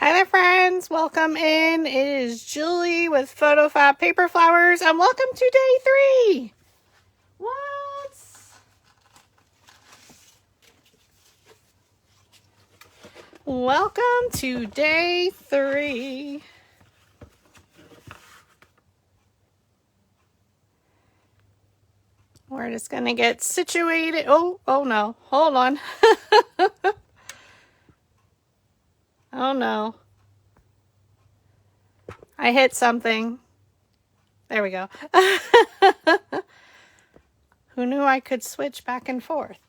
Hi there, friends. Welcome in. It is Julie with PhotoFabPaperFlowers, and welcome to day 3. What? Welcome to day 3. We're just going to get situated. Oh no. Hold on. Oh no. I hit something. There we go. Who knew I could switch back and forth?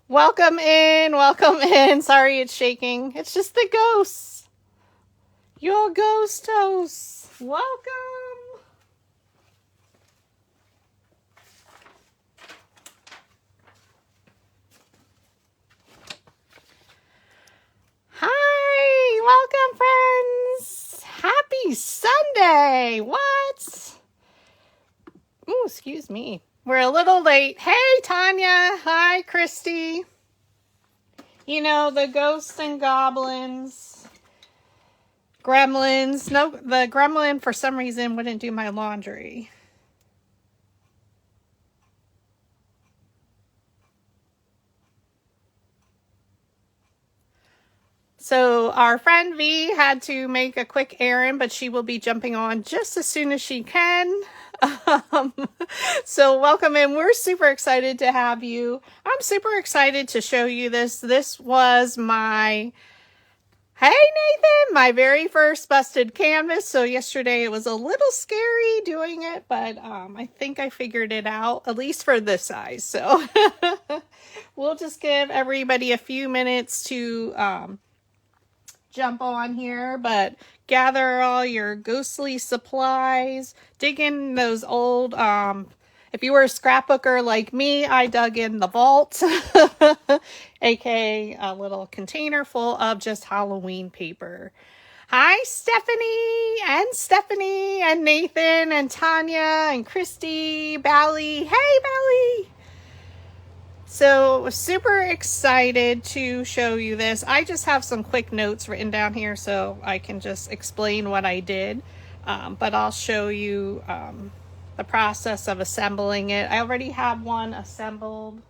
Welcome in. Welcome in. Sorry it's shaking. It's just the ghosts. Your ghost hosts. Welcome. Hi, welcome, friends. Happy Sunday. What? Oh, excuse me. We're a little late. Hey, Tanya. Hi, Christy. You know, the ghosts and goblins. Gremlins. No, the gremlin for some reason wouldn't do my laundry. So our friend V had to make a quick errand, but she will be jumping on just as soon as she can. So welcome in. We're super excited to have you. I'm super excited to show you this. This was my, hey Nathan, my very first busted canvas. So yesterday it was a little scary doing it, but I think I figured it out, at least for this size. So we'll just give everybody a few minutes to jump on here, but gather all your ghostly supplies, dig in those old, if you were a scrapbooker like me, I dug in the vault, aka a little container full of just Halloween paper. Hi, Stephanie and Nathan and Tanya and Christy, Bally. Hey, Bally. So super excited to show you this. I just have some quick notes written down here so I can just explain what I did. But I'll show you the process of assembling it. I already have one assembled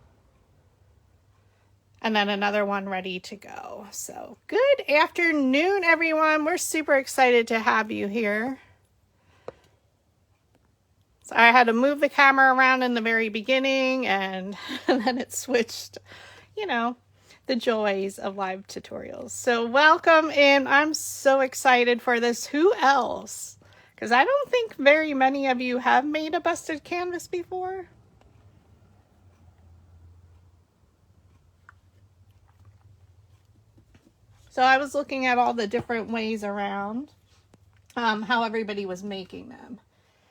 and then another one ready to go. So good afternoon, everyone. We're super excited to have you here. So I had to move the camera around in the very beginning and then it switched, you know, the joys of live tutorials. So welcome in. I'm so excited for this. Who else? Because I don't think very many of you have made a busted canvas before. So I was looking at all the different ways around how everybody was making them.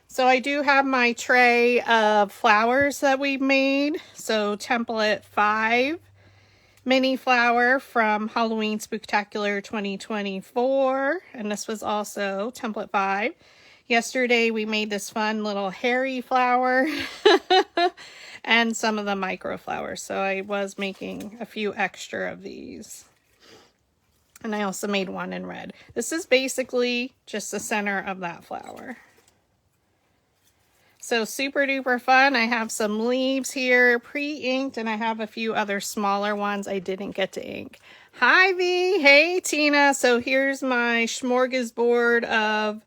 So I do have my tray of flowers that we made. So template 5, mini flower from Halloween Spooktacular 2024. And this was also template 5. Yesterday we made this fun little hairy flower and some of the micro flowers. So I was making a few extra of these. And I also made one in red. This is basically just the center of that flower. So super duper fun. I have some leaves here pre-inked and I have a few other smaller ones I didn't get to ink. Hi V, hey Tina. So here's my smorgasbord of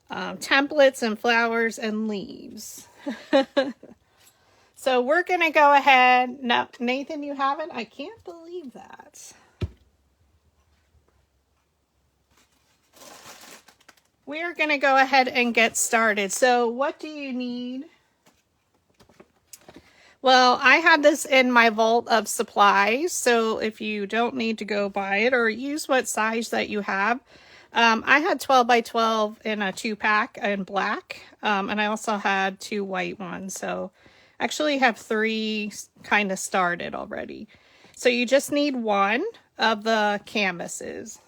templates and flowers and leaves. So we're going to go ahead. Now, Nathan, you have it? I can't believe that. We're going to go ahead and get started. So what do you need? Well, I had this in my vault of supplies. So if you don't need to go buy it or use what size that you have. I had 12 by 12 in a 2-pack in black. And I also had 2 white ones. So actually have 3 kind of started already. So you just need 1 of the canvases.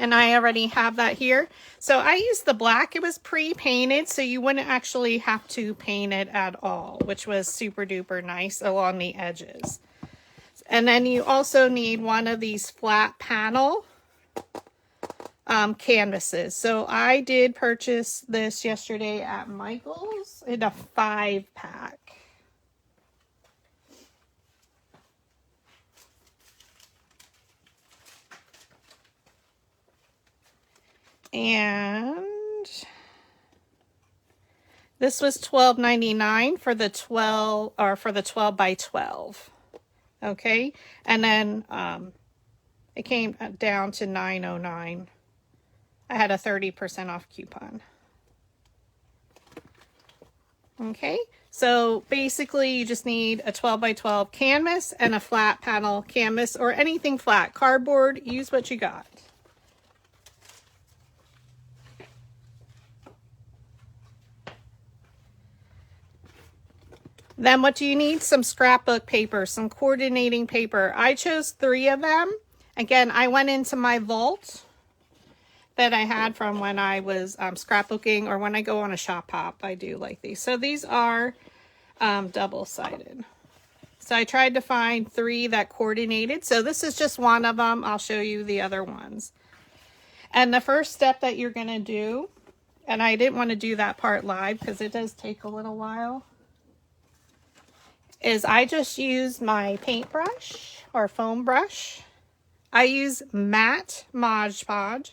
and I already have that here. So I used the black. It was pre-painted, so you wouldn't actually have to paint it at all, which was super duper nice along the edges. And then you also need one of these flat panel canvases. So I did purchase this yesterday at Michael's in a 5-pack. And this was $12.99 for the 12 or for the 12 by 12. Okay, and then it came down to $9.09. I had a 30% off coupon. Okay, so basically you just need a 12 by 12 canvas and a flat panel canvas or anything flat. Cardboard, use what you got. Then what do you need? Some scrapbook paper, some coordinating paper. I chose 3 of them. Again, I went into my vault that I had from when I was scrapbooking, or when I go on a shop hop, I do like these. So these are double-sided. So I tried to find 3 that coordinated. So this is just one of them. I'll show you the other ones. And the first step that you're going to do, and I didn't want to do that part live because it does take a little while, is I just use my paintbrush or foam brush. I use matte Mod Podge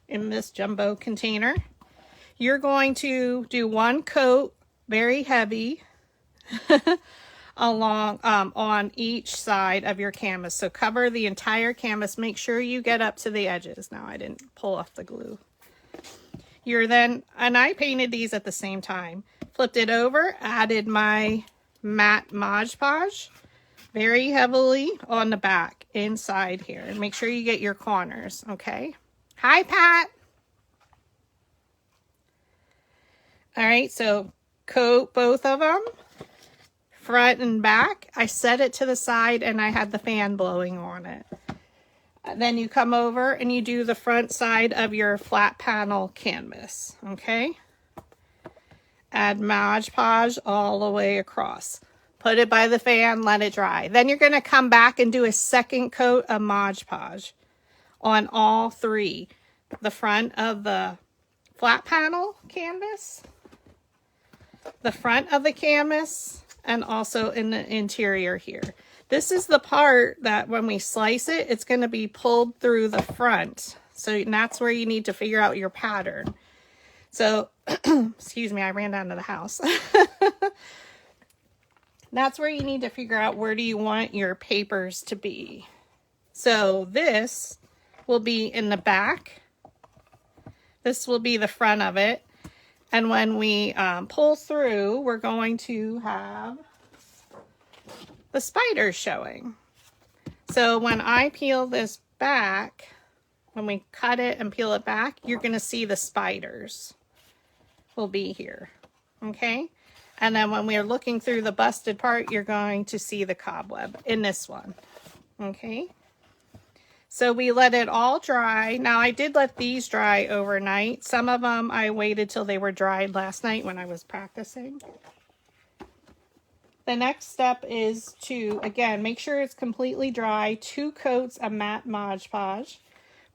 in this jumbo container. You're going to do 1 coat, very heavy, along on each side of your canvas. So cover the entire canvas. Make sure you get up to the edges. Now I didn't pull off the glue. You're then, and I painted these at the same time. Flipped it over, added my matte Mod Podge very heavily on the back inside here, and make sure you get your corners. Okay, hi Pat. All right, so coat both of them front and back. I set it to the side and I had the fan blowing on it. Then you come over and you do the front side of your flat panel canvas. Okay, add Mod Podge all the way across. Put it by the fan, let it dry. Then you're going to come back and do a second coat of Mod Podge on all 3. The front of the flat panel canvas, the front of the canvas, and also in the interior here. This is the part that when we slice it, it's going to be pulled through the front. So that's where you need to figure out your pattern. So, excuse me, I ran down to the house. That's where you need to figure out where do you want your papers to be. So this will be in the back. This will be the front of it. And when we pull through, we're going to have the spiders showing. So when I peel this back, when we cut it and peel it back, you're going to see the spiders will be here. Okay? And then when we're looking through the busted part, you're going to see the cobweb in this one. Okay? So we let it all dry. Now I did let these dry overnight. Some of them I waited till they were dried last night when I was practicing. The next step is to, again, make sure it's completely dry. 2 coats of matte Mod Podge.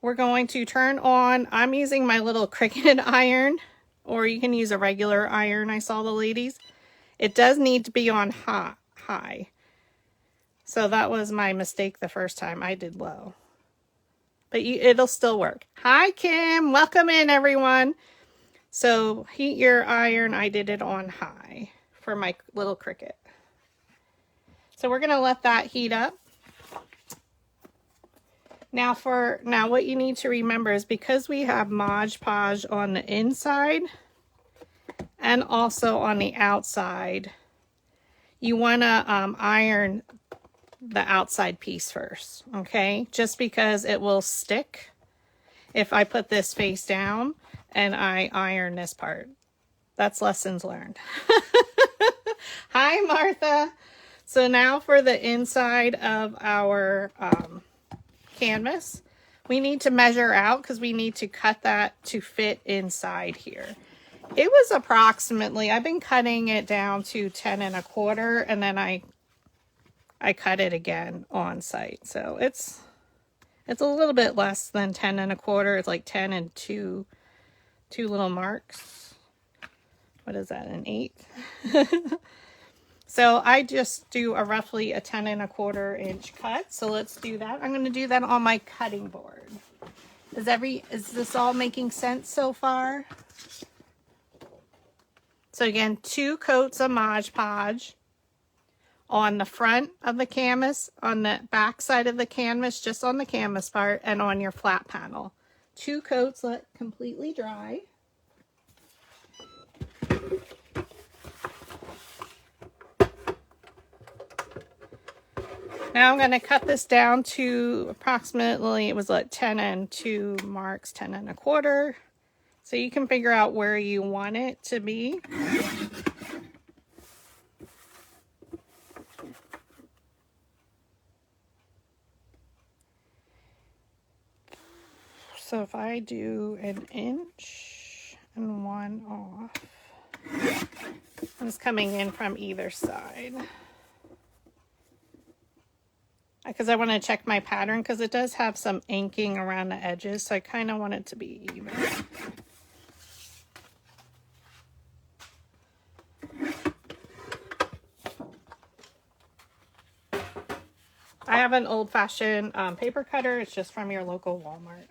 We're going to turn on, I'm using my little Cricut iron, or you can use a regular iron, I saw the ladies. It does need to be on high. So that was my mistake the first time. I did low. But it'll still work. Hi, Kim. Welcome in, everyone. So heat your iron. I did it on high for my little Cricut. So we're going to let that heat up. Now what you need to remember is because we have Mod Podge on the inside and also on the outside, you want to iron the outside piece first, okay? Just because it will stick if I put this face down and I iron this part. That's lessons learned. Hi, Martha. So now for the inside of our canvas, we need to measure out because we need to cut that to fit inside here. It was approximately, I've been cutting it down to 10 1/4, and then I cut it again on site. So it's a little bit less than 10 1/4. It's like 10 and 2 little marks. What is that, an 1/8? So I just do roughly a 10 1/4 inch cut. So let's do that. I'm going to do that on my cutting board. Is this all making sense so far? So again, 2 coats of Mod Podge on the front of the canvas, on the back side of the canvas, just on the canvas part, and on your flat panel. 2 coats, let completely dry. Now I'm going to cut this down to approximately, it was like 10 and 2 marks, 10 1/4. So you can figure out where you want it to be. So if I do 1 inch and 1 off, I'm just coming in from either side. Because I want to check my pattern because it does have some inking around the edges, so I kind of want it to be even. I have an old-fashioned paper cutter. It's just from your local Walmart.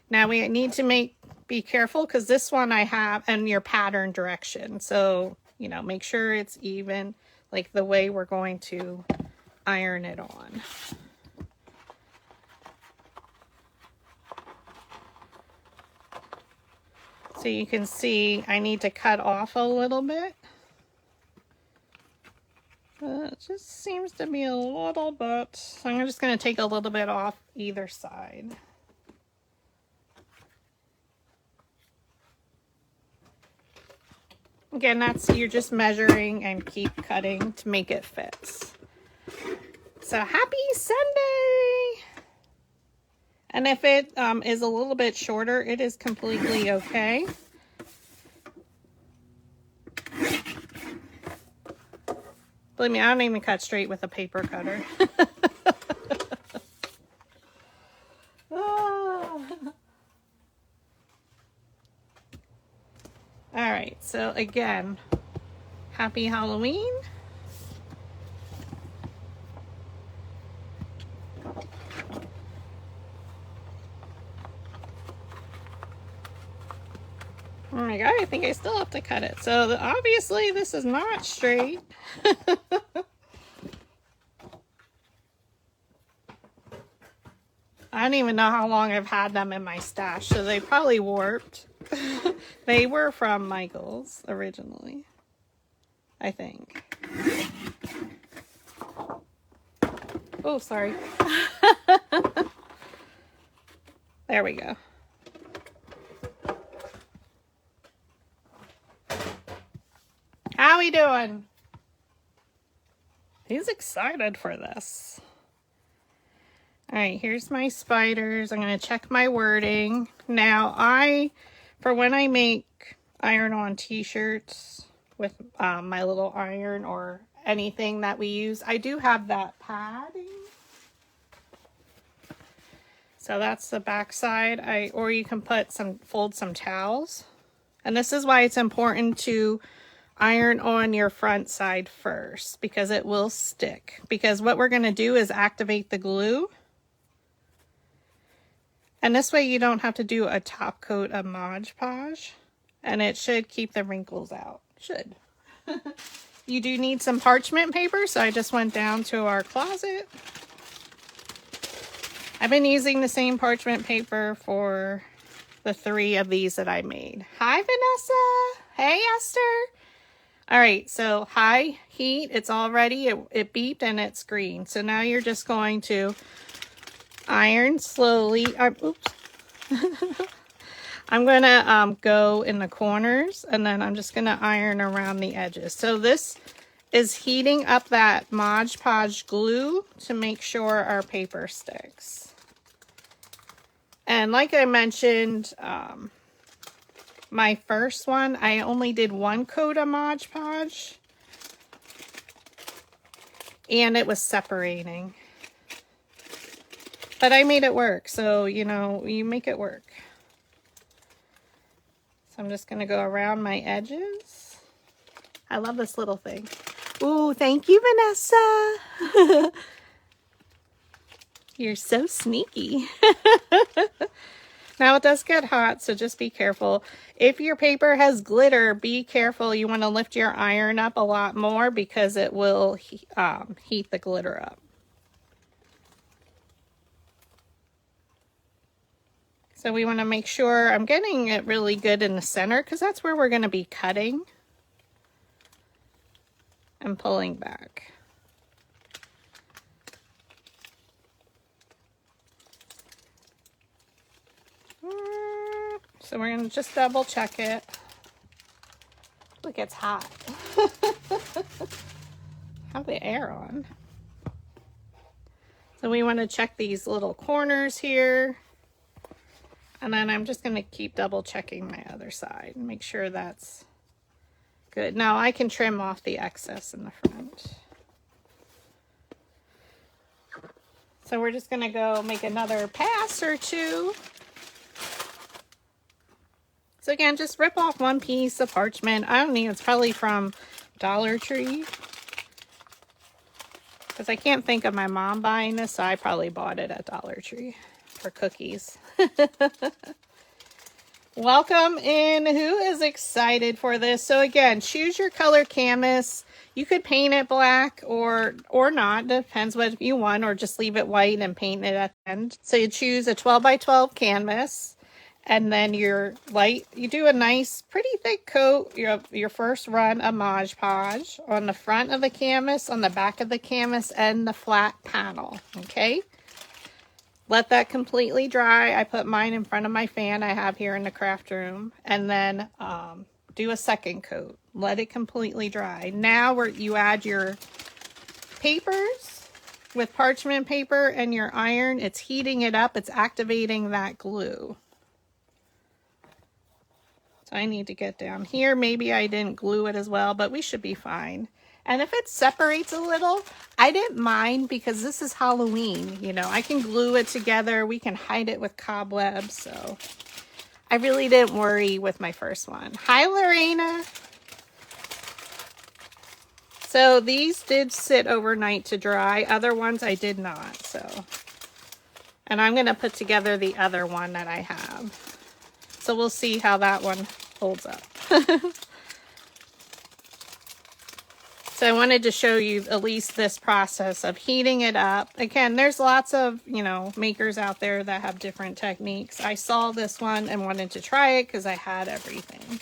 Now we need to be careful because this one I have in your pattern direction. So, you know, make sure it's even, like the way we're going to iron it on. So you can see I need to cut off a little bit. It just seems to be a little bit. So I'm just going to take a little bit off either side. Again, you're just measuring and keep cutting to make it fit. So happy Sunday! And if it is a little bit shorter, it is completely okay. Believe me, I don't even cut straight with a paper cutter. Oh. All right, so again, happy Halloween. Oh my god, I think I still have to cut it. So obviously this is not straight. I don't even know how long I've had them in my stash, so they probably warped. They were from Michael's originally, I think. Oh, sorry. There we go. How we doing? He's excited for this. All right, here's my spiders. I'm going to check my wording. Now, for when I make iron-on t-shirts with my little iron or anything that we use, I do have that padding. So that's the back side. Or you can fold some towels. And this is why it's important to iron on your front side first, because it will stick. Because what we're going to do is activate the glue. And this way you don't have to do a top coat of Mod Podge. And it should keep the wrinkles out. Should. You do need some parchment paper, so I just went down to our closet. I've been using the same parchment paper for the 3 of these that I made. Hi, Vanessa. Hey, Esther. All right, so high heat, it's all ready. It beeped and it's green. So now you're just going to iron slowly. Oops. I'm going to go in the corners, and then I'm just going to iron around the edges. So this is heating up that Mod Podge glue to make sure our paper sticks. And like I mentioned, my first one, I only did one coat of Mod Podge. And it was separating. But I made it work. So, you know, you make it work. So I'm just going to go around my edges. I love this little thing. Ooh, thank you, Vanessa. You're so sneaky. Now it does get hot, so just be careful. If your paper has glitter, be careful. You want to lift your iron up a lot more because it will heat the glitter up. So we want to make sure I'm getting it really good in the center because that's where we're going to be cutting and pulling back. So we're going to just double check it. Look, it's hot. Have the air on. So we want to check these little corners here. And then I'm just going to keep double checking my other side and make sure that's good. Now I can trim off the excess in the front. So we're just going to go make another pass or two. So again, just rip off one piece of parchment. I don't know, it's probably from Dollar Tree. Because I can't think of my mom buying this, so I probably bought it at Dollar Tree for cookies. Welcome in. Who is excited for this? So again, choose your color canvas. You could paint it black or not. Depends what you want, or just leave it white and paint it at the end. So you choose a 12 by 12 canvas. And then you do a nice, pretty thick coat, your first run of Mod Podge on the front of the canvas, on the back of the canvas, and the flat panel, okay? Let that completely dry. I put mine in front of my fan I have here in the craft room. And then do a second coat. Let it completely dry. Now you add your papers with parchment paper and your iron. It's heating it up. It's activating that glue. I need to get down here. Maybe I didn't glue it as well, but we should be fine. And if it separates a little, I didn't mind because this is Halloween. You know, I can glue it together. We can hide it with cobwebs. So I really didn't worry with my first one. Hi, Lorena. So these did sit overnight to dry. Other ones I did not. So, and I'm going to put together the other one that I have. So we'll see how that one holds up. So I wanted to show you at least this process of heating it up. Again, there's lots of, you know, makers out there that have different techniques. I saw this one and wanted to try it because I had everything.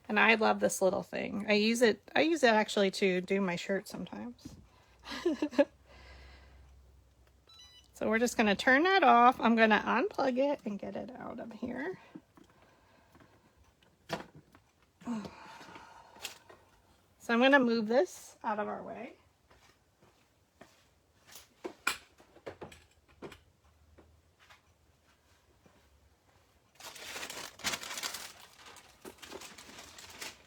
And I love this little thing. I use it actually to do my shirt sometimes. So we're just going to turn that off. I'm going to unplug it and get it out of here. So I'm going to move this out of our way.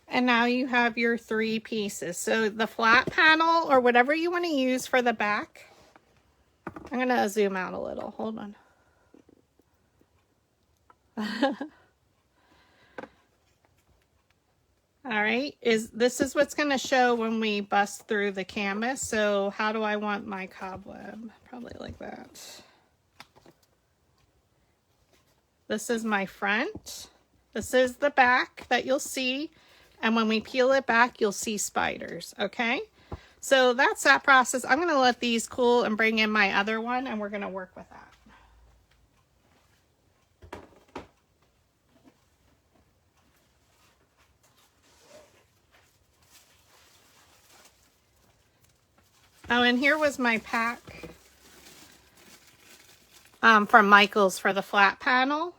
And now you have your 3 pieces. So the flat panel or whatever you want to use for the back. I'm going to zoom out a little. Hold on. All right. This is what's going to show when we bust through the canvas. So how do I want my cobweb? Probably like that. This is my front. This is the back that you'll see. And when we peel it back, you'll see spiders. Okay. So that's that process. I'm going to let these cool and bring in my other one, and we're going to work with that. Oh, and here was my pack from Michael's for the flat panel.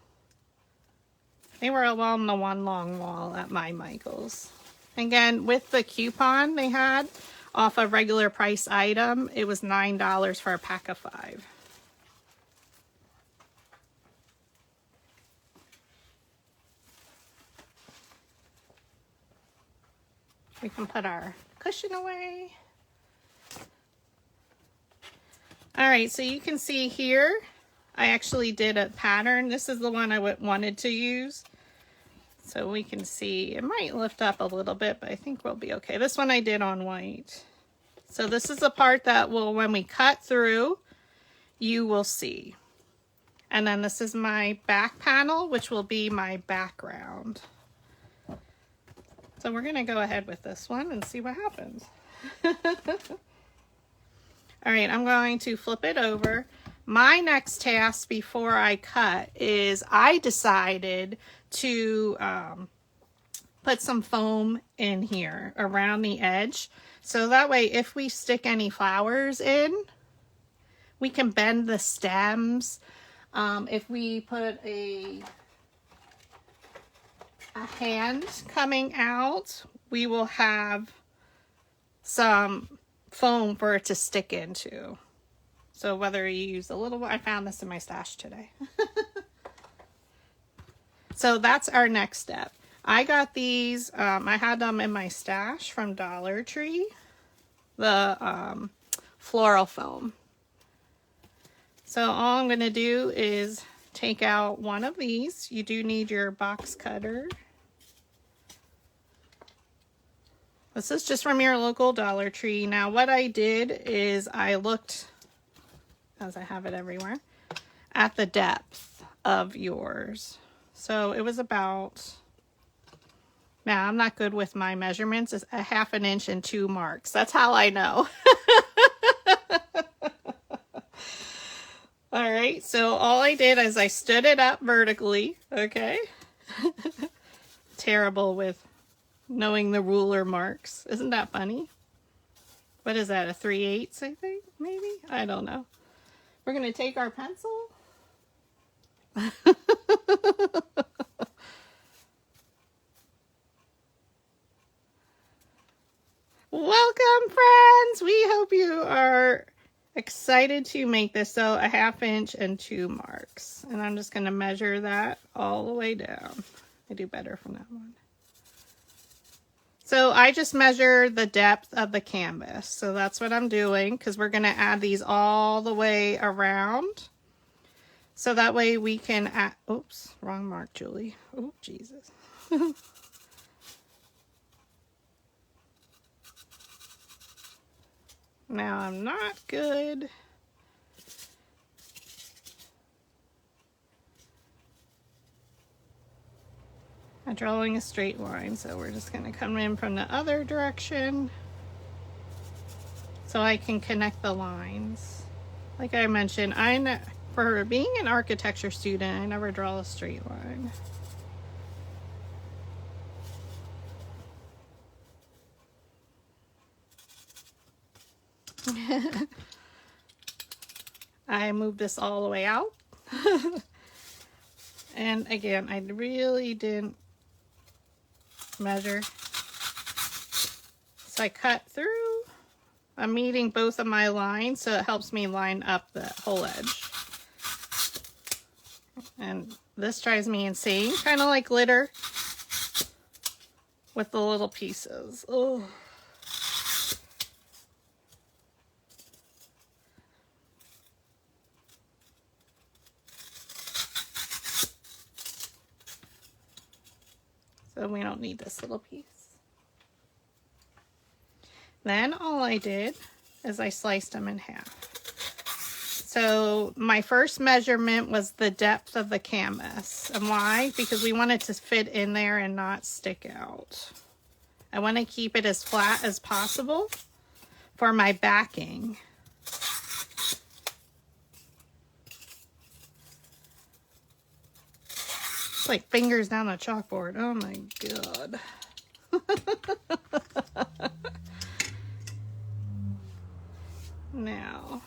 They were along the one long wall at my Michael's. Again, with the coupon they had off a regular price item, it was $9 for a pack of 5. We can put our cushion away. All right, so you can see here, I actually did a pattern. This is the one I wanted to use. So we can see, it might lift up a little bit, but I think we'll be okay. This one I did on white. So this is the part that will, when we cut through, you will see. And then this is my back panel, which will be my background. So we're gonna go ahead with this one and see what happens. All right, I'm going to flip it over. My next task before I cut is I decided to put some foam in here around the edge. So that way, if we stick any flowers in, we can bend the stems. If we put a hand coming out, we will have some foam for it to stick into. So whether you use a little, I found this in my stash today. So that's our next step. I got these, I had them in my stash from Dollar Tree, the floral foam. So all I'm going to do is take out one of these. You do need your box cutter. This is just from your local Dollar Tree. Now what I did is I looked, as I have it everywhere, at the depth of yours. So it was about, now I'm not good with my measurements, it's a 1/2 inch and 2 marks. That's how I know. All right, so all I did is I stood it up vertically, okay? Terrible with knowing the ruler marks. Isn't that funny? What is that, a 3/8, I think, maybe? I don't know. We're gonna take our pencil. Welcome, friends! We hope you are excited to make this. So a 1/2 inch and 2 marks. And I'm just gonna measure that all the way down. I do better from that one. So I just measure the depth of the canvas. So that's what I'm doing, because we're going to add these all the way around. So that way we can add, oops, wrong mark, Julie. Oh, Jesus. Now I'm not good. I'm drawing a straight line, so we're just going to come in from the other direction so I can connect the lines. Like I mentioned, for being an architecture student, I never draw a straight line. I moved this all the way out. And again, I really didn't measure. So I cut through. I'm meeting both of my lines, so it helps me line up the whole edge. And this drives me insane, kind of like glitter with the little pieces. Oh. So we don't need this little piece. Then all I did is I sliced them in half. So my first measurement was the depth of the canvas. And why? Because we want it to fit in there and not stick out. I want to keep it as flat as possible for my backing. It's like fingers down a chalkboard. Oh my God. Now,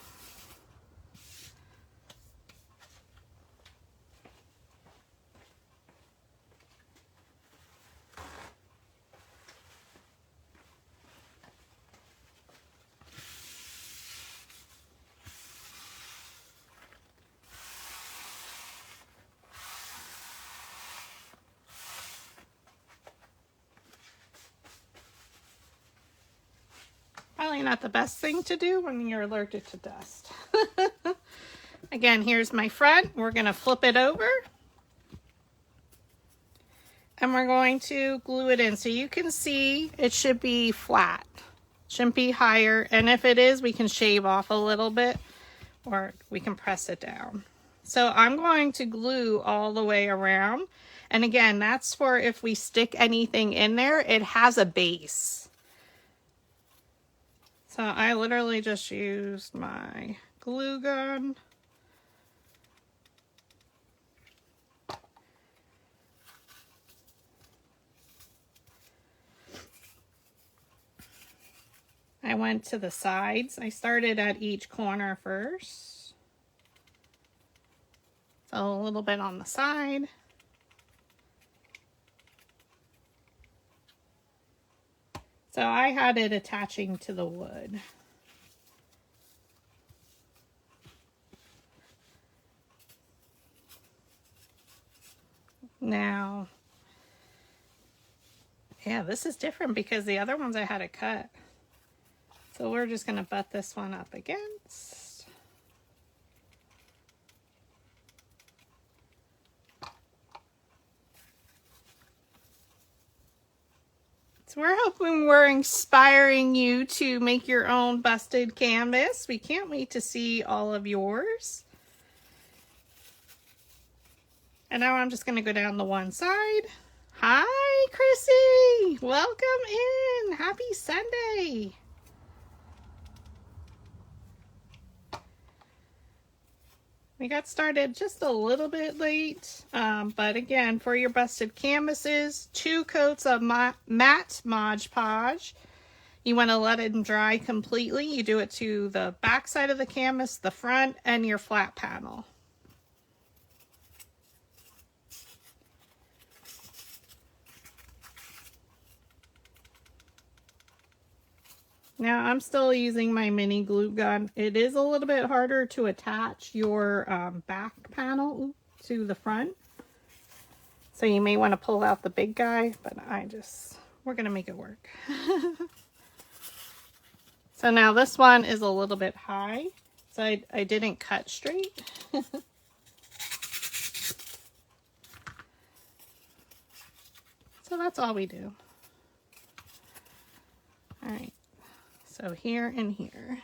Probably not the best thing to do when you're allergic to dust. Again, here's my front. We're going to flip it over. And we're going to glue it in. So you can see it should be flat. Shouldn't be higher. And if it is, we can shave off a little bit or we can press it down. So I'm going to glue all the way around. And again, that's for if we stick anything in there, it has a base. So I literally just used my glue gun. I went to the sides. I started at each corner first. So a little bit on the side. So I had it attaching to the wood. Now, yeah, this is different because the other ones I had to cut. So we're just going to butt this one up against. So we're hoping we're inspiring you to make your own busted canvas. We can't wait to see all of yours. And now I'm just going to go down the one side. Hi, Chrissy. Welcome in. Happy Sunday. We got started just a little bit late, but again, for your busted canvases, 2 coats of matte Mod Podge. You want to let it dry completely. You do it to the back side of the canvas, the front, and your flat panel. Now I'm still using my mini glue gun. It is a little bit harder to attach your back panel to the front. So you may want to pull out the big guy, but we're going to make it work. So now this one is a little bit high. So I didn't cut straight. So that's all we do. All right. So here and here.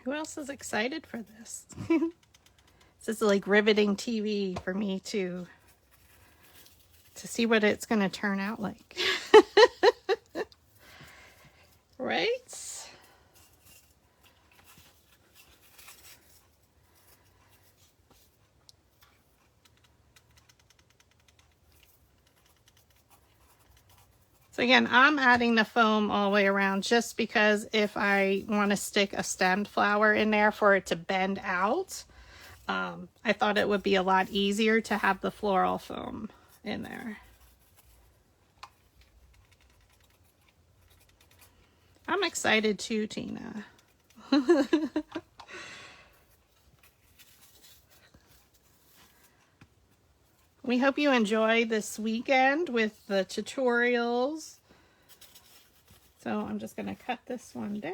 Who else is excited for this? This is like riveting TV for me to see what it's going to turn out like. Right? So again, I'm adding the foam all the way around just because if I want to stick a stemmed flower in there for it to bend out, I thought it would be a lot easier to have the floral foam in there. I'm excited too, Tina. We hope you enjoy this weekend with the tutorials. So I'm just going to cut this one down.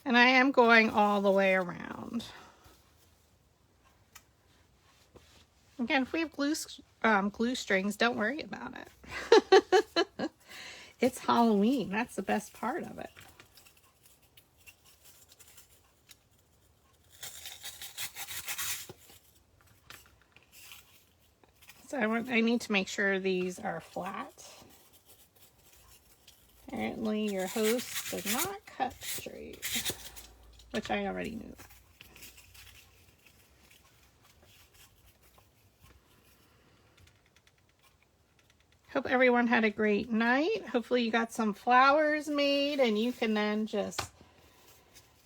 And I am going all the way around. Again, if we have glue strings, don't worry about it. It's Halloween. That's the best part of it. So I need to make sure these are flat. Apparently your host did not cut straight, which I already knew that. Hope everyone had a great night. Hopefully you got some flowers made and you can then just,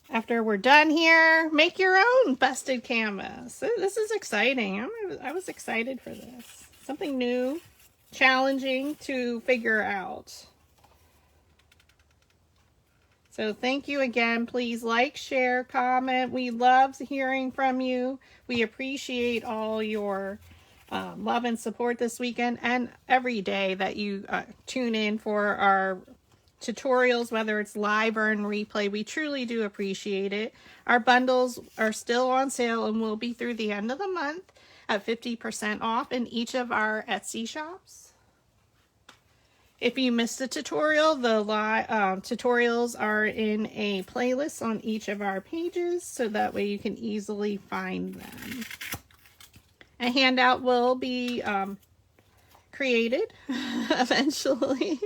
after we're done here, make your own busted canvas. This is exciting. I was excited for this. something new, challenging to figure out. So thank you again. Please like, share, comment. We love hearing from you. We appreciate all your love and support this weekend and every day that you tune in for our tutorials, whether it's live or in replay. We truly do appreciate it. Our bundles are still on sale and will be through the end of the month at 50% off in each of our Etsy shops. If you missed a tutorial, the tutorials are in a playlist on each of our pages, so that way you can easily find them. A handout will be created eventually,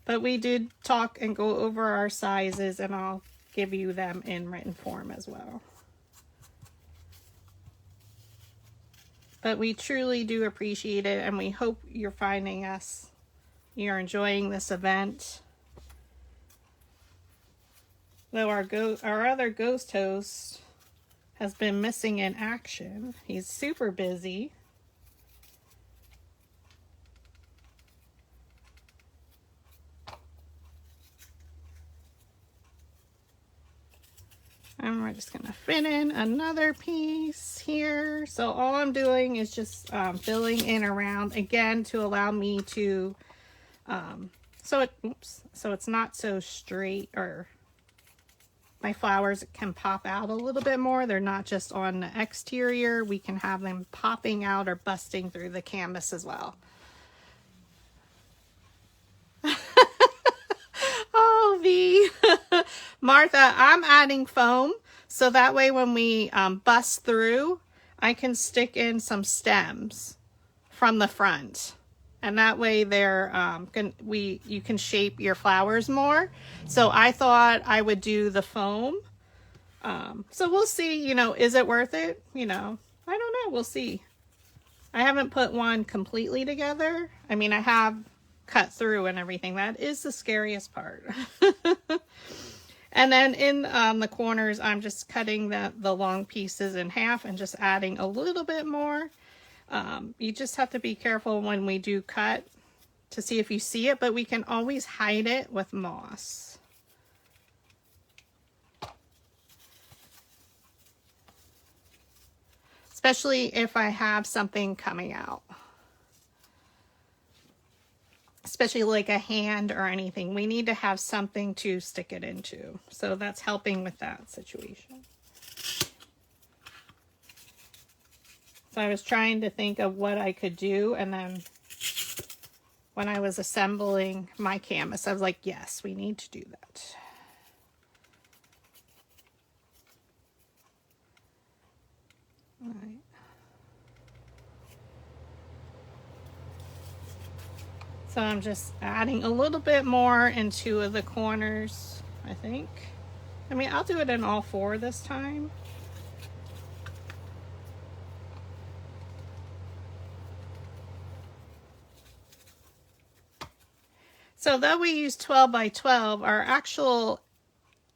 but we did talk and go over our sizes, and I'll give you them in written form as well. But we truly do appreciate it, and we hope you're finding us. You're enjoying this event. Though our other ghost host has been missing in action. He's super busy. And we're just going to fit in another piece here. So all I'm doing is just filling in around again to allow me to so it's not so straight, or my flowers can pop out a little bit more. They're not just on the exterior. We can have them popping out or busting through the canvas as well. Oh, V. Martha, I'm adding foam so that way when we bust through, I can stick in some stems from the front. And that way they're you can shape your flowers more. So I thought I would do the foam. So we'll see, you know, is it worth it? You know, I don't know. We'll see. I haven't put one completely together. I mean, I have cut through and everything. That is the scariest part. And then in the corners, I'm just cutting the long pieces in half and just adding a little bit more. You just have to be careful when we do cut to see if you see it, but we can always hide it with moss. Especially if I have something coming out. Especially like a hand or anything. We need to have something to stick it into. So that's helping with that situation. So I was trying to think of what I could do, and then when I was assembling my canvas, I was like, yes, we need to do that. All right. So I'm just adding a little bit more in two of the corners, I think. I mean, I'll do it in all four this time. So though we use 12 by 12, our actual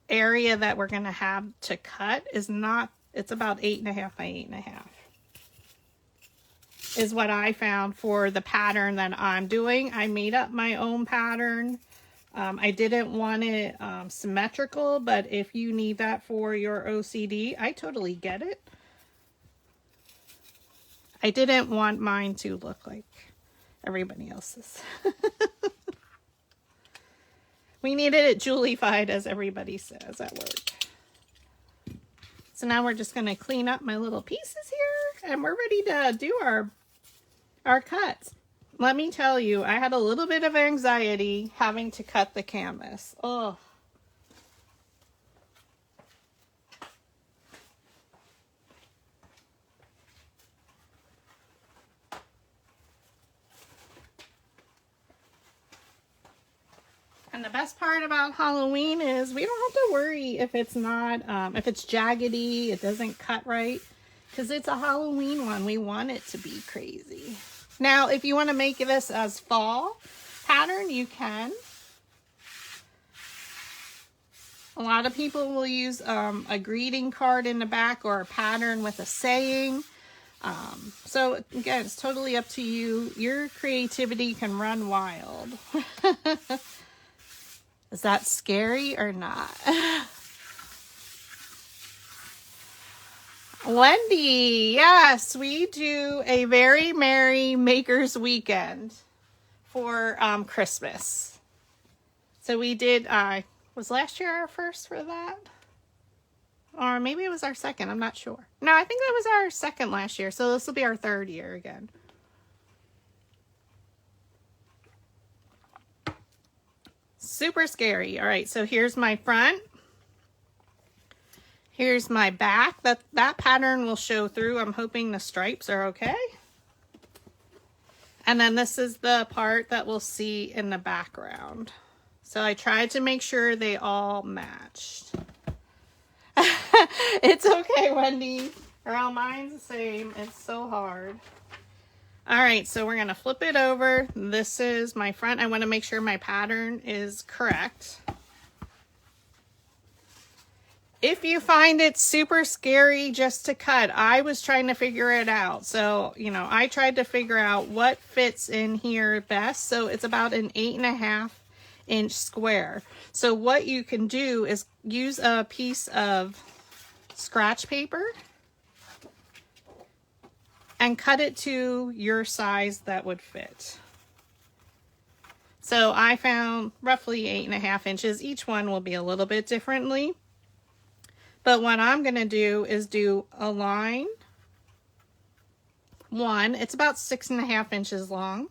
area that we're going to have to cut is not, it's about 8.5 by 8.5 is what I found for the pattern that I'm doing. I made up my own pattern. I didn't want it symmetrical, but if you need that for your OCD, I totally get it. I didn't want mine to look like everybody else's. We needed it Julified, as everybody says at work. So now we're just going to clean up my little pieces here, and we're ready to do our cuts. Let me tell you, I had a little bit of anxiety having to cut the canvas. Oh. And the best part about Halloween is we don't have to worry if it's not, if it's jaggedy, it doesn't cut right, because it's a Halloween one. We want it to be crazy. Now, if you want to make this as fall pattern, you can. A lot of people will use a greeting card in the back or a pattern with a saying. So again, it's totally up to you. Your creativity can run wild. Is that scary or not? Wendy, yes, we do a very merry Makers Weekend for Christmas. So we did, was last year our first for that? Or maybe it was our second, I'm not sure. No, I think that was our second last year, so this will be our third year again. Super scary. All right, so here's my front. Here's my back. That pattern will show through. I'm hoping the stripes are okay. And then this is the part that we'll see in the background. So I tried to make sure they all matched. It's okay, Wendy. Girl, mine's the same. It's so hard. All right, so we're going to flip it over. This is my front. I want to make sure my pattern is correct. If you find it super scary just to cut, I was trying to figure it out. So, you know, I tried to figure out what fits in here best. So it's about an 8.5-inch square. So what you can do is use a piece of scratch paper and cut it to your size that would fit. So I found roughly 8.5 inches. Each one will be a little bit differently. But what I'm going to do is do a line 1. It's about 6.5 inches long.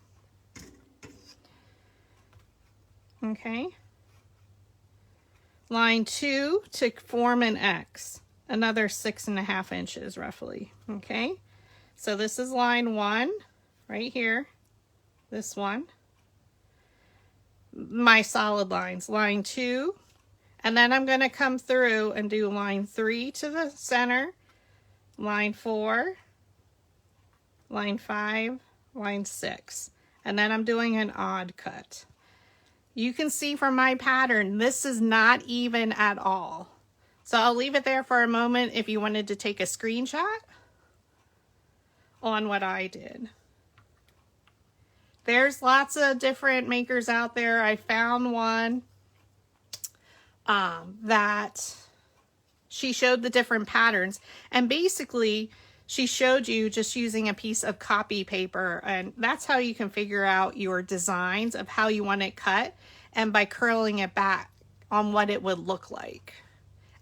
Okay. Line 2 to form an X. Another 6.5 inches roughly. Okay. So this is line 1 right here. This one. My solid lines. Line 2. And then I'm going to come through and do line 3 to the center, line 4, line 5, line 6. And then I'm doing an odd cut. You can see from my pattern, this is not even at all. So I'll leave it there for a moment if you wanted to take a screenshot on what I did. There's lots of different makers out there. I found one that she showed the different patterns, and basically she showed you just using a piece of copy paper, and that's how you can figure out your designs of how you want it cut, and by curling it back on what it would look like.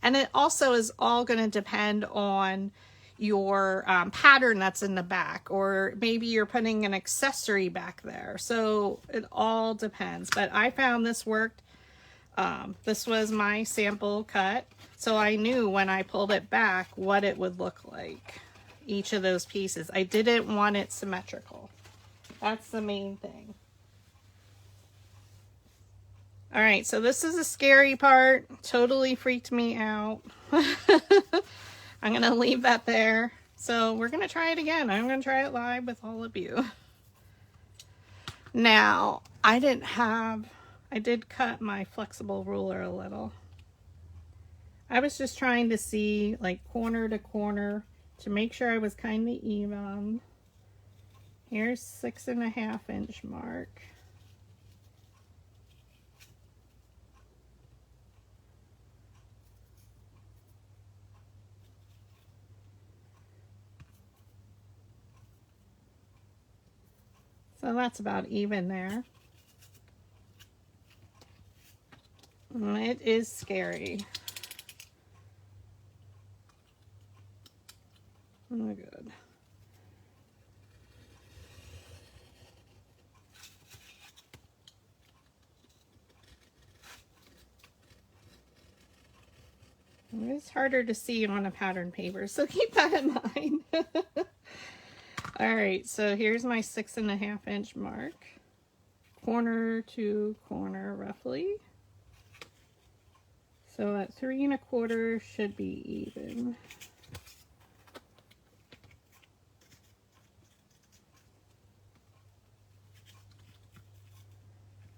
And it also is all going to depend on your pattern that's in the back, or maybe you're putting an accessory back there. So it all depends, but I found this worked. This was my sample cut, so I knew when I pulled it back what it would look like, each of those pieces. I didn't want it symmetrical. That's the main thing. All right, so this is a scary part. Totally freaked me out. I'm going to leave that there. So we're going to try it again. I'm going to try it live with all of you. Now, I did cut my flexible ruler a little. I was just trying to see like corner to corner to make sure I was kind of even. Here's 6.5 inch mark. So that's about even there. It is scary. Oh, good. It's harder to see on a pattern paper, so keep that in mind. All right, so here's my 6.5 inch mark. Corner to corner, roughly. So at 3 1/4 should be even.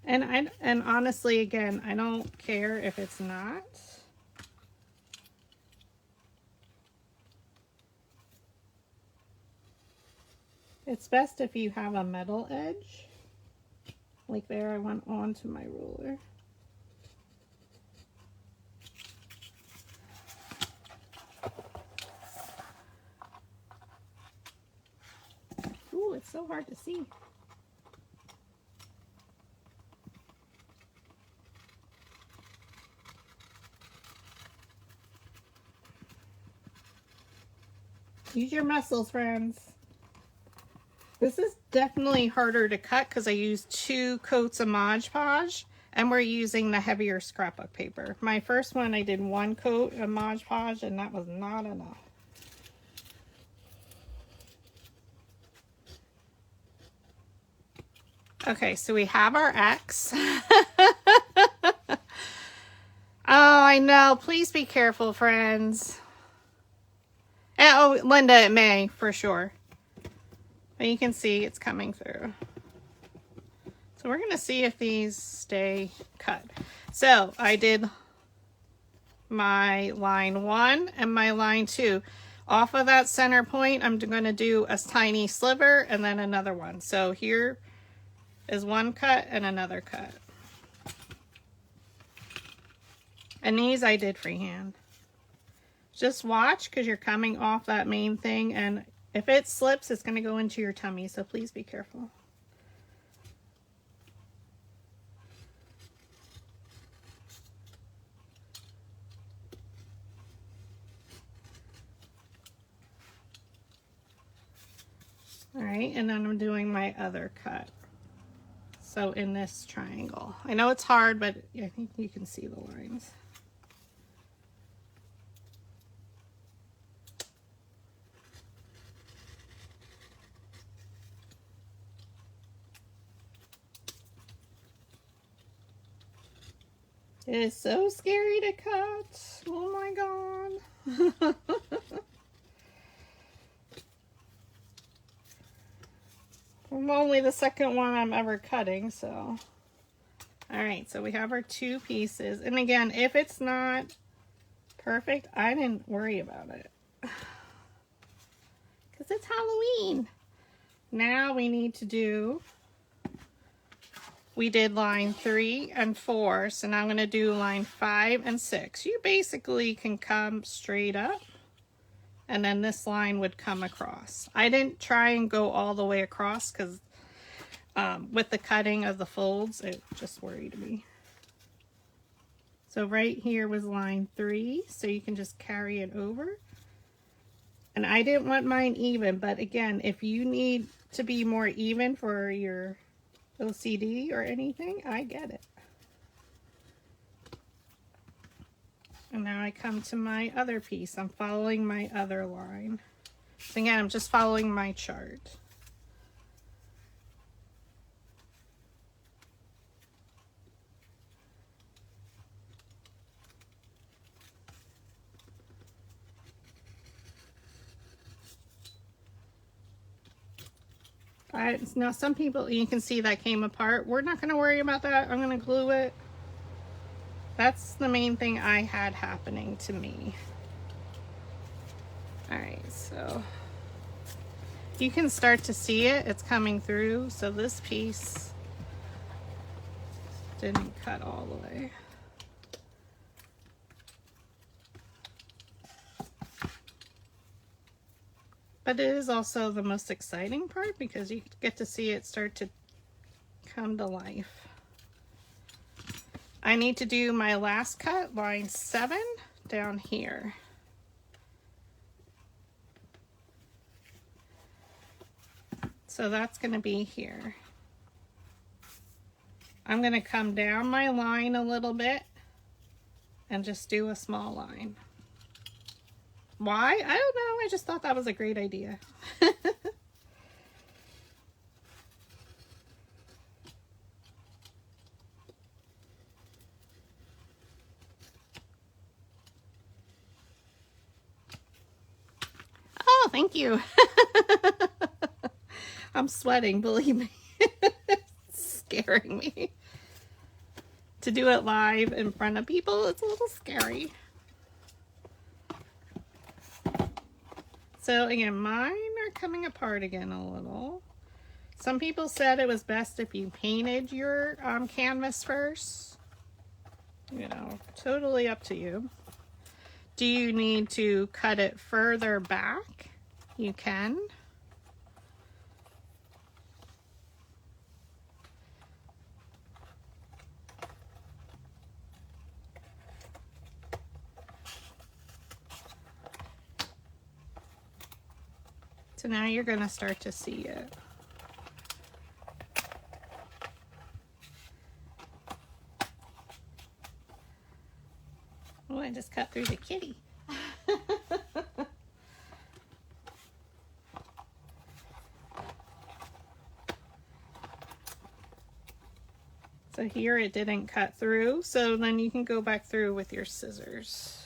And honestly, again, I don't care if it's not. It's best if you have a metal edge. Like there, I went onto my ruler. Ooh, it's so hard to see. Use your muscles, friends. This is definitely harder to cut because I used 2 coats of Mod Podge and we're using the heavier scrapbook paper. My first one, I did 1 coat of Mod Podge and that was not enough. Okay, so we have our X. Oh, I know. Please be careful, friends. Oh, Linda, it may, for sure. But you can see it's coming through. So we're going to see if these stay cut. So I did my line 1 and my line 2. Off of that center point, I'm going to do a tiny sliver and then another one. So here is one cut and another cut. And these I did freehand. Just watch because you're coming off that main thing, and if it slips, it's going to go into your tummy, so please be careful. All right, and then I'm doing my other cut. So in this triangle. I know it's hard, but I think you can see the lines. It is so scary to cut. Oh my god. I'm only the second one I'm ever cutting, so. Alright, so we have our 2 pieces. And again, if it's not perfect, I didn't worry about it. Because it's Halloween. Now we need to do, we did line 3 and 4, so now I'm going to do line 5 and 6. You basically can come straight up, and then this line would come across. I didn't try and go all the way across because with the cutting of the folds, it just worried me. So right here was line 3, so you can just carry it over. And I didn't want mine even, but again, if you need to be more even for your OCD or anything, I get it. And now I come to my other piece. I'm following my other line. So again, I'm just following my chart. Now some people, you can see that came apart. We're not going to worry about that. I'm going to glue it. That's the main thing I had happening to me. Alright, so you can start to see it. It's coming through. So this piece didn't cut all the way. But it is also the most exciting part because you get to see it start to come to life. I need to do my last cut, line 7, down here. So that's going to be here. I'm going to come down my line a little bit and just do a small line. Why? I don't know. I just thought that was a great idea. Oh, thank you. I'm sweating, believe me. It's scaring me. To do it live in front of people, it's a little scary. So again, mine are coming apart again a little. Some people said it was best if you painted your canvas first. You know, totally up to you. Do you need to cut it further back? You can. So now you're going to start to see it. Oh, I just cut through the kitty. So here it didn't cut through, so then you can go back through with your scissors.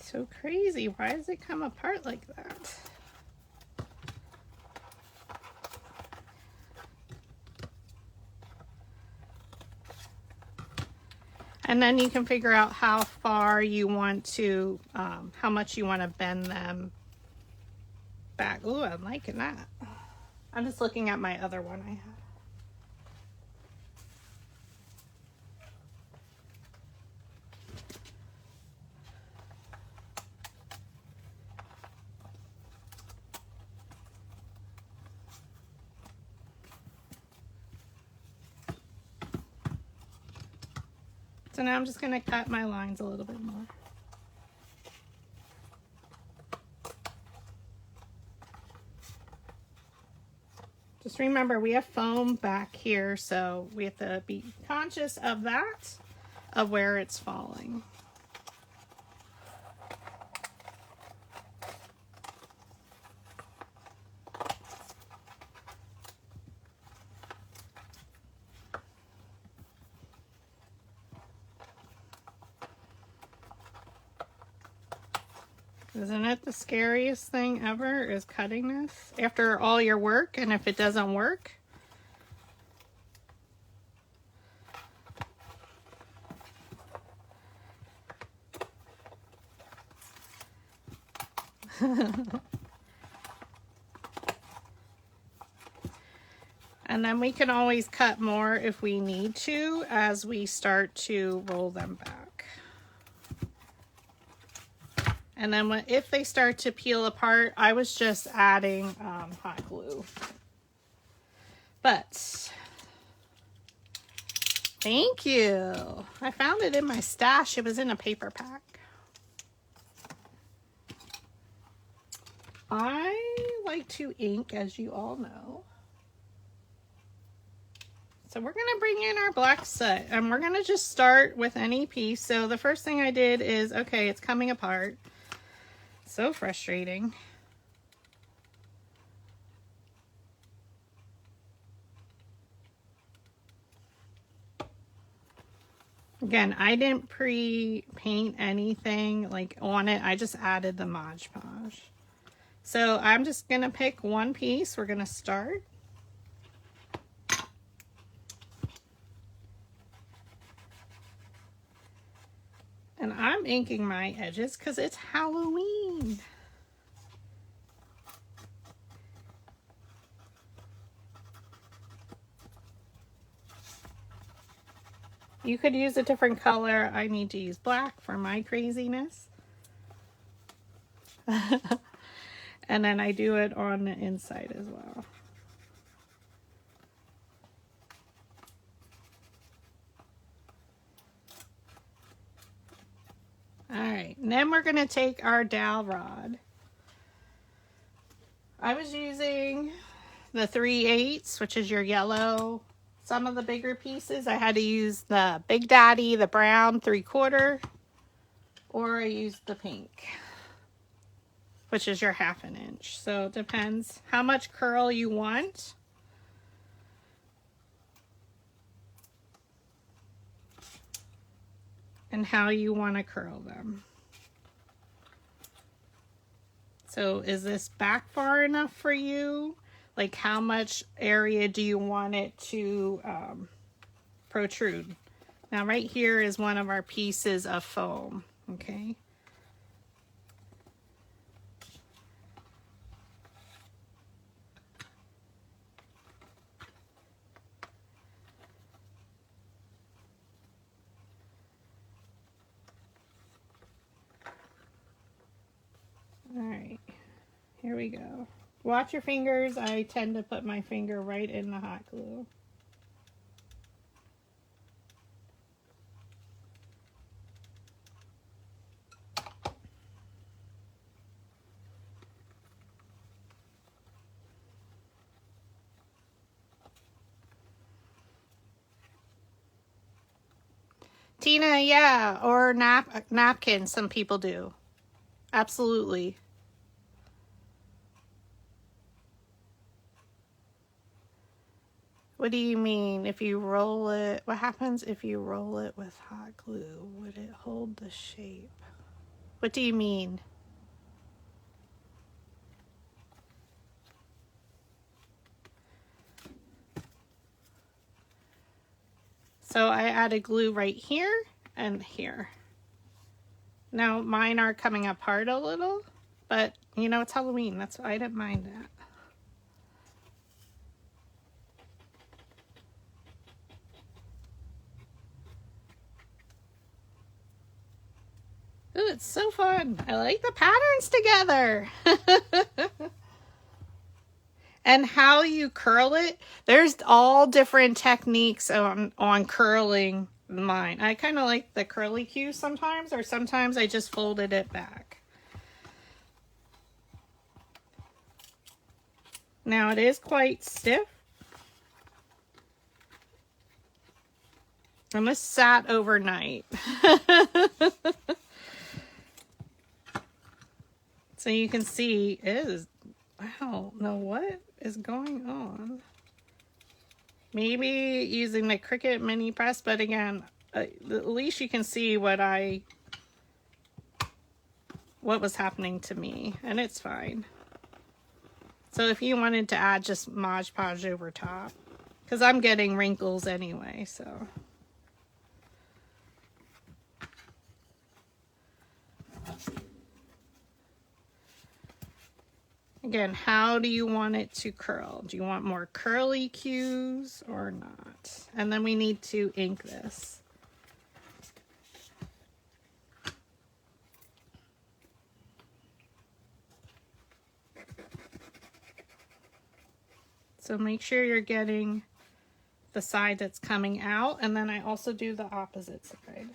So crazy. Why does it come apart like that? And then you can figure out how far you want to, how much you want to bend them back. Ooh, I'm liking that. I'm just looking at my other one I have. So now I'm just going to cut my lines a little bit more. Just remember, we have foam back here, so we have to be conscious of that, of where it's falling. Isn't it the scariest thing ever, is cutting this after all your work, and if it doesn't work? And then we can always cut more if we need to as we start to roll them back. And then if they start to peel apart, I was just adding hot glue. But thank you. I found it in my stash. It was in a paper pack. I like to ink, as you all know. So we're going to bring in our black soot, and we're going to just start with any piece. So the first thing I did is, okay, it's coming apart. So frustrating. Again, I didn't pre-paint anything like on it. I just added the Mod Podge. So I'm just going to pick one piece. We're going to start. And I'm inking my edges because it's Halloween. You could use a different color. I need to use black for my craziness. And then I do it on the inside as well. All right, and then we're going to take our dowel rod. I was using the 3/8, which is your yellow. Some of the bigger pieces, I had to use the Big Daddy, the brown 3/4, or I used the pink, which is your 1/2 inch. So it depends how much curl you want. and how you want to curl them. So is this back far enough for you? Like how much area do you want it to protrude? Now right here is one of our pieces of foam, okay? All right, here we go. Watch your fingers. I tend to put my finger right in the hot glue. Tina, yeah, or napkin, some people do. Absolutely. What do you mean? If you roll it, what happens if you roll it with hot glue? Would it hold the shape? What do you mean? So I added glue right here and here. Now mine are coming apart a little, but you know, it's Halloween. That's why I didn't mind that. Ooh, it's so fun. I like the patterns together. And how you curl it, there's all different techniques on curling mine. I kind of like the curly Q sometimes, or sometimes I just folded it back. Now it is quite stiff. And this sat overnight. So you can see it is, I don't know what is going on. Maybe using the Cricut mini press, but again, at least you can see what was happening to me, and it's fine. So if you wanted to add just Mod Podge over top, because I'm getting wrinkles anyway, so. Again, how do you want it to curl? Do you want more curly cues or not? And then we need to ink this. So make sure you're getting the side that's coming out, and then I also do the opposite side.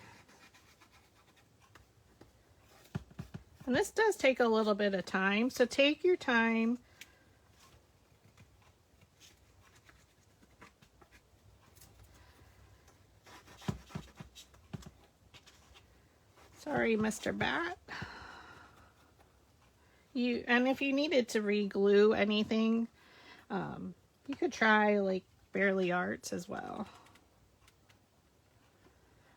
And this does take a little bit of time, so take your time. Sorry, Mr. Bat. And if you needed to re-glue anything, you could try like Barely Arts as well.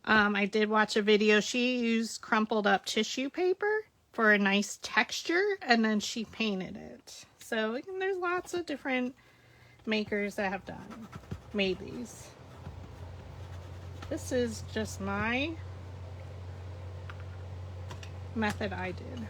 I did watch a video. She used crumpled up tissue paper for a nice texture, and then she painted it. So there's lots of different makers that have made these. This is just my method I did.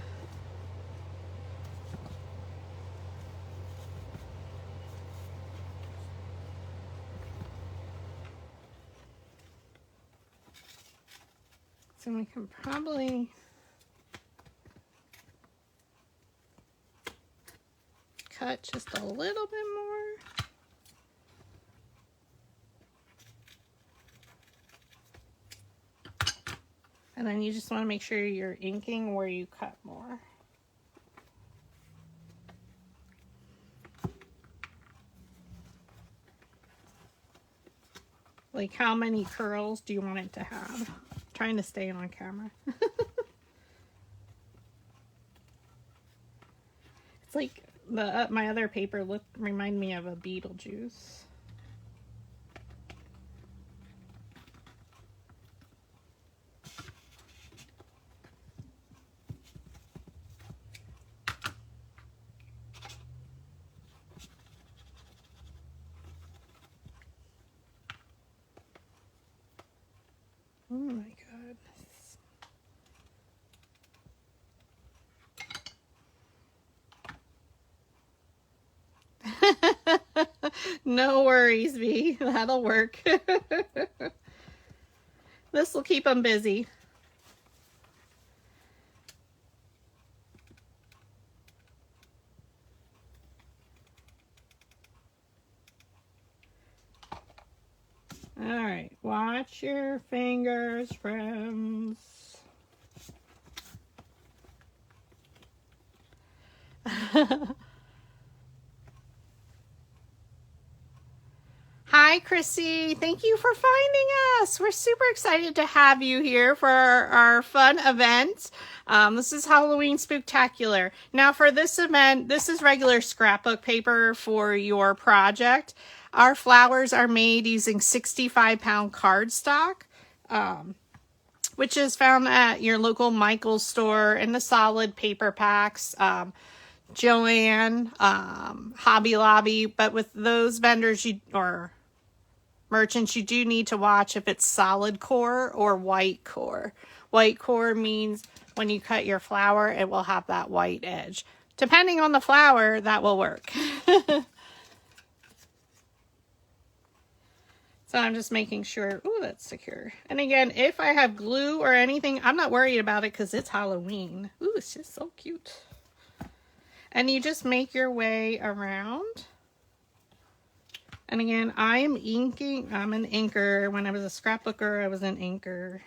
So we can probably cut just a little bit more. And then you just want to make sure you're inking where you cut more. Like how many curls do you want it to have? I'm trying to stay on camera. It's like my other paper remind me of a Beetlejuice. No worries, V. That'll work. This will keep them busy. All right, watch your fingers, friends. Hi, Chrissy. Thank you for finding us. We're super excited to have you here for our fun event. This is Halloween Spooktacular. Now, for this event, this is regular scrapbook paper for your project. Our flowers are made using 65-pound cardstock, which is found at your local Michael's store in the solid paper packs. Joanne, Hobby Lobby, but with those vendors or merchants, you do need to watch if it's solid core or white core. White core means when you cut your flower, it will have that white edge. Depending on the flower, that will work. So I'm just making sure, ooh, that's secure. And again, if I have glue or anything, I'm not worried about it because it's Halloween. Ooh, it's just so cute. And you just make your way around. And again, I am inking. I'm an inker. When I was a scrapbooker, I was an inker.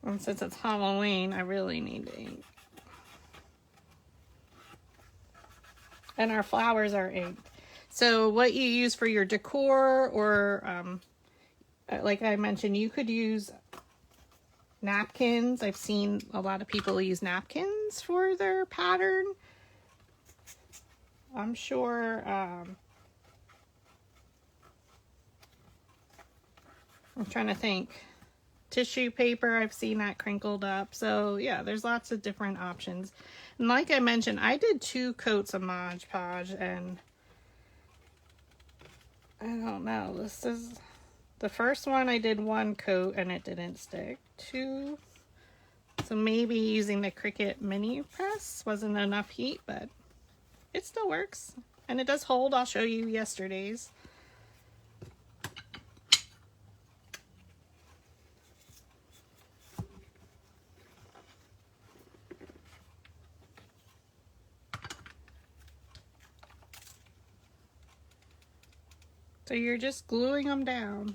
And since it's Halloween, I really need to ink. And our flowers are inked. So what you use for your decor or, like I mentioned, you could use napkins. I've seen a lot of people use napkins for their pattern. I'm sure, I'm trying to think. Tissue paper, I've seen that crinkled up. So yeah, there's lots of different options. And like I mentioned, I did 2 coats of Mod Podge, and I don't know, this is the first one. I did 1 coat and it didn't stick. 2, so maybe using the Cricut mini press wasn't enough heat, but it still works and it does hold. I'll show you yesterday's. So you're just gluing them down.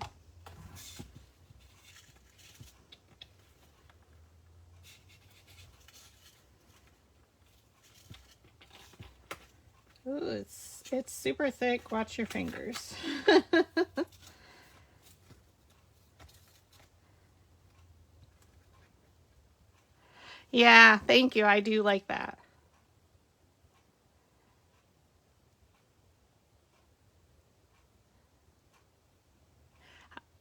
Ooh, it's super thick. Watch your fingers. Yeah, thank you. I do like that.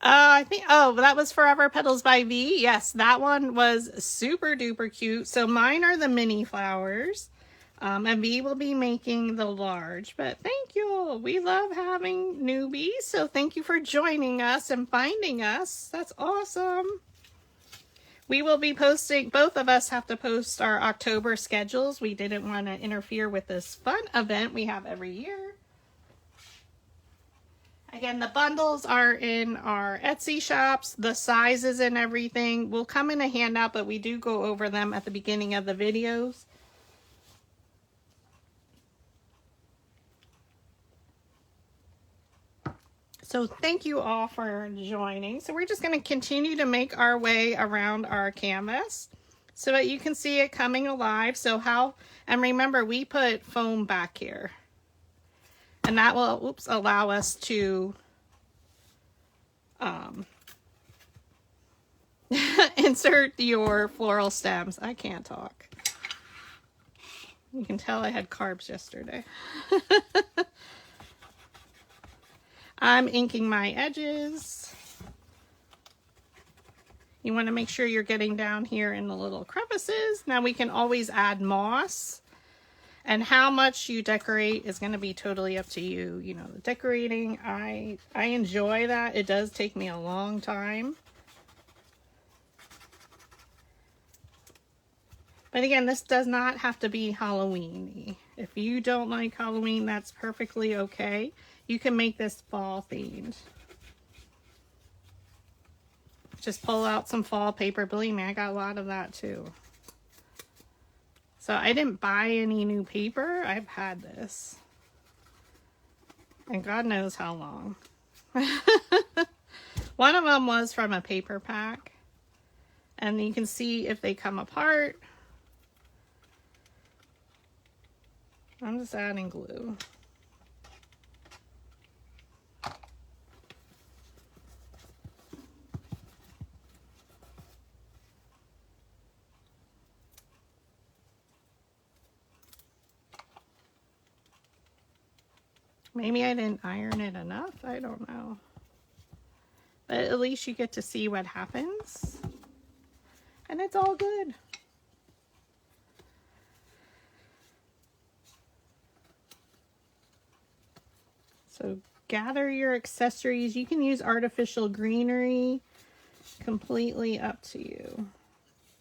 I think, oh, that was Forever Petals by V. Yes, that one was super duper cute. So mine are the mini flowers. And V will be making the large. But thank you. We love having newbies. So thank you for joining us and finding us. That's awesome. We will be posting, both of us have to post our October schedules. We didn't want to interfere with this fun event we have every year. Again, the bundles are in our Etsy shops. The sizes and everything will come in a handout, but we do go over them at the beginning of the videos. So thank you all for joining. So we're just going to continue to make our way around our canvas so that you can see it coming alive. So and remember, we put foam back here. And that will, allow us to insert your floral stems. I can't talk. You can tell I had carbs yesterday. I'm inking my edges. You want to make sure you're getting down here in the little crevices. Now we can always add moss. And how much you decorate is going to be totally up to you. You know, the decorating, I enjoy that. It does take me a long time. But again, this does not have to be Halloween-y. If you don't like Halloween, that's perfectly okay. You can make this fall themed. Just pull out some fall paper. Believe me, I got a lot of that too. So I didn't buy any new paper. I've had this. And God knows how long. One of them was from a paper pack. And you can see if they come apart. I'm just adding glue. Maybe I didn't iron it enough. I don't know. But at least you get to see what happens. And it's all good. So gather your accessories. You can use artificial greenery. Completely up to you.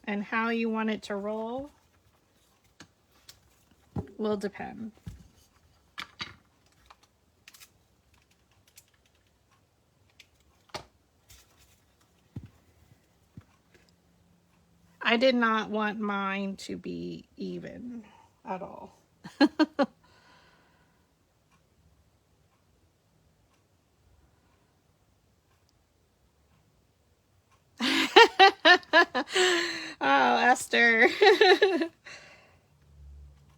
And how you want it to roll will depend. I did not want mine to be even at all. Oh, Esther.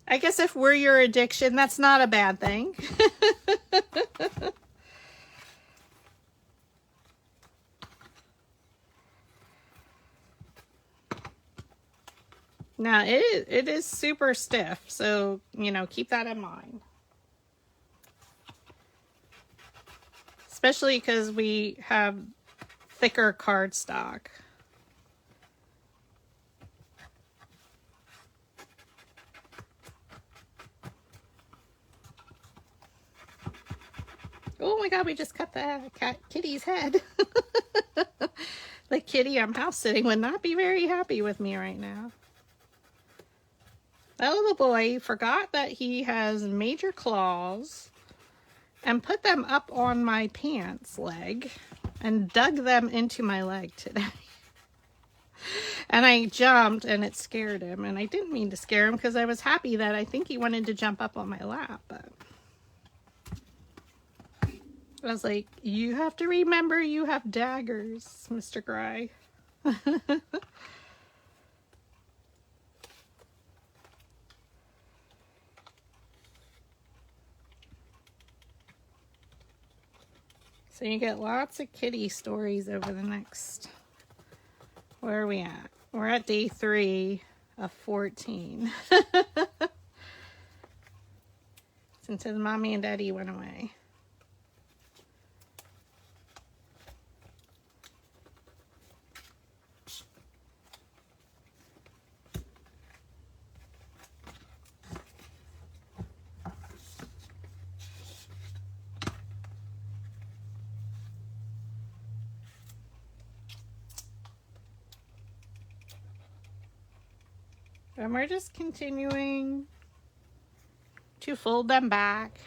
I guess if we're your addiction, that's not a bad thing. Now, it is super stiff, so, you know, keep that in mind. Especially because we have thicker cardstock. Oh my God, we just cut the kitty's head. The kitty I'm house sitting would not be very happy with me right now. That little boy forgot that he has major claws and put them up on my pants leg and dug them into my leg today. And I jumped and it scared him. And I didn't mean to scare him because I was happy that I think he wanted to jump up on my lap. But I was like, you have to remember you have daggers, Mr. Gray. So you get lots of kitty stories over the next, where are we at? We're at day 3 of 14. Since his mommy and daddy went away. And we're just continuing to fold them back.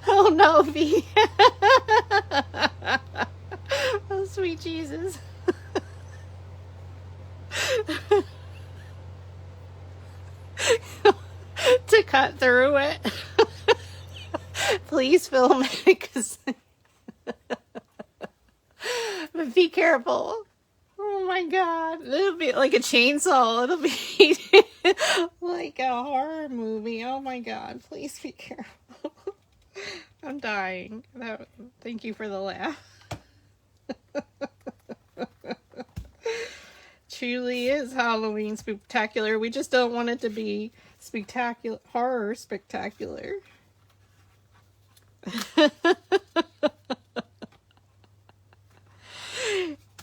Oh no, V. Oh, sweet Jesus. To cut through it. Please film it, because but be careful. Oh my God. It'll be like a chainsaw. It'll be like a horror movie. Oh my God. Please be careful. I'm dying. Thank you for the laugh. Truly is Halloween Spooktacular. We just don't want it to be spectacular, horror spectacular.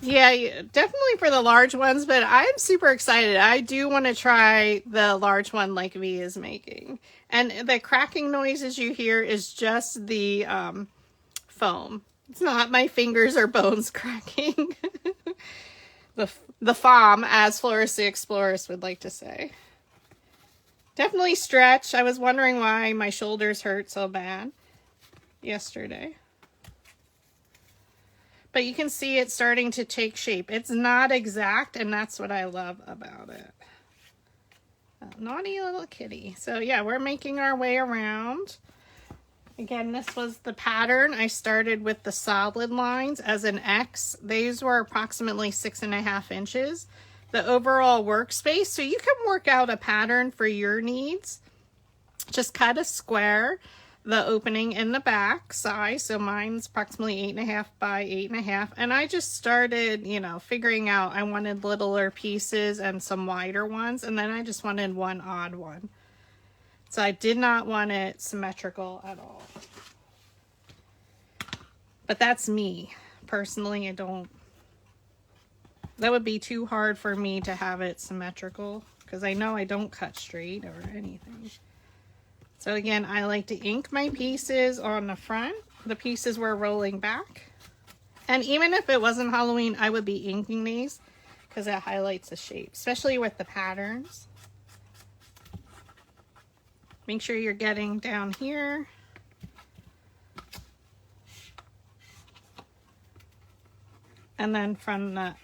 Yeah, definitely for the large ones, but I'm super excited. I do want to try the large one like V is making. And the cracking noises you hear is just the It's not my fingers or bones cracking. the foam, as Floristy Explorers would like to say. Definitely stretch. I was wondering why my shoulders hurt so bad yesterday. But you can see it starting to take shape. It's not exact, and that's what I love about it. Oh, naughty little kitty. So yeah, we're making our way around. Again, this was the pattern. I started with the solid lines as an X. These were approximately 6.5 inches. The overall workspace, so you can work out a pattern for your needs. Just cut a square, the opening in the back size. So mine's approximately 8.5 by 8.5. And I just started, you know, figuring out I wanted littler pieces and some wider ones. And then I just wanted one odd one. So I did not want it symmetrical at all. But that's me. Personally, that would be too hard for me to have it symmetrical because I know I don't cut straight or anything. So again, I like to ink my pieces on the front. The pieces were rolling back. And even if it wasn't Halloween, I would be inking these because it highlights the shape, especially with the patterns. Make sure you're getting down here. And then from the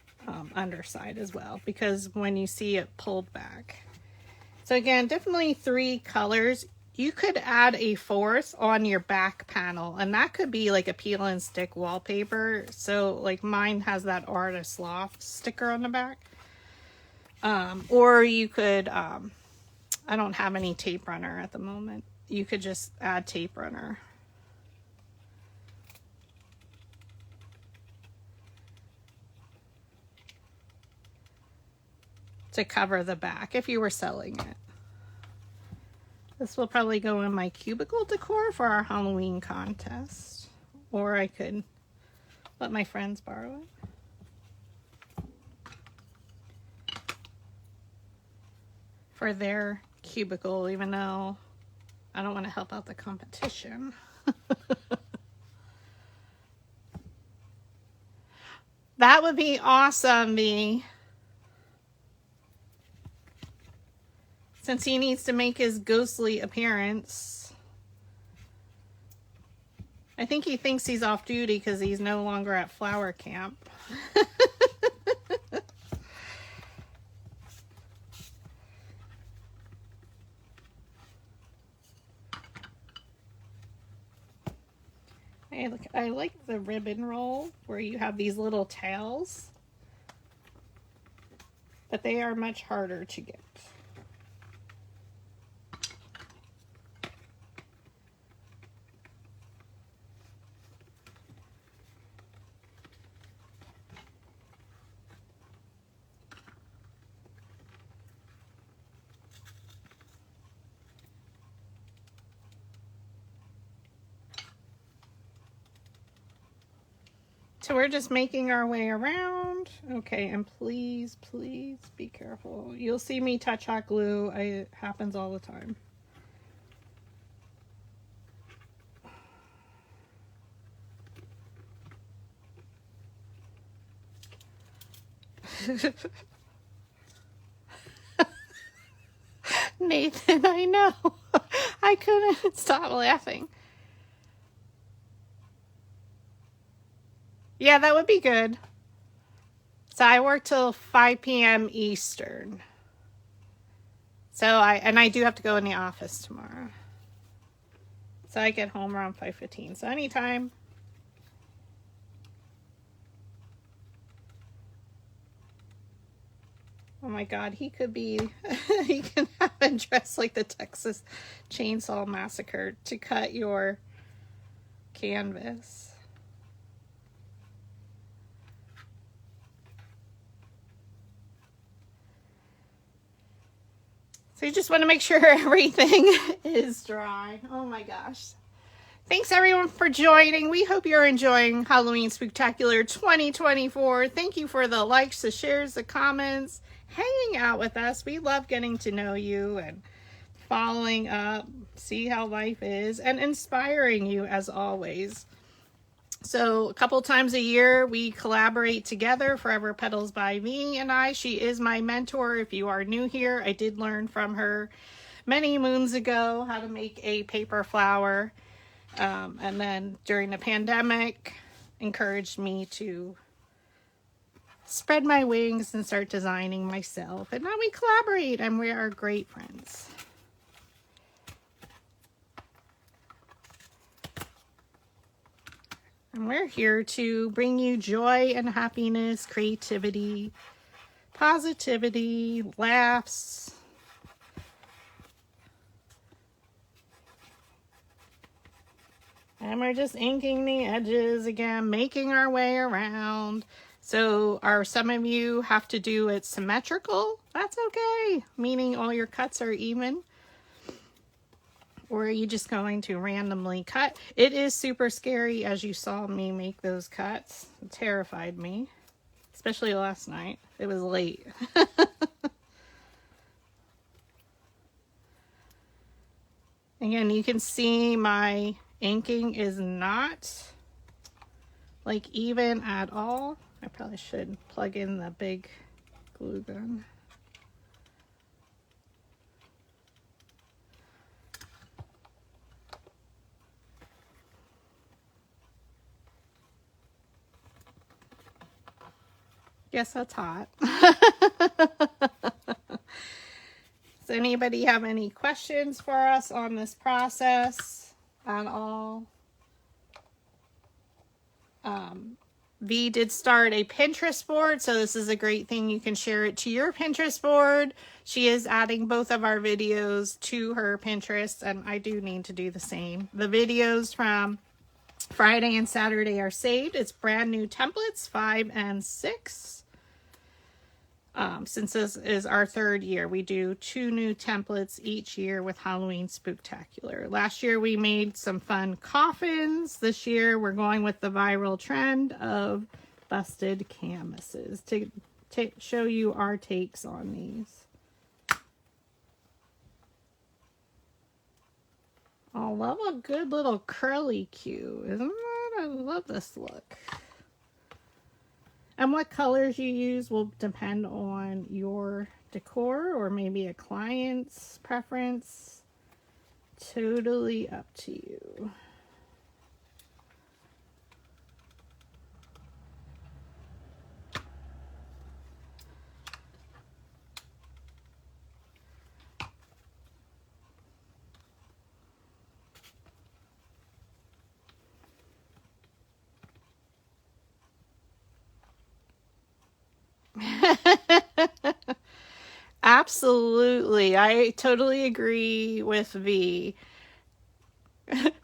underside as well, because when you see it pulled back. So again, definitely 3 colors. You could add a 4th on your back panel, and that could be like a peel and stick wallpaper. So like mine has that Artist Loft sticker on the back. Or you could, I don't have any tape runner at the moment. You could just add tape runner. To cover the back if you were selling it. This will probably go in my cubicle decor for our Halloween contest. Or I could let my friends borrow it for their cubicle, even though I don't want to help out the competition. That would be awesome, V. Since he needs to make his ghostly appearance. I think he thinks he's off duty because he's no longer at flower camp. I like the ribbon roll where you have these little tails, but they are much harder to get. So we're just making our way around. Okay, and please, please be careful. You'll see me touch hot glue. It happens all the time. Nathan, I know. I couldn't stop laughing. Yeah, that would be good. So I work till 5 p.m. Eastern. So I do have to go in the office tomorrow. So I get home around 5:15. So anytime. Oh my God, he could be, he can have him dressed like the Texas Chainsaw Massacre to cut your canvas. So you just want to make sure everything is dry. Oh my gosh. Thanks everyone for joining. We hope you're enjoying Halloween Spooktacular 2024. Thank you for the likes, the shares, the comments, hanging out with us. We love getting to know you and following up, see how life is, and inspiring you as always. So a couple times a year, we collaborate together, Forever Petals by V and I. She is my mentor. If you are new here, I did learn from her many moons ago how to make a paper flower. And then during the pandemic, encouraged me to spread my wings and start designing myself. And now we collaborate and we are great friends. And we're here to bring you joy and happiness, creativity, positivity, laughs. And we're just inking the edges again, making our way around. So some of you have to do it symmetrical. That's okay, meaning all your cuts are even. Or are you just going to randomly cut? It is super scary, as you saw me make those cuts. It terrified me, especially last night. It was late. Again, you can see my inking is not like even at all. I probably should plug in the big glue gun. Yes, that's hot. Does anybody have any questions for us on this process at all? V did start a Pinterest board, so this is a great thing. You can share it to your Pinterest board. She is adding both of our videos to her Pinterest, and I do need to do the same. The videos from Friday and Saturday are saved. It's brand new templates, 5 and 6. Since this is our 3rd year, we do 2 new templates each year with Halloween Spooktacular. Last year we made some fun coffins. This year we're going with the viral trend of busted canvases to show you our takes on these. Oh, love a good little curly Q, isn't it? I love this look. And what colors you use will depend on your decor or maybe a client's preference. Totally up to you. Absolutely. I totally agree with V.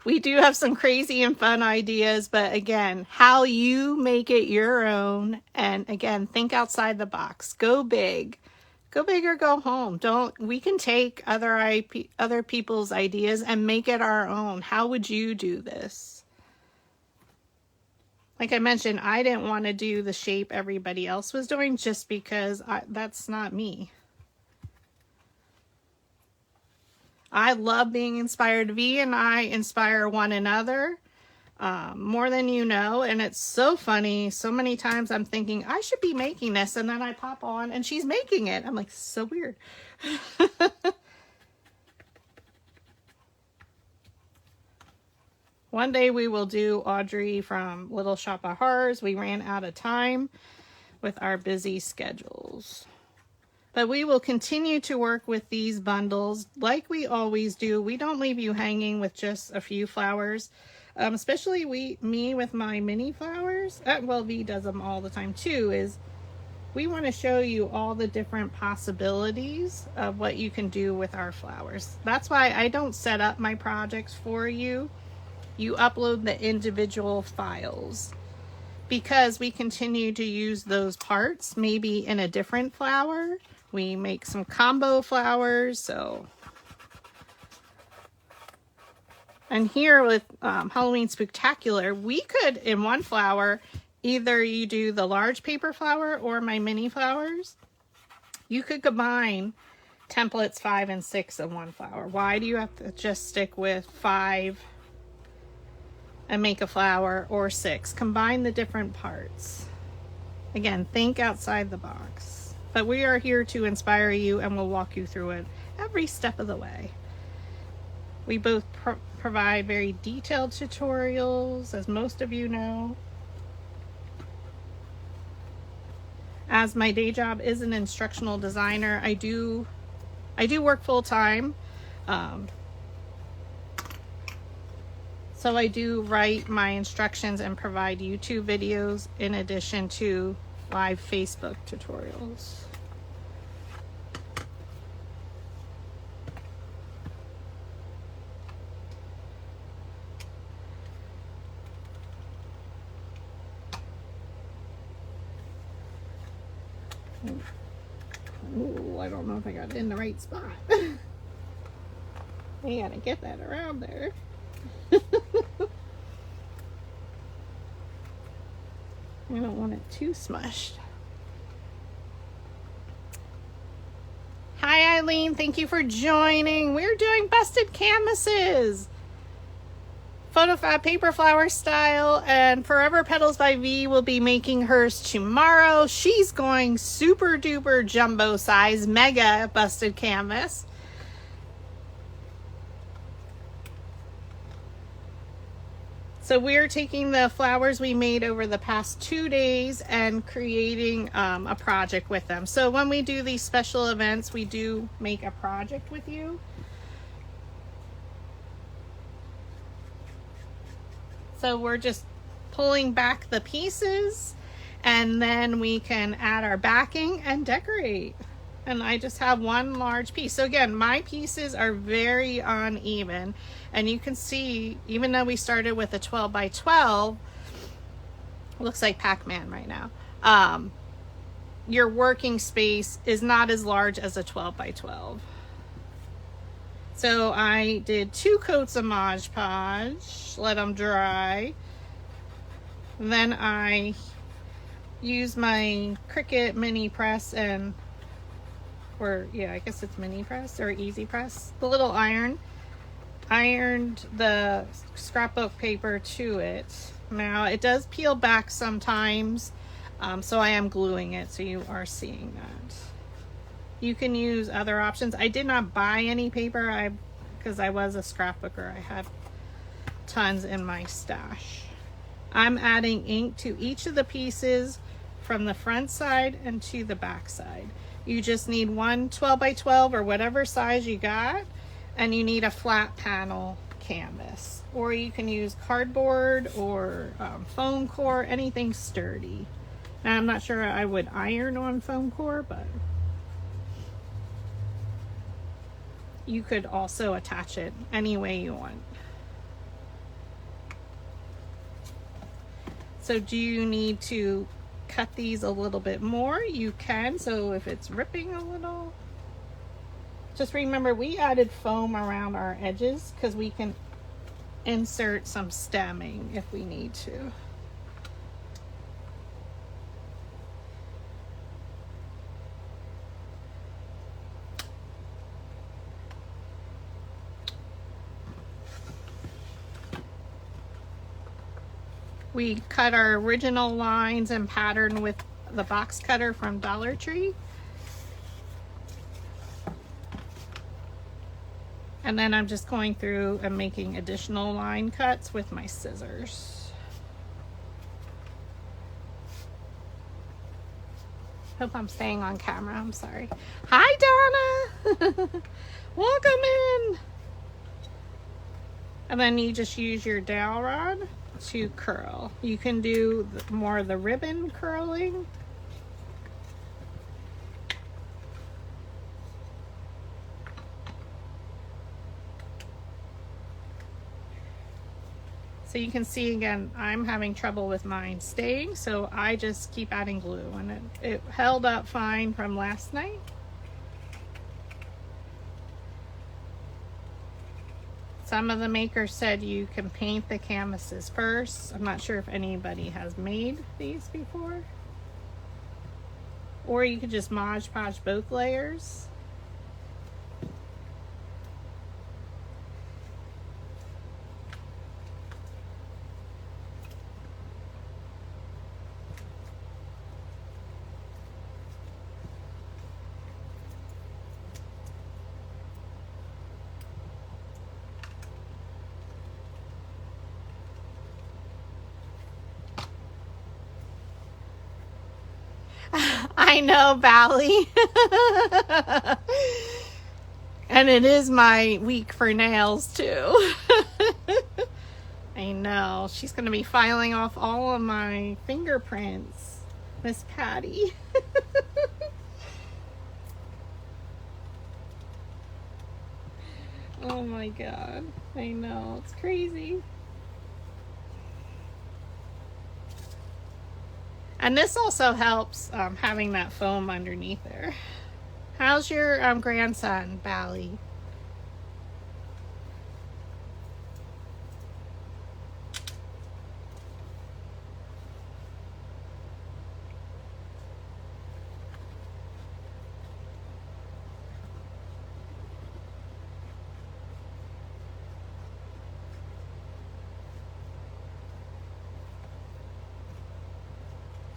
We do have some crazy and fun ideas, but again, how you make it your own. And again, think outside the box. Go big. Go big or go home. We can take other people's ideas and make it our own. How would you do this? Like I mentioned, I didn't want to do the shape everybody else was doing just because that's not me. I love being inspired. V and I inspire one another more than you know. And it's so funny. So many times I'm thinking, I should be making this. And then I pop on and she's making it. I'm like, so weird. One day we will do Audrey from Little Shop of Horrors. We ran out of time with our busy schedules. But we will continue to work with these bundles like we always do. We don't leave you hanging with just a few flowers. Especially me with my mini flowers. Well, V does them all the time too. Is we want to show you all the different possibilities of what you can do with our flowers. That's why I don't set up my projects for you. You upload the individual files. Because we continue to use those parts, maybe in a different flower. We make some combo flowers, so. And here with Halloween Spooktacular, we could, in one flower, either you do the large paper flower or my mini flowers. You could combine templates 5 and 6 in one flower. Why do you have to just stick with 5 and make a flower, or 6. Combine the different parts. Again, think outside the box. But we are here to inspire you, and we'll walk you through it every step of the way. We both provide very detailed tutorials, as most of you know. As my day job is an instructional designer, I do work full-time. So I do write my instructions and provide YouTube videos in addition to live Facebook tutorials. Ooh, I don't know if I got it in the right spot. I gotta get that around there. I don't want it too smushed. Hi Eileen, thank you for joining. We're doing busted canvases. PhotoFabPaperFlowers style, and Forever Petals by V will be making hers tomorrow. She's going super duper jumbo size, mega busted canvas. So we're taking the flowers we made over the past 2 days and creating a project with them. So when we do these special events, we do make a project with you. So we're just pulling back the pieces, and then we can add our backing and decorate. And I just have one large piece. So again, my pieces are very uneven, and you can see, even though we started with a 12 by 12, looks like Pac-Man right now, your working space is not as large as a 12 by 12. So I did 2 coats of Mod Podge, let them dry. Then I used my Cricut mini press I guess it's mini press or easy press, the little ironed the scrapbook paper to it. Now it does peel back sometimes, so I am gluing it, so you are seeing that. You can use other options. I did not buy any paper because I was a scrapbooker. I had tons in my stash. I'm adding ink to each of the pieces from the front side and to the back side. You just need one 12 by 12 or whatever size you got, and you need a flat panel canvas. Or you can use cardboard or foam core, anything sturdy. Now I'm not sure I would iron on foam core, but you could also attach it any way you want. So do you need to cut these a little bit more? You can. So if it's ripping a little, just remember we added foam around our edges because we can insert some stemming if we need to. We cut our original lines and pattern with the box cutter from Dollar Tree. And then I'm just going through and making additional line cuts with my scissors. Hope I'm staying on camera, I'm sorry. Hi Donna! Welcome in! And then you just use your dowel rod to curl. You can do more of the ribbon curling. So you can see again, I'm having trouble with mine staying, so I just keep adding glue, and it held up fine from last night. Some of the makers said you can paint the canvases first. I'm not sure if anybody has made these before. Or you could just Mod Podge both layers. I know, Bally. And it is my week for nails too. I know. She's going to be filing off all of my fingerprints, Miss Patty. Oh my god. I know. It's crazy. And this also helps having that foam underneath there. How's your grandson, Bally?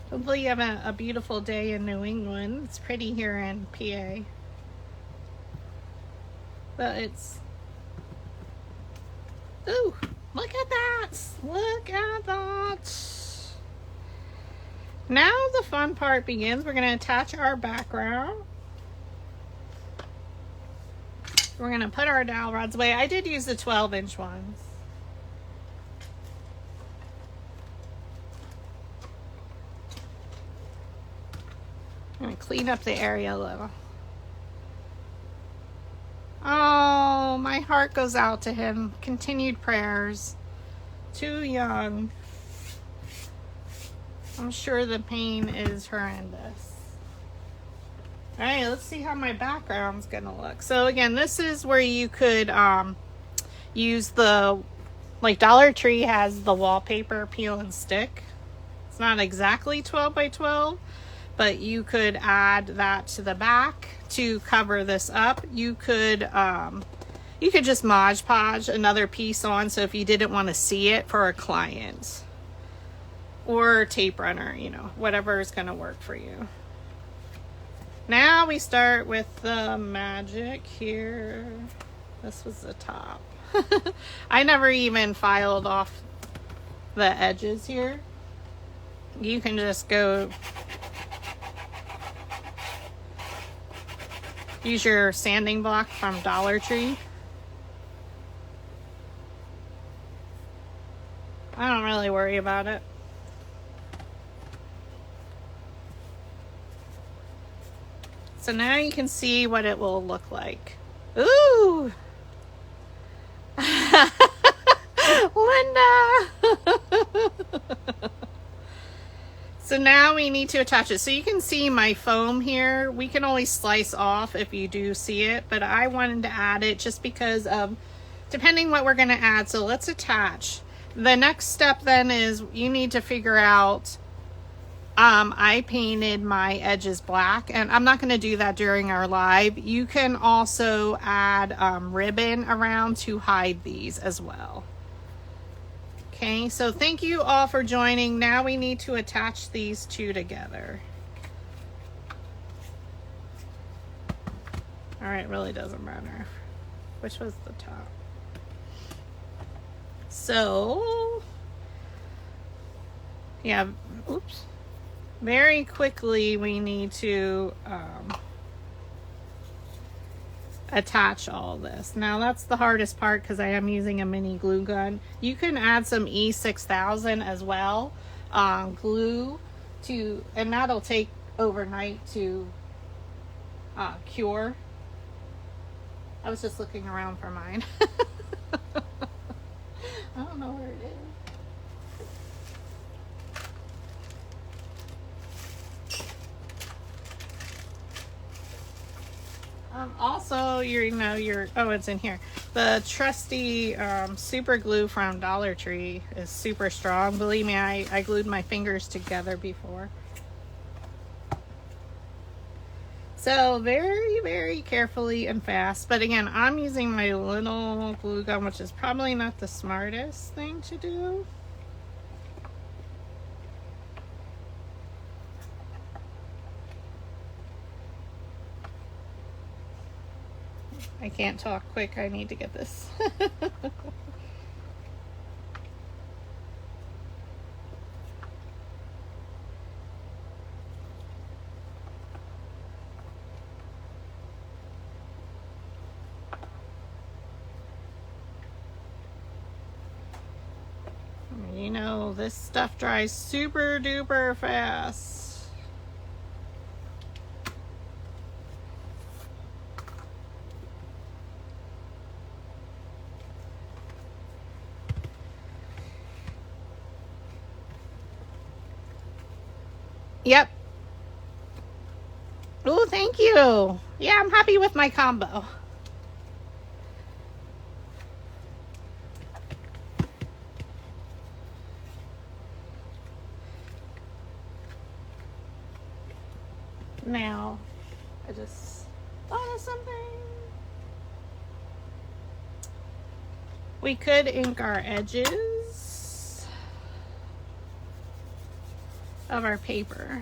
Hopefully you have a beautiful day in New England. It's pretty here in PA. But it's... Ooh, look at that! Look at that! Now the fun part begins. We're going to attach our background. We're going to put our dowel rods away. I did use the 12-inch ones. I'm going to clean up the area a little. Oh, my heart goes out to him. Continued prayers. Too young. I'm sure the pain is horrendous. All right, let's see how my background's going to look. So again, this is where you could use the, like Dollar Tree has the wallpaper peel and stick. It's not exactly 12 by 12. But you could add that to the back to cover this up. You could just Mod Podge another piece on, so if you didn't want to see it for a client, or tape runner, you know, whatever is going to work for you. Now we start with the magic here. This was the top. I never even filed off the edges here. You can just go use your sanding block from Dollar Tree. I don't really worry about it. So now you can see what it will look like. Ooh! Linda! So now we need to attach it. So you can see my foam here. We can only slice off if you do see it, but I wanted to add it just because of depending what we're going to add. So let's attach. The next step then is you need to figure out, I painted my edges black, and I'm not going to do that during our live. You can also add ribbon around to hide these as well. Okay, so thank you all for joining. Now we need to attach these two together. All right, it really doesn't matter which was the top. So, yeah, oops. Very quickly we need to attach all this. Now that's the hardest part because I am using a mini glue gun. You can add some E6000 as well, glue to, and that'll take overnight to cure. I was just looking around for mine. I don't know where it is. Also, oh, it's in here. The trusty super glue from Dollar Tree is super strong. Believe me, I glued my fingers together before. So very, very carefully and fast. But again, I'm using my little glue gun, which is probably not the smartest thing to do. I can't talk quick. I need to get this. I know this stuff dries super duper fast. Yep. Oh, thank you. Yeah, I'm happy with my combo. Now, I just thought of something. We could ink our edges of our paper.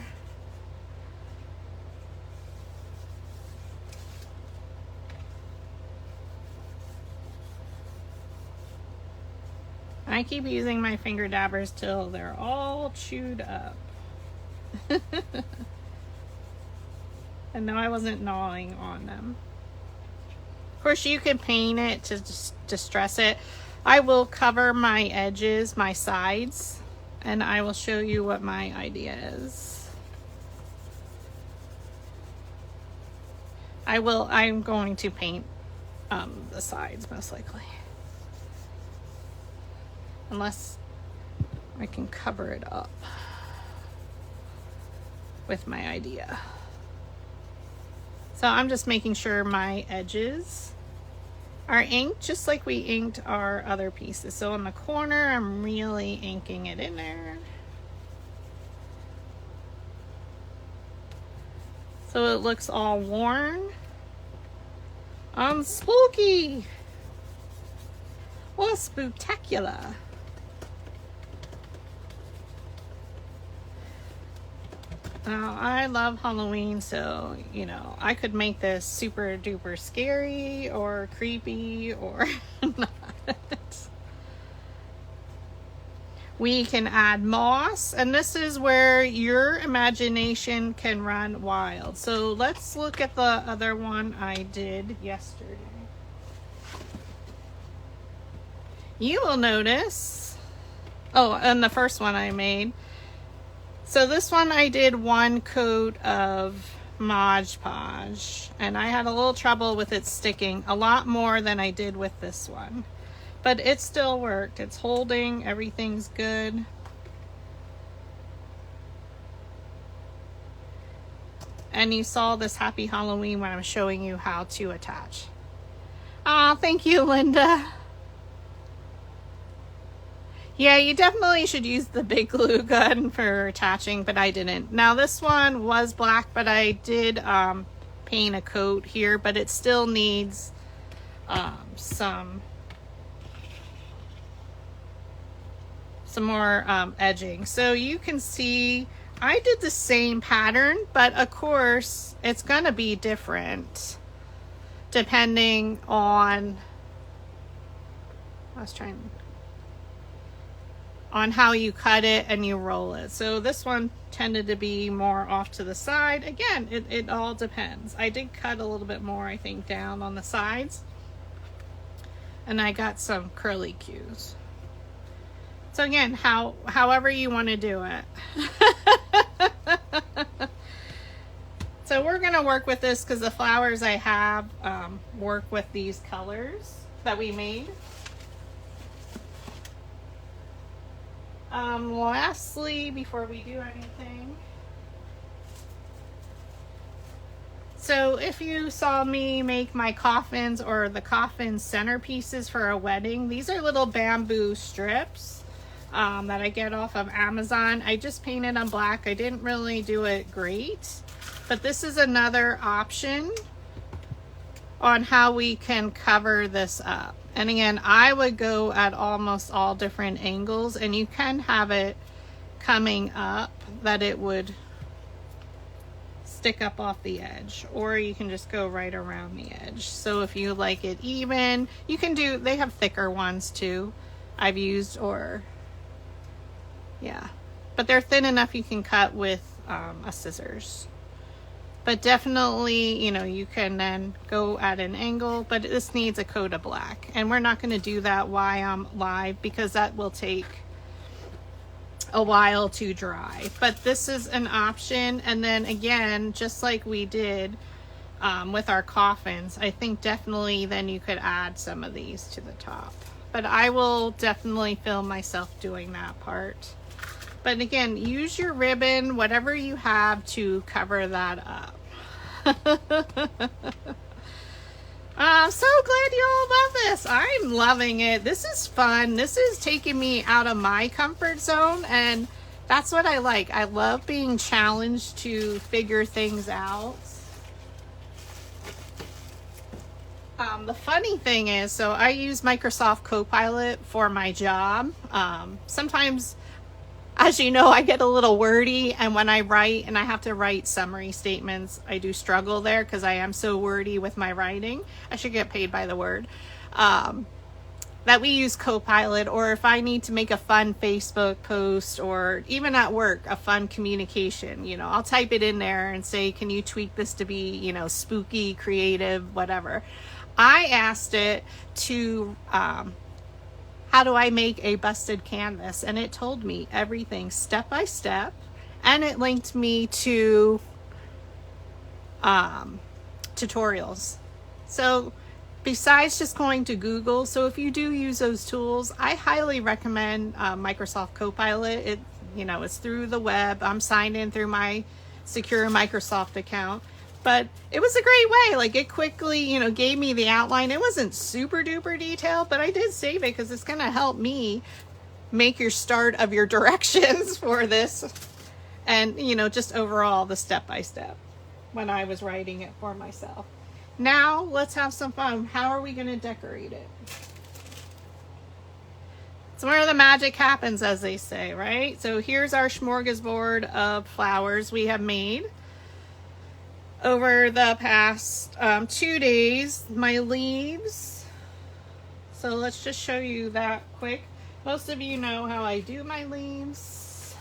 I keep using my finger dabbers till they're all chewed up. And no, I wasn't gnawing on them. Of course, you can paint it to distress it. I will cover my edges, my sides, and I will show you what my idea is. I'm going to paint the sides most likely. Unless I can cover it up with my idea. So I'm just making sure my edges are inked just like we inked our other pieces. So in the corner, I'm really inking it in there. So it looks all worn. Spooky. Well, spooktacular. Now, I love Halloween, so, you know, I could make this super duper scary or creepy or not. We can add moss, and this is where your imagination can run wild. So let's look at the other one I did yesterday. You will notice, oh, and the first one I made. So this one I did one coat of Mod Podge, and I had a little trouble with it sticking, a lot more than I did with this one. But it still worked. It's holding, everything's good. And you saw this Happy Halloween when I was showing you how to attach. Aw, thank you, Linda. Yeah, you definitely should use the big glue gun for attaching, but I didn't. Now this one was black, but I did paint a coat here, but it still needs some more edging. So you can see I did the same pattern, but of course it's gonna be different depending on, on how you cut it and you roll it. So this one tended to be more off to the side. Again, it all depends. I did cut a little bit more, I think, down on the sides. And I got some curly cues. So again, however you want to do it. So we're going to work with this because the flowers I have work with these colors that we made. Lastly, before we do anything, so if you saw me make my coffins or the coffin centerpieces for a wedding, these are little bamboo strips that I get off of Amazon. I just painted them black. I didn't really do it great, but this is another option on how we can cover this up. And again, I would go at almost all different angles, and you can have it coming up that it would stick up off the edge, or you can just go right around the edge. So if you like it even, you can do, they have thicker ones too I've used, or yeah, but they're thin enough you can cut with a scissors. But definitely, you know, you can then go at an angle, but this needs a coat of black. And we're not going to do that while I'm live because that will take a while to dry. But this is an option. And then again, just like we did with our coffins, I think definitely then you could add some of these to the top. But I will definitely film myself doing that part. But again, use your ribbon, whatever you have, to cover that up. I'm so glad you all love this. I'm loving it. This is fun. This is taking me out of my comfort zone, and that's what I like. I love being challenged to figure things out. The funny thing is, so I use Microsoft Copilot for my job. Sometimes, as you know, I get a little wordy, and when I write and I have to write summary statements, I do struggle there because I am so wordy with my writing. I should get paid by the word. That we use Copilot, or if I need to make a fun Facebook post, or even at work, a fun communication, you know, I'll type it in there and say, can you tweak this to be, you know, spooky, creative, whatever. I asked it to, how do I make a busted canvas? And it told me everything step by step. And it linked me to tutorials. So besides just going to Google, so if you do use those tools, I highly recommend Microsoft Copilot. It, you know, it's through the web. I'm signed in through my secure Microsoft account. But it was a great way. Like, it quickly, you know, gave me the outline. It wasn't super duper detailed, but I did save it because it's going to help me make your start of your directions for this. And, you know, just overall the step by step when I was writing it for myself. Now let's have some fun. How are we going to decorate it? It's where the magic happens, as they say, right? So here's our smorgasbord of flowers we have made over the past 2 days. My leaves. So let's just show you that quick. Most of you know how I do my leaves.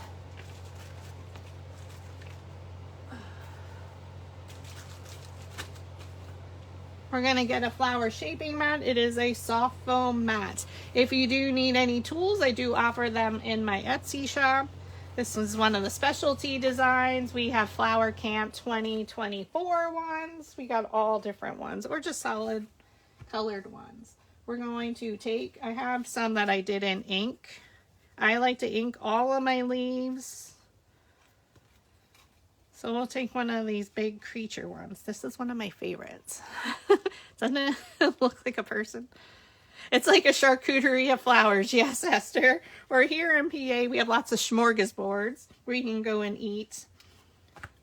We're going to get a flower shaping mat. It is a soft foam mat. If you do need any tools, I do offer them in my Etsy shop. This is one of the specialty designs. We have Flower Camp 2024 ones. We got all different ones, or just solid colored ones. We're going to take, I have some that I did in ink. I like to ink all of my leaves. So we'll take one of these big creature ones. This is one of my favorites. Doesn't it look like a person? It's like a charcuterie of flowers. Yes, Esther. Or here in PA, we have lots of smorgasbords where you can go and eat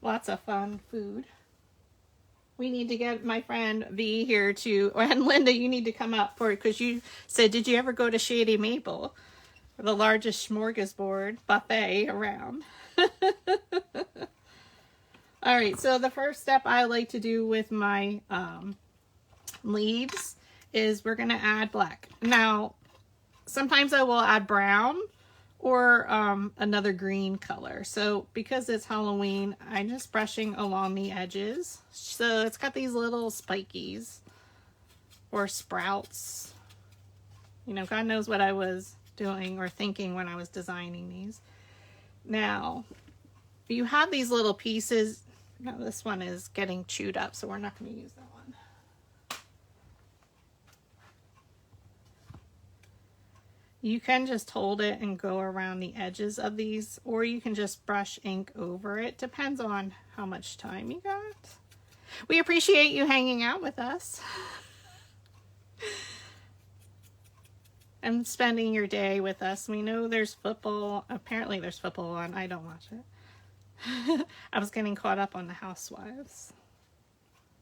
lots of fun food. We need to get my friend V here to, and Linda, you need to come up for it because you said, did you ever go to Shady Maple? The largest smorgasbord buffet around. All right, so the first step I like to do with my leaves is we're going to add black. Now, sometimes I will add brown or another green color. So because it's Halloween, I'm just brushing along the edges. So it's got these little spikies or sprouts. You know, God knows what I was doing or thinking when I was designing these. Now, you have these little pieces. No, this one is getting chewed up, so we're not going to use that one. You can just hold it and go around the edges of these, or you can just brush ink over it. Depends on how much time you got. We appreciate you hanging out with us and spending your day with us. We know there's football. Apparently there's football on. I don't watch it. I was getting caught up on the Housewives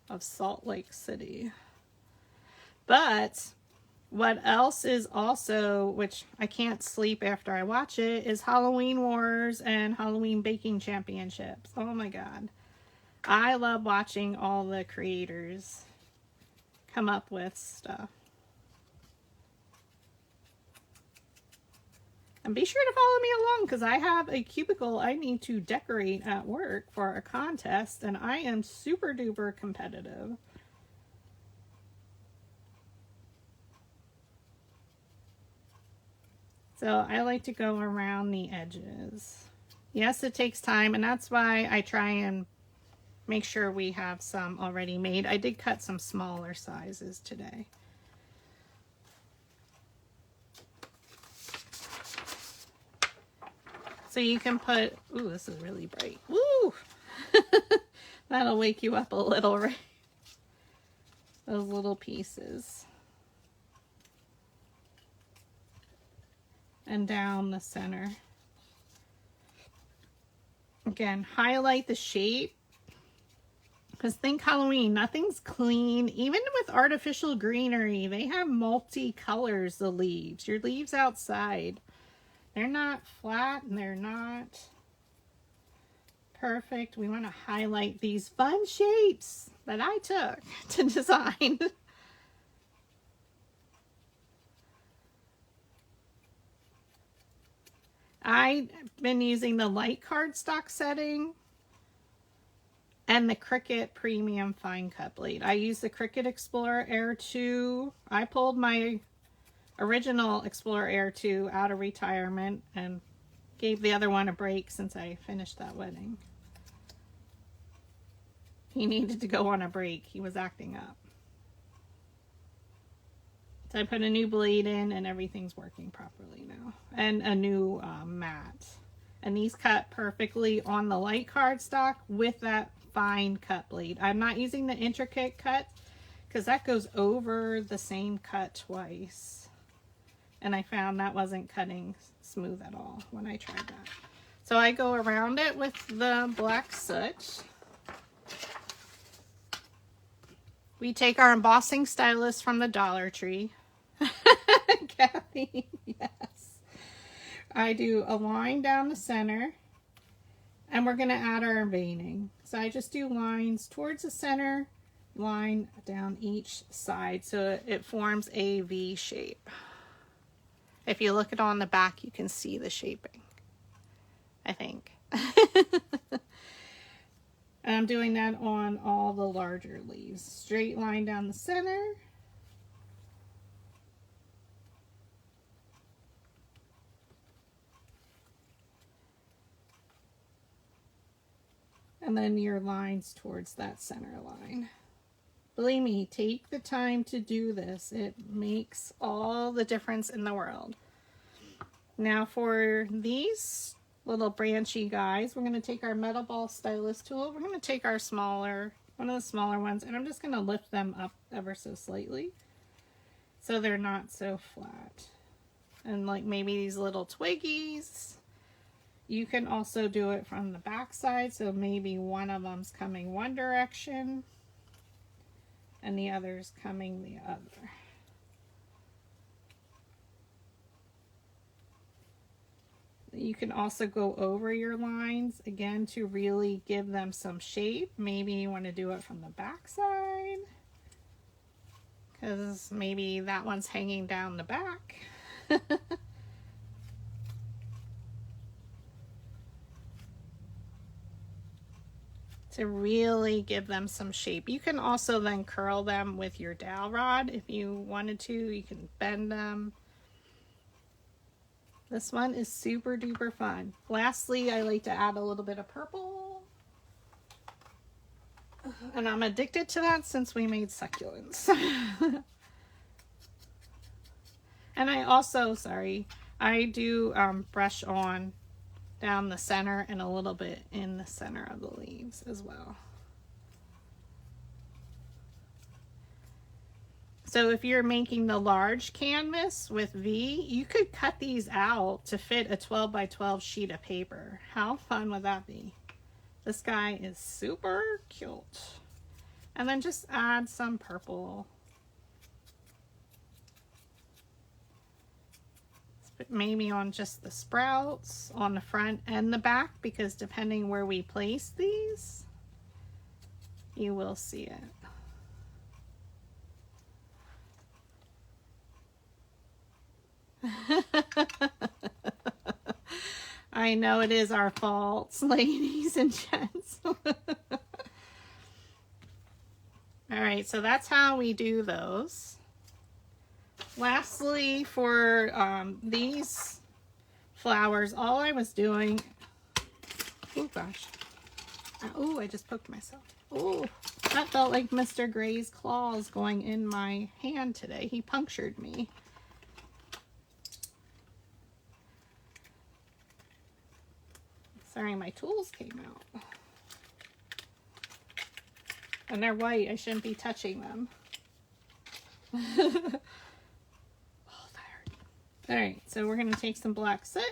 of Salt Lake City. But what else is also, which I can't sleep after I watch it, is Halloween Wars and Halloween Baking Championships. Oh my God. I love watching all the creators come up with stuff. And be sure to follow me along because I have a cubicle I need to decorate at work for a contest, and I am super duper competitive. So I like to go around the edges. Yes, it takes time, and that's why I try and make sure we have some already made. I did cut some smaller sizes today. So you can put, ooh, this is really bright. Woo! That'll wake you up a little, right? Those little pieces. And down the center. Again, highlight the shape. Because think Halloween, nothing's clean. Even with artificial greenery, they have multi-colors, the leaves. Your leaves outside, they're not flat and they're not perfect. We want to highlight these fun shapes that I took to design. I've been using the light cardstock setting and the Cricut Premium Fine Cut Blade. I use the Cricut Explorer Air 2. I pulled my original Explorer Air 2 out of retirement and gave the other one a break since I finished that wedding. He needed to go on a break. He was acting up. So I put a new blade in and everything's working properly now. And a new mat. And these cut perfectly on the light cardstock with that fine cut blade. I'm not using the intricate cut because that goes over the same cut twice. And I found that wasn't cutting smooth at all when I tried that. So I go around it with the black soot. We take our embossing stylus from the Dollar Tree. Kathy, yes. I do a line down the center, and we're going to add our veining. So I just do lines towards the center, line down each side, so it forms a V shape. If you look at it on the back, you can see the shaping, I think. And I'm doing that on all the larger leaves. Straight line down the center. And then your lines towards that center line. Believe me, take the time to do this. It makes all the difference in the world. Now for these little branchy guys, we're going to take our metal ball stylus tool. We're going to take our one of the smaller ones, and I'm just going to lift them up ever so slightly so they're not so flat. And like maybe these little twiggies. You can also do it from the back side, so maybe one of them's coming one direction and the other's coming the other. You can also go over your lines again to really give them some shape. Maybe you want to do it from the back side because maybe that one's hanging down the back. To really give them some shape. You can also then curl them with your dowel rod if you wanted to. You can bend them. This one is super duper fun. Lastly, I like to add a little bit of purple. And I'm addicted to that since we made succulents. And I also, I do brush on down the center and a little bit in the center of the leaves as well. So if you're making the large canvas with V, you could cut these out to fit a 12 by 12 sheet of paper. How fun would that be? This guy is super cute. And then just add some purple. Maybe on just the sprouts on the front and the back, because depending where we place these, you will see it. I know it is our faults, ladies and gents. All right, so that's how we do those. Lastly, for these flowers, all I was doing, oh gosh, oh, I just poked myself. Oh, that felt like Mr. Gray's claws going in my hand today. He punctured me. Sorry, my tools came out. And they're white. I shouldn't be touching them. Oh, that hurt. All right, so we're going to take some black soot.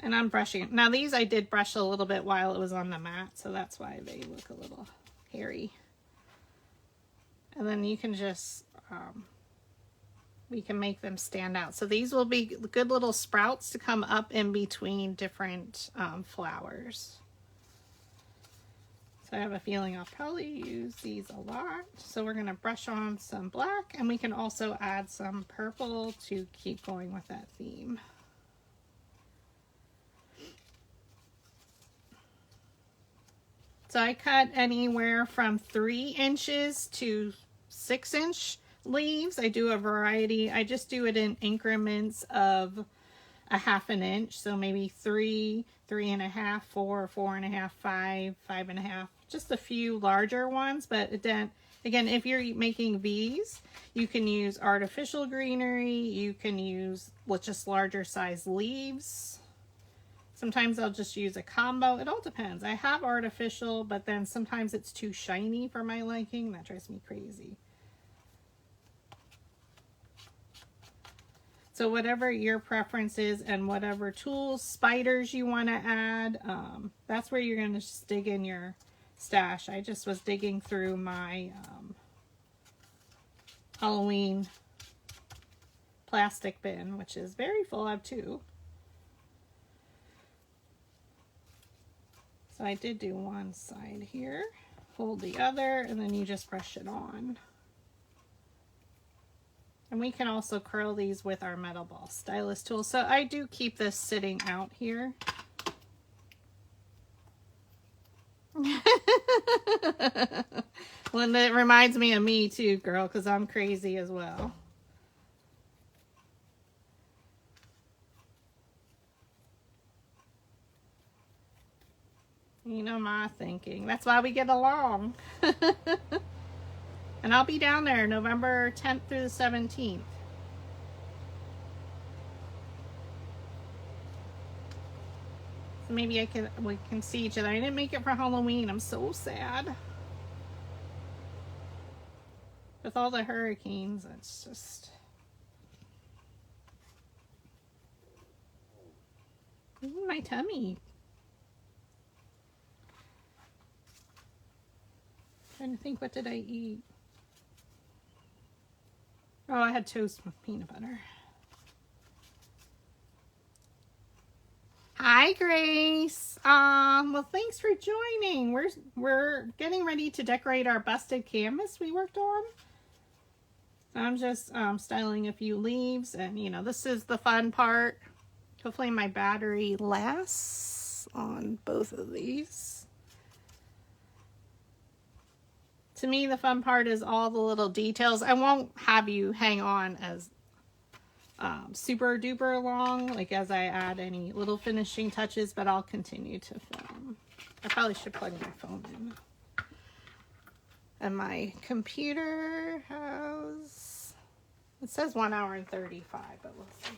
And I'm brushing it. Now these I did brush a little bit while it was on the mat, so that's why they look a little hairy. And then you can just, we can make them stand out. So these will be good little sprouts to come up in between different flowers. So I have a feeling I'll probably use these a lot. So we're going to brush on some black, and we can also add some purple to keep going with that theme. So I cut anywhere from 3 inches to 6-inch leaves. I do a variety. I just do it in increments of a 1/2 inch. So maybe 3, 3.5, 4, 4.5, 5, 5.5. Just a few larger ones. But then again, if you're making these, you can use artificial greenery. You can use just larger size leaves. Sometimes I'll just use a combo. It all depends. I have artificial, but then sometimes it's too shiny for my liking. That drives me crazy. So whatever your preference is and whatever tools, spiders you want to add, that's where you're going to just dig in your stash. I just was digging through my Halloween plastic bin, which is very full. I have 2. So I did do one side here, hold the other, and then you just brush it on. And we can also curl these with our metal ball stylus tool. So I do keep this sitting out here. Well, it reminds me of me too, girl, because I'm crazy as well. You know my thinking. That's why we get along. And I'll be down there November 10th through the 17th. So maybe we can see each other. I didn't make it for Halloween. I'm so sad. With all the hurricanes, it's just... Ooh, my tummy. Trying to think, what did I eat? Oh, I had toast with peanut butter. Hi, Grace. Well, thanks for joining. We're getting ready to decorate our busted canvas we worked on. I'm just styling a few leaves, and you know, this is the fun part. Hopefully my battery lasts on both of these. To me, the fun part is all the little details. I won't have you hang on as super duper long, like as I add any little finishing touches, but I'll continue to film. I probably should plug my phone in. And my computer has, it says 1 hour and 35, but we'll see.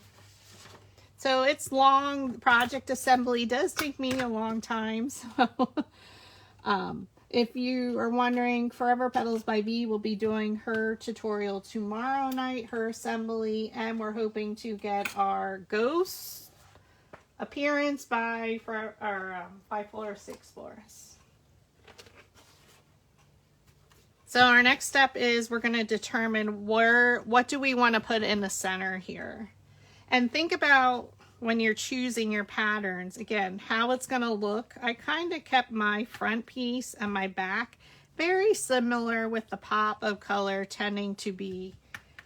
So it's long. Project assembly does take me a long time. So, if you are wondering, Forever Petals by V will be doing her tutorial tomorrow night, her assembly, and we're hoping to get our ghost appearance by Florist Explorers. So our next step is we're going to determine what do we want to put in the center here. And think about when you're choosing your patterns, again, how it's going to look. I kind of kept my front piece and my back very similar, with the pop of color tending to be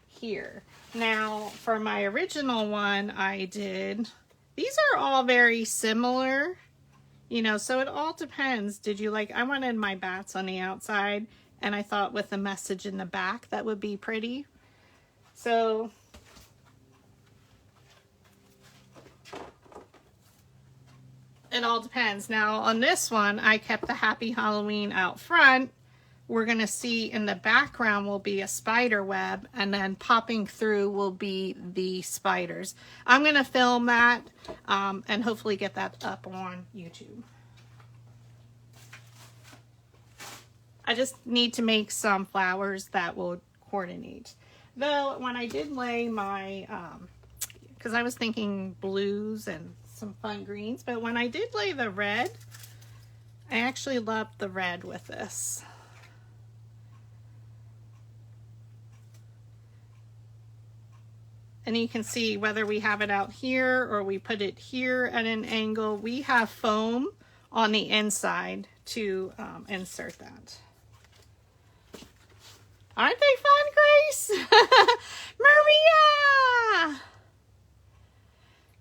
here. Now, for my original one, these are all very similar, you know, so it all depends. I wanted my bats on the outside, and I thought with the message in the back, that would be pretty. So it all depends. Now on this one, I kept the Happy Halloween out front. We're going to see in the background will be a spider web, and then popping through will be the spiders. I'm going to film that and hopefully get that up on YouTube. I just need to make some flowers that will coordinate. Though when I did lay my, because I was thinking blues and some fun greens, but when I did lay the red, I actually loved the red with this. And you can see whether we have it out here or we put it here at an angle, we have foam on the inside to insert that. Aren't they fun, Grace? Maria!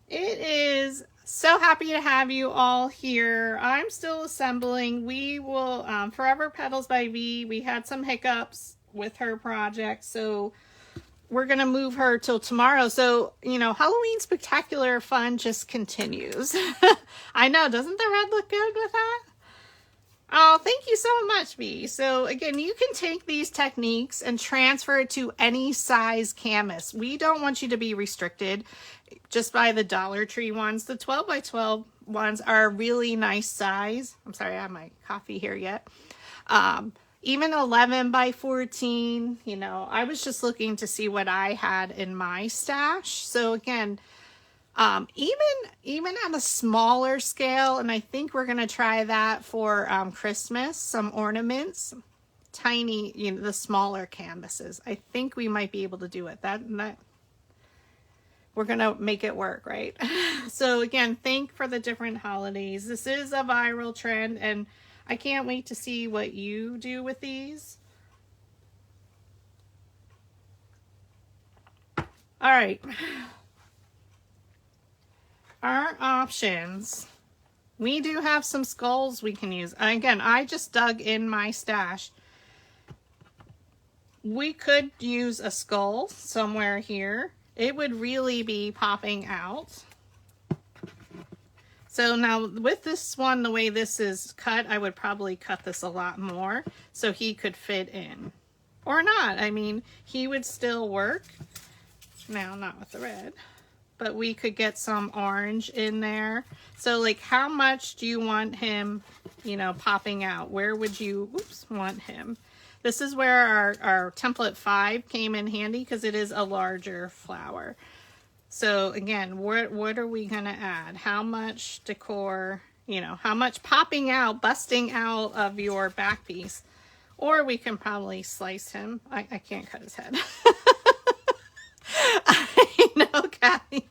It is so happy to have you all here. I'm still assembling. We will, Forever Petals by V, we had some hiccups with her project, so we're going to move her till tomorrow. So, you know, Halloween Spectacular fun just continues. I know, doesn't the red look good with that? Oh, thank you so much, V. So again, you can take these techniques and transfer it to any size canvas. We don't want you to be restricted just by the Dollar Tree ones. The 12 by 12 ones are a really nice size. I'm sorry, I have my coffee here yet. Even 11 by 14, you know, I was just looking to see what I had in my stash. So again, even at a smaller scale, and I think we're going to try that for Christmas, some ornaments, tiny, you know, the smaller canvases. I think we might be able to do it. That we're going to make it work, right? So again, thank for the different holidays. This is a viral trend, and I can't wait to see what you do with these. All right. Our options. We do have some skulls we can use. Again, I just dug in my stash. We could use a skull somewhere here. It would really be popping out. So now with this one, the way this is cut, I would probably cut this a lot more so he could fit in. Or not. I mean, he would still work. Now, not with the red. But we could get some orange in there. So like, how much do you want him, you know, popping out? Where would you, want him? This is where our template 5 came in handy because it is a larger flower. So again, what are we going to add? How much decor, you know, how much popping out, busting out of your back piece? Or we can probably slice him. I can't cut his head. I know, Kathy.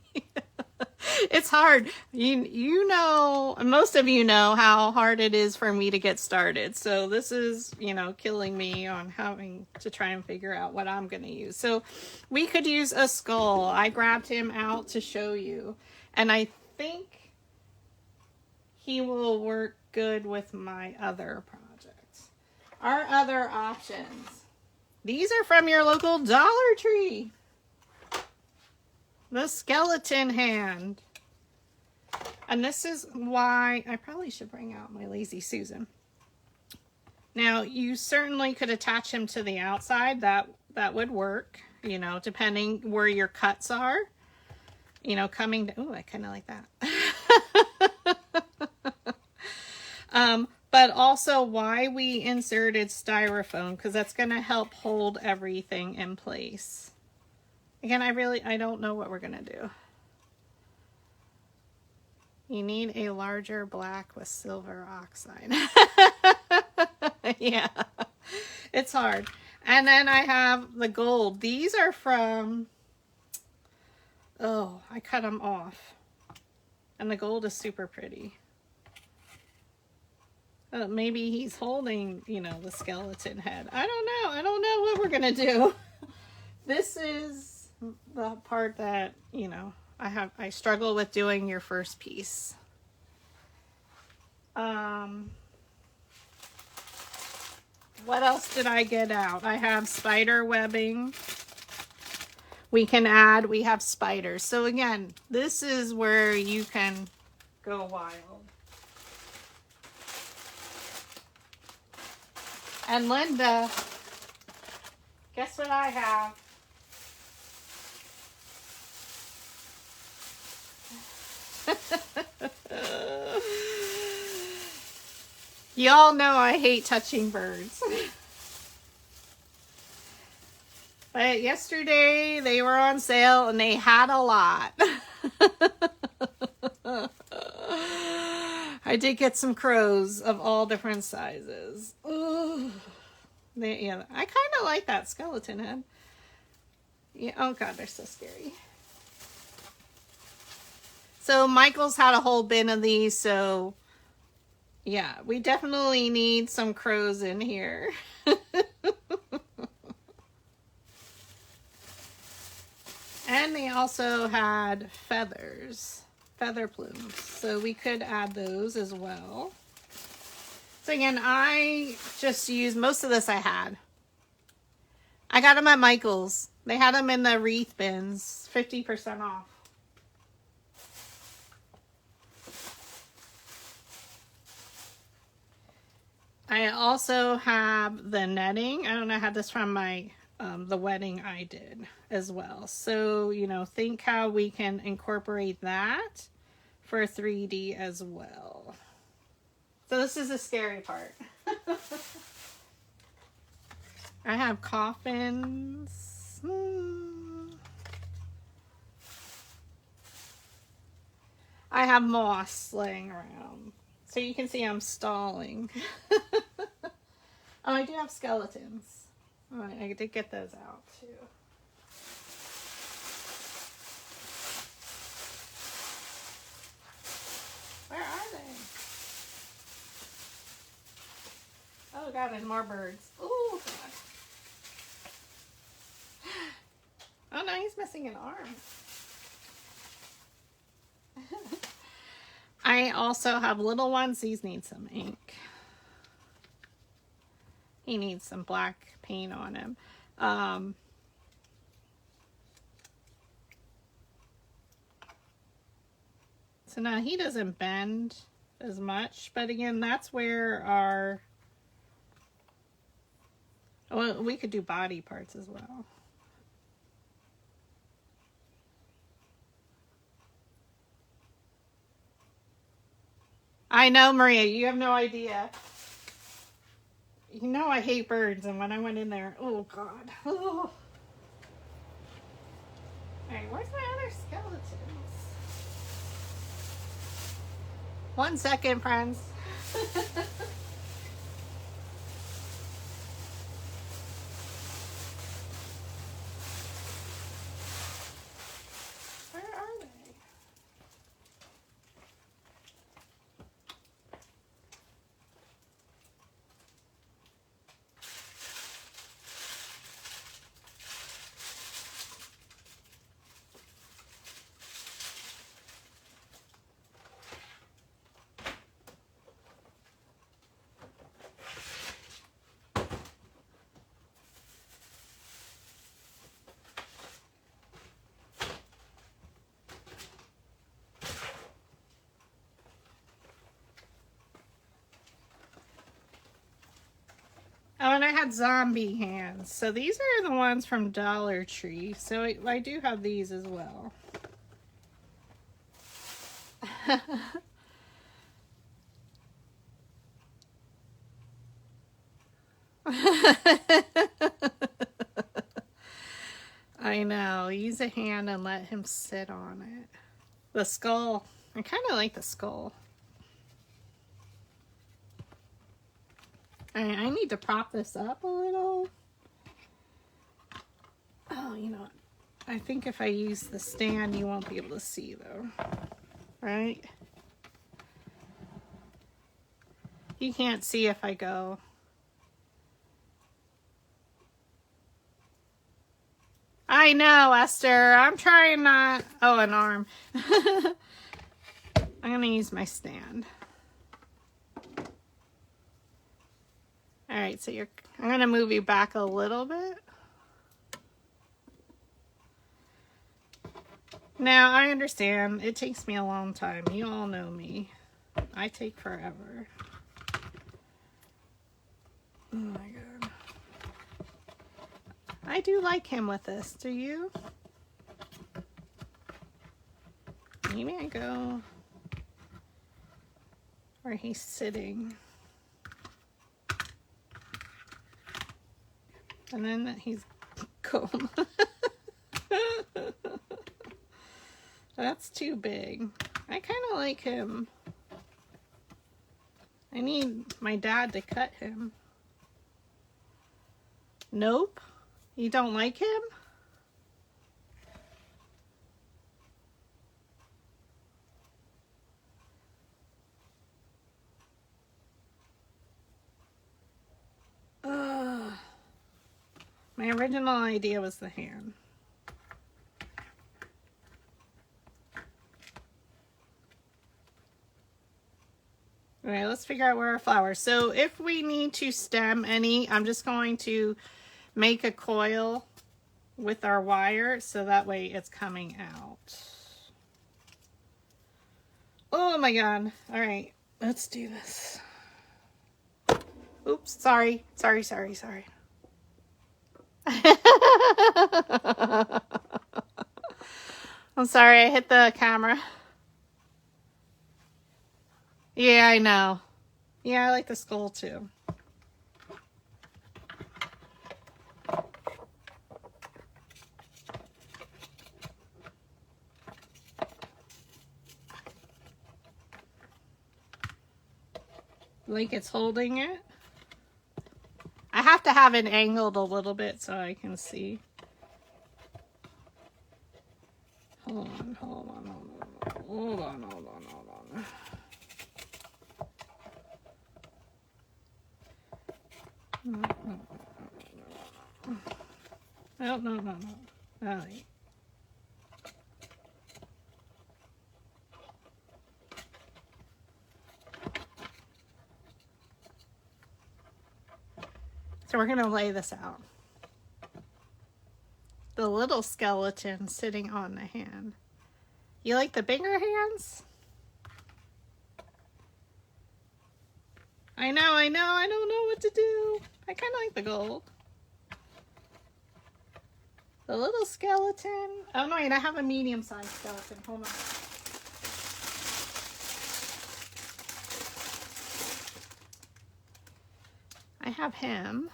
It's hard. You know, most of you know how hard it is for me to get started. So this is, you know, killing me on having to try and figure out what I'm going to use. So we could use a skull. I grabbed him out to show you. And I think he will work good with my other projects. Our other options. These are from your local Dollar Tree. The skeleton hand. And this is why I probably should bring out my Lazy Susan. Now, you certainly could attach him to the outside. That would work, you know, depending where your cuts are. You know, coming to, oh, I kind of like that. But also why we inserted styrofoam, because that's going to help hold everything in place. Again, I don't know what we're going to do. You need a larger black with silver oxide. Yeah, it's hard. And then I have the gold. These are from, oh, I cut them off. And the gold is super pretty. Maybe he's holding, you know, the skeleton head. I don't know. I don't know what we're going to do. This is the part that, you know, I struggle with doing your first piece. What else did I get out? I have spider webbing. We can add, we have spiders. So again, this is where you can go wild. And Linda, guess what I have? Y'all know I hate touching birds. But yesterday they were on sale and they had a lot. I did get some crows of all different sizes. Ooh. Yeah, I kind of like that skeleton head. Yeah, oh god, they're so scary. So Michael's had a whole bin of these, so yeah, we definitely need some crows in here. And they also had feathers, feather plumes, so we could add those as well. So again, I just used most of this I had. I got them at Michael's. They had them in the wreath bins, 50% off. I also have the netting. I don't know, I had this from my the wedding I did as well. So, you know, think how we can incorporate that for 3D as well. So this is the scary part. I have coffins. I have moss laying around. So you can see I'm stalling. Oh, I do have skeletons. Oh, I did get those out too. Where are they? Oh god, there's more birds. Oh god. Oh no, he's missing an arm. I also have little ones. These need some ink. He needs some black paint on him. So now he doesn't bend as much, but again, that's where our, well, we could do body parts as well. I know, Maria, you have no idea. You know I hate birds, and when I went in there, oh god. Oh. Alright, where's my other skeletons? 1 second, friends. Where are they? Oh, and I had zombie hands. So these are the ones from Dollar Tree. So I do have these as well. I know. Use a hand and let him sit on it. The skull. I kind of like the skull. I need to prop this up a little. Oh, you know what? I think if I use the stand, you won't be able to see, though. Right? You can't see if I go. I know, Esther. I'm trying not... Oh, an arm. I'm going to use my stand. Alright, so I'm going to move you back a little bit. Now, I understand. It takes me a long time. You all know me. I take forever. Oh my god. I do like him with this. Do you? Maybe I go where he's sitting. And then he's calm. That's too big. I kind of like him. I need my dad to cut him. Nope. You don't like him? Ugh. My original idea was the hand. All right, let's figure out where our flowers. So if we need to stem any, I'm just going to make a coil with our wire so that way it's coming out. Oh my God. All right, let's do this. Oops, sorry. I'm sorry, I hit the camera. Yeah, I know. Yeah, I like the skull too. Like it's holding it. I have to have it angled a little bit so I can see. Hold on. No. All right. So we're gonna lay this out. The little skeleton sitting on the hand. You like the bigger hands? I know, I don't know what to do. I kind of like the gold. The little skeleton. Oh no, wait, I have a medium-sized skeleton. Hold on. I have him.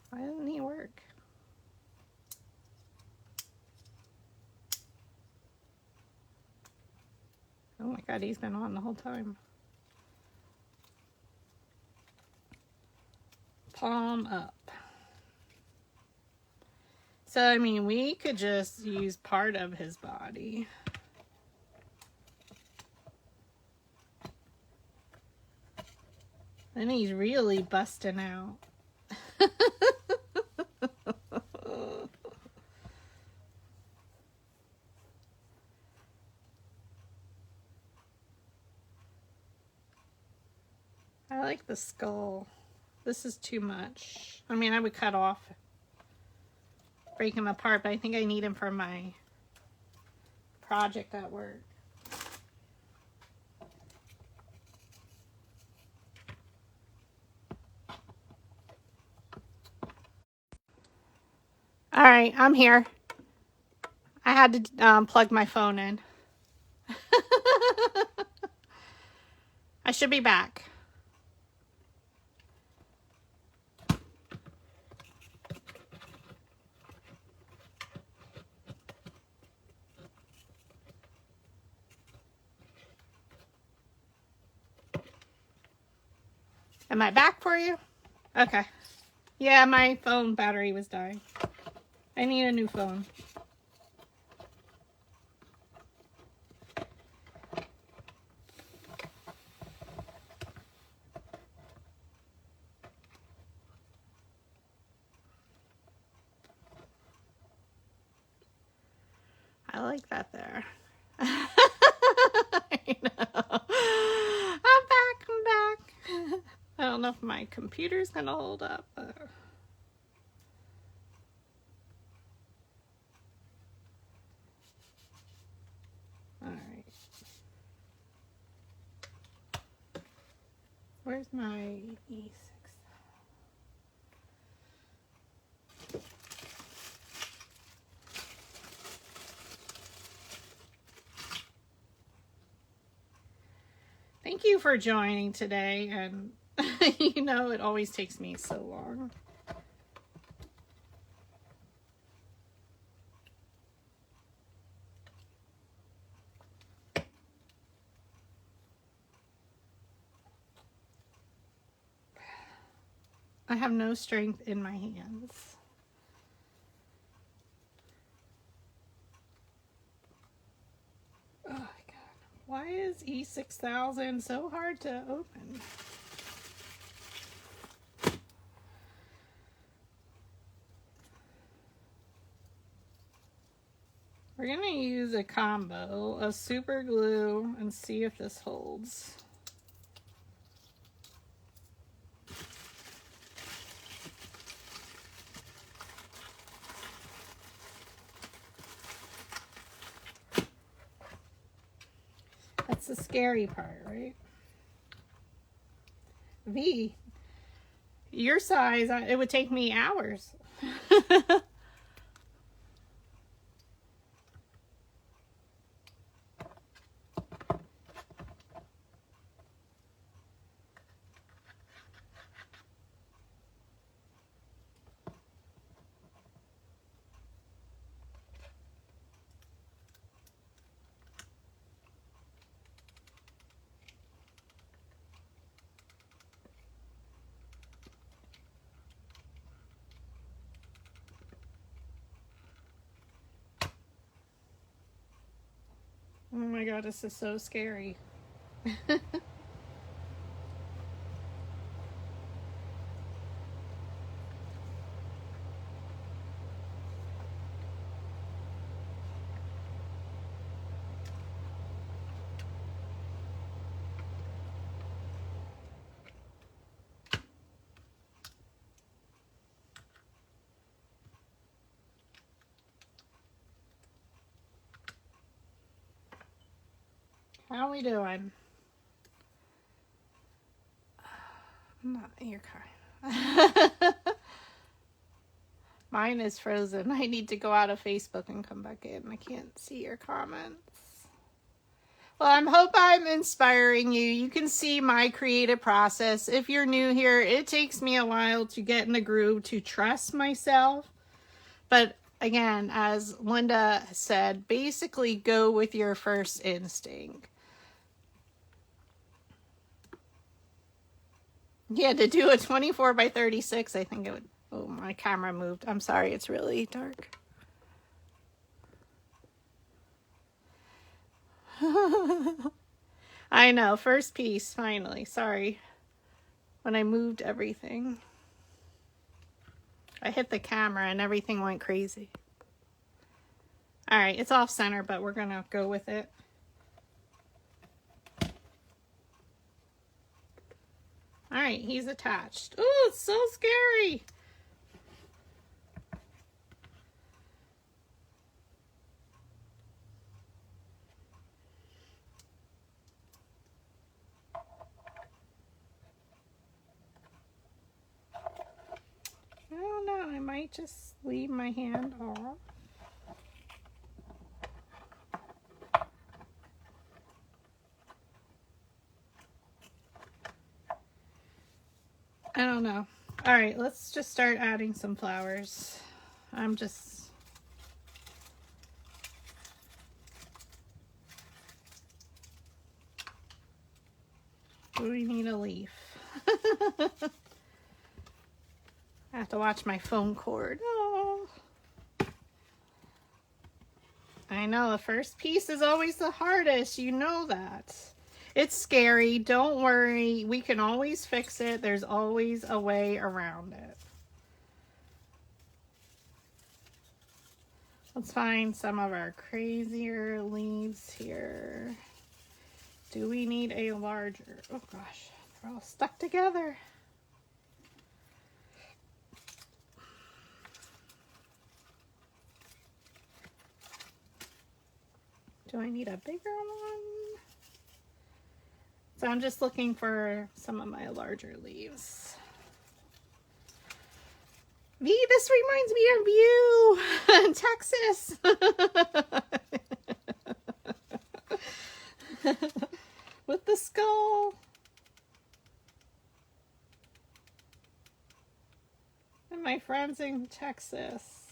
Why doesn't he work? Oh my God, he's been on the whole time. Palm up. So, I mean, we could just use part of his body. Then he's really busting out. I like the skull. This is too much. I mean, I would cut off, break him apart, but I think I need him for my project at work. All right, I'm here. I had to plug my phone in. I should be back. Am I back for you? Okay. Yeah, my phone battery was dying. I need a new phone. I like that there. I know. I'm back. I don't know if my computer's gonna hold up, but... Alright. Where's my E6? Thank you for joining today, and you know it always takes me so long. I have no strength in my hands. Oh my god. Why is E6000 so hard to open? We're going to use a combo of super glue and see if this holds. That's the scary part, right? V, your size, it would take me hours. Oh my god, this is so scary. How we doing? Not your kind. Mine is frozen. I need to go out of Facebook and come back in. I can't see your comments. Well, I hope I'm inspiring you. You can see my creative process. If you're new here, it takes me a while to get in the groove, to trust myself. But again, as Linda said, basically go with your first instinct. Yeah, to do a 24 by 36, I think it would... Oh, my camera moved. I'm sorry, it's really dark. I know, first piece, finally. Sorry. When I moved everything, I hit the camera and everything went crazy. All right, it's off center, but we're going to go with it. All right, he's attached. Oh, it's so scary. I don't know, I might just leave my hand off. I don't know. All right, let's just start adding some flowers. We need a leaf. I have to watch my phone cord. Oh. I know, the first piece is always the hardest. You know that. It's scary. Don't worry. We can always fix it. There's always a way around it. Let's find some of our crazier leaves here. Do we need a larger? Oh gosh, they're all stuck together. Do I need a bigger one? So I'm just looking for some of my larger leaves. V, this reminds me of you in Texas. With the skull. And my friends in Texas.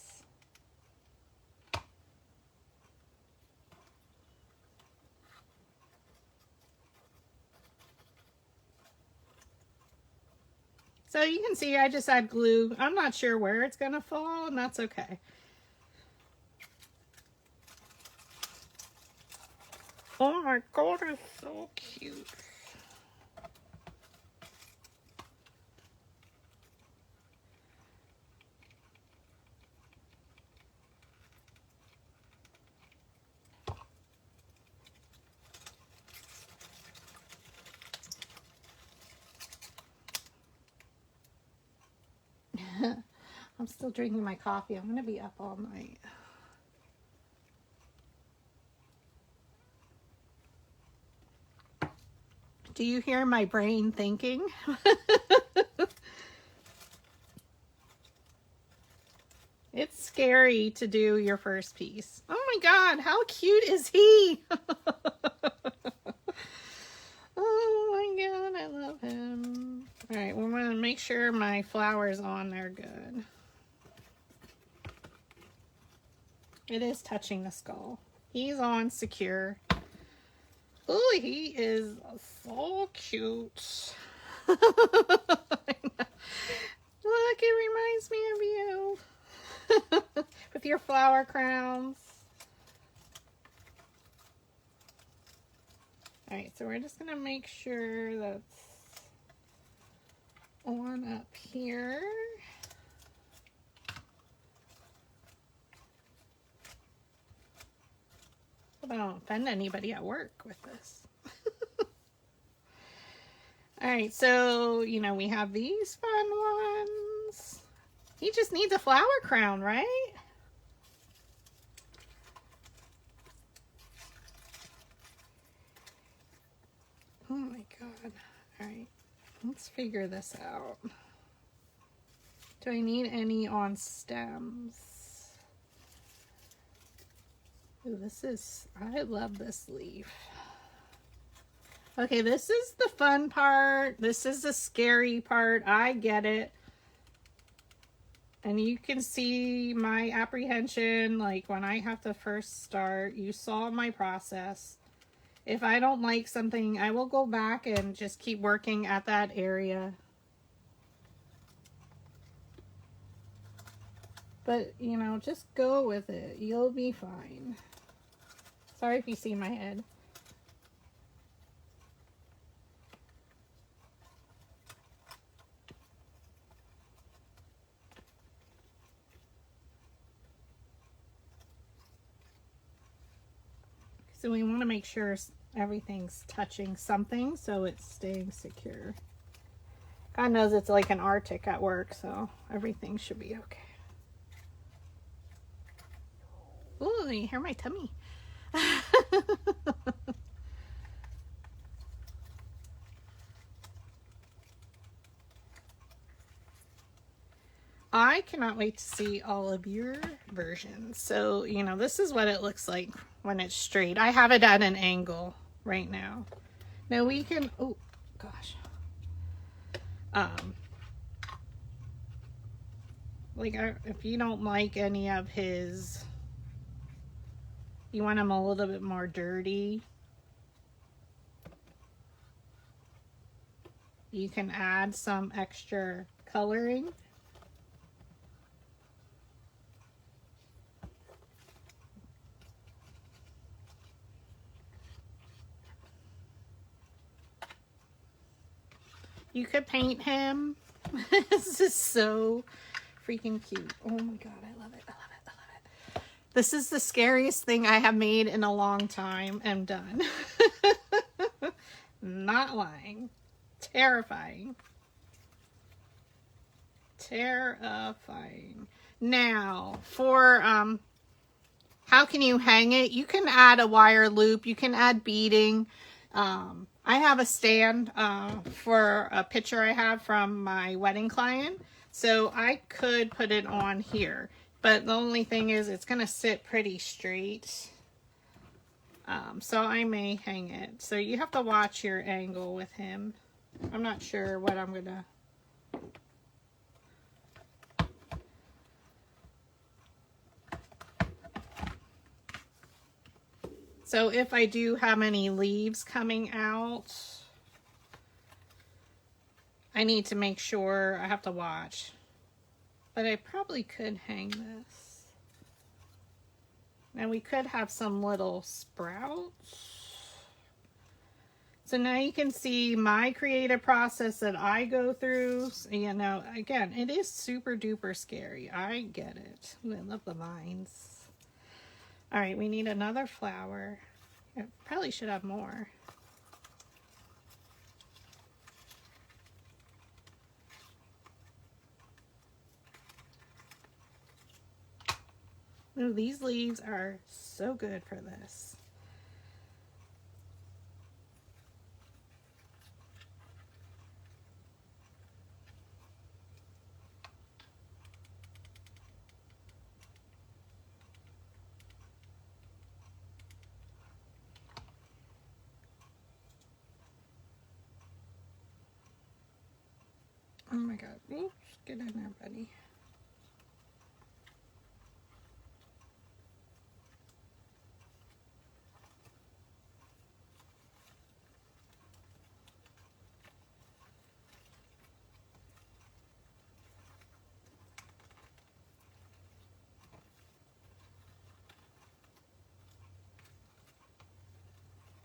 So you can see I just add glue. I'm not sure where it's going to fall, and that's okay. Oh my god, it's so cute. I'm still drinking my coffee. I'm going to be up all night. Do you hear my brain thinking? It's scary to do your first piece. Oh my god, how cute is he? Oh my god, I love him. Alright, we're going to make sure my flower's on there good. It is touching the skull. He's on secure. Oh, he is so cute. Look, it reminds me of you. With your flower crowns. Alright, so we're just going to make sure that's on up here. Hope I don't offend anybody at work with this. Alright, so, you know, we have these fun ones. He just needs a flower crown, right? Oh my god. Alright, let's figure this out. Do I need any on stems? Ooh, I love this leaf. Okay, this is the fun part. This is the scary part. I get it. And you can see my apprehension, like when I have to first start. You saw my process. If I don't like something, I will go back and just keep working at that area. But, you know, just go with it. You'll be fine. Sorry if you see my head. So we want to make sure everything's touching something so it's staying secure. God knows it's like an Arctic at work, so everything should be okay. Ooh, you hear my tummy. I cannot wait to see all of your versions. So, you know, this is what it looks like when it's straight. I have it at an angle right now. Now we can, oh gosh. Like if you don't like any of his, you want him a little bit more dirty, you can add some extra coloring. You could paint him. This is so freaking cute. Oh my god, I love it. I love it. I love it. This is the scariest thing I have made in a long time and done. Not lying. Terrifying. Terrifying. Now, for how can you hang it? You can add a wire loop. You can add beading. I have a stand for a picture I have from my wedding client. So I could put it on here. But the only thing is it's going to sit pretty straight. So I may hang it. So you have to watch your angle with him. I'm not sure what I'm going to... So if I do have any leaves coming out, I need to make sure, I have to watch. But I probably could hang this. And we could have some little sprouts. So now you can see my creative process that I go through. You know, again, it is super duper scary. I get it. I love the vines. All right, we need another flower. I probably should have more. Ooh, these leaves are so good for this. Oh my God. Oops, get in there, buddy.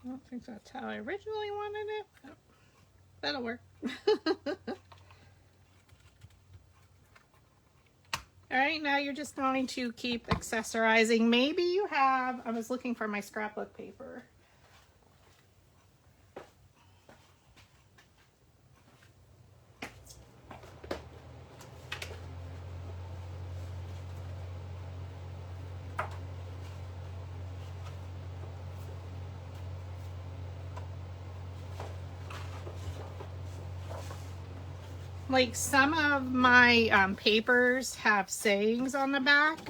I don't think that's how I originally wanted it. Oh, that'll work. All right, now you're just going to keep accessorizing. Maybe you have, I was looking for my scrapbook paper. Like some of my papers have sayings on the back.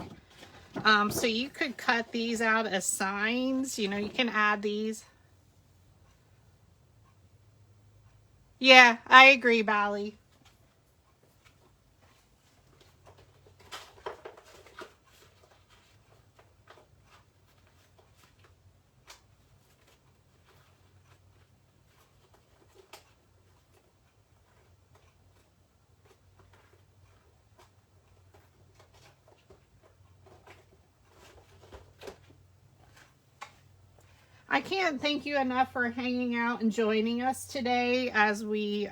So you could cut these out as signs. You know, you can add these. Yeah, I agree, Bally. I can't thank you enough for hanging out and joining us today as we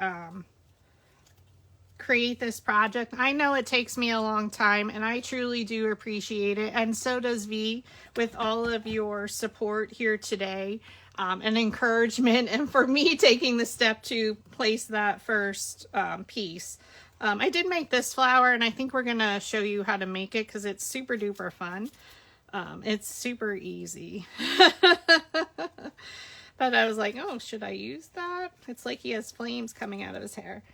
create this project. I know it takes me a long time and I truly do appreciate it, and so does V, with all of your support here today and encouragement, and for me taking the step to place that first piece. I did make this flower and I think we're gonna show you how to make it because it's super duper fun. It's super easy. But I was like, oh, should I use that? It's like he has flames coming out of his hair.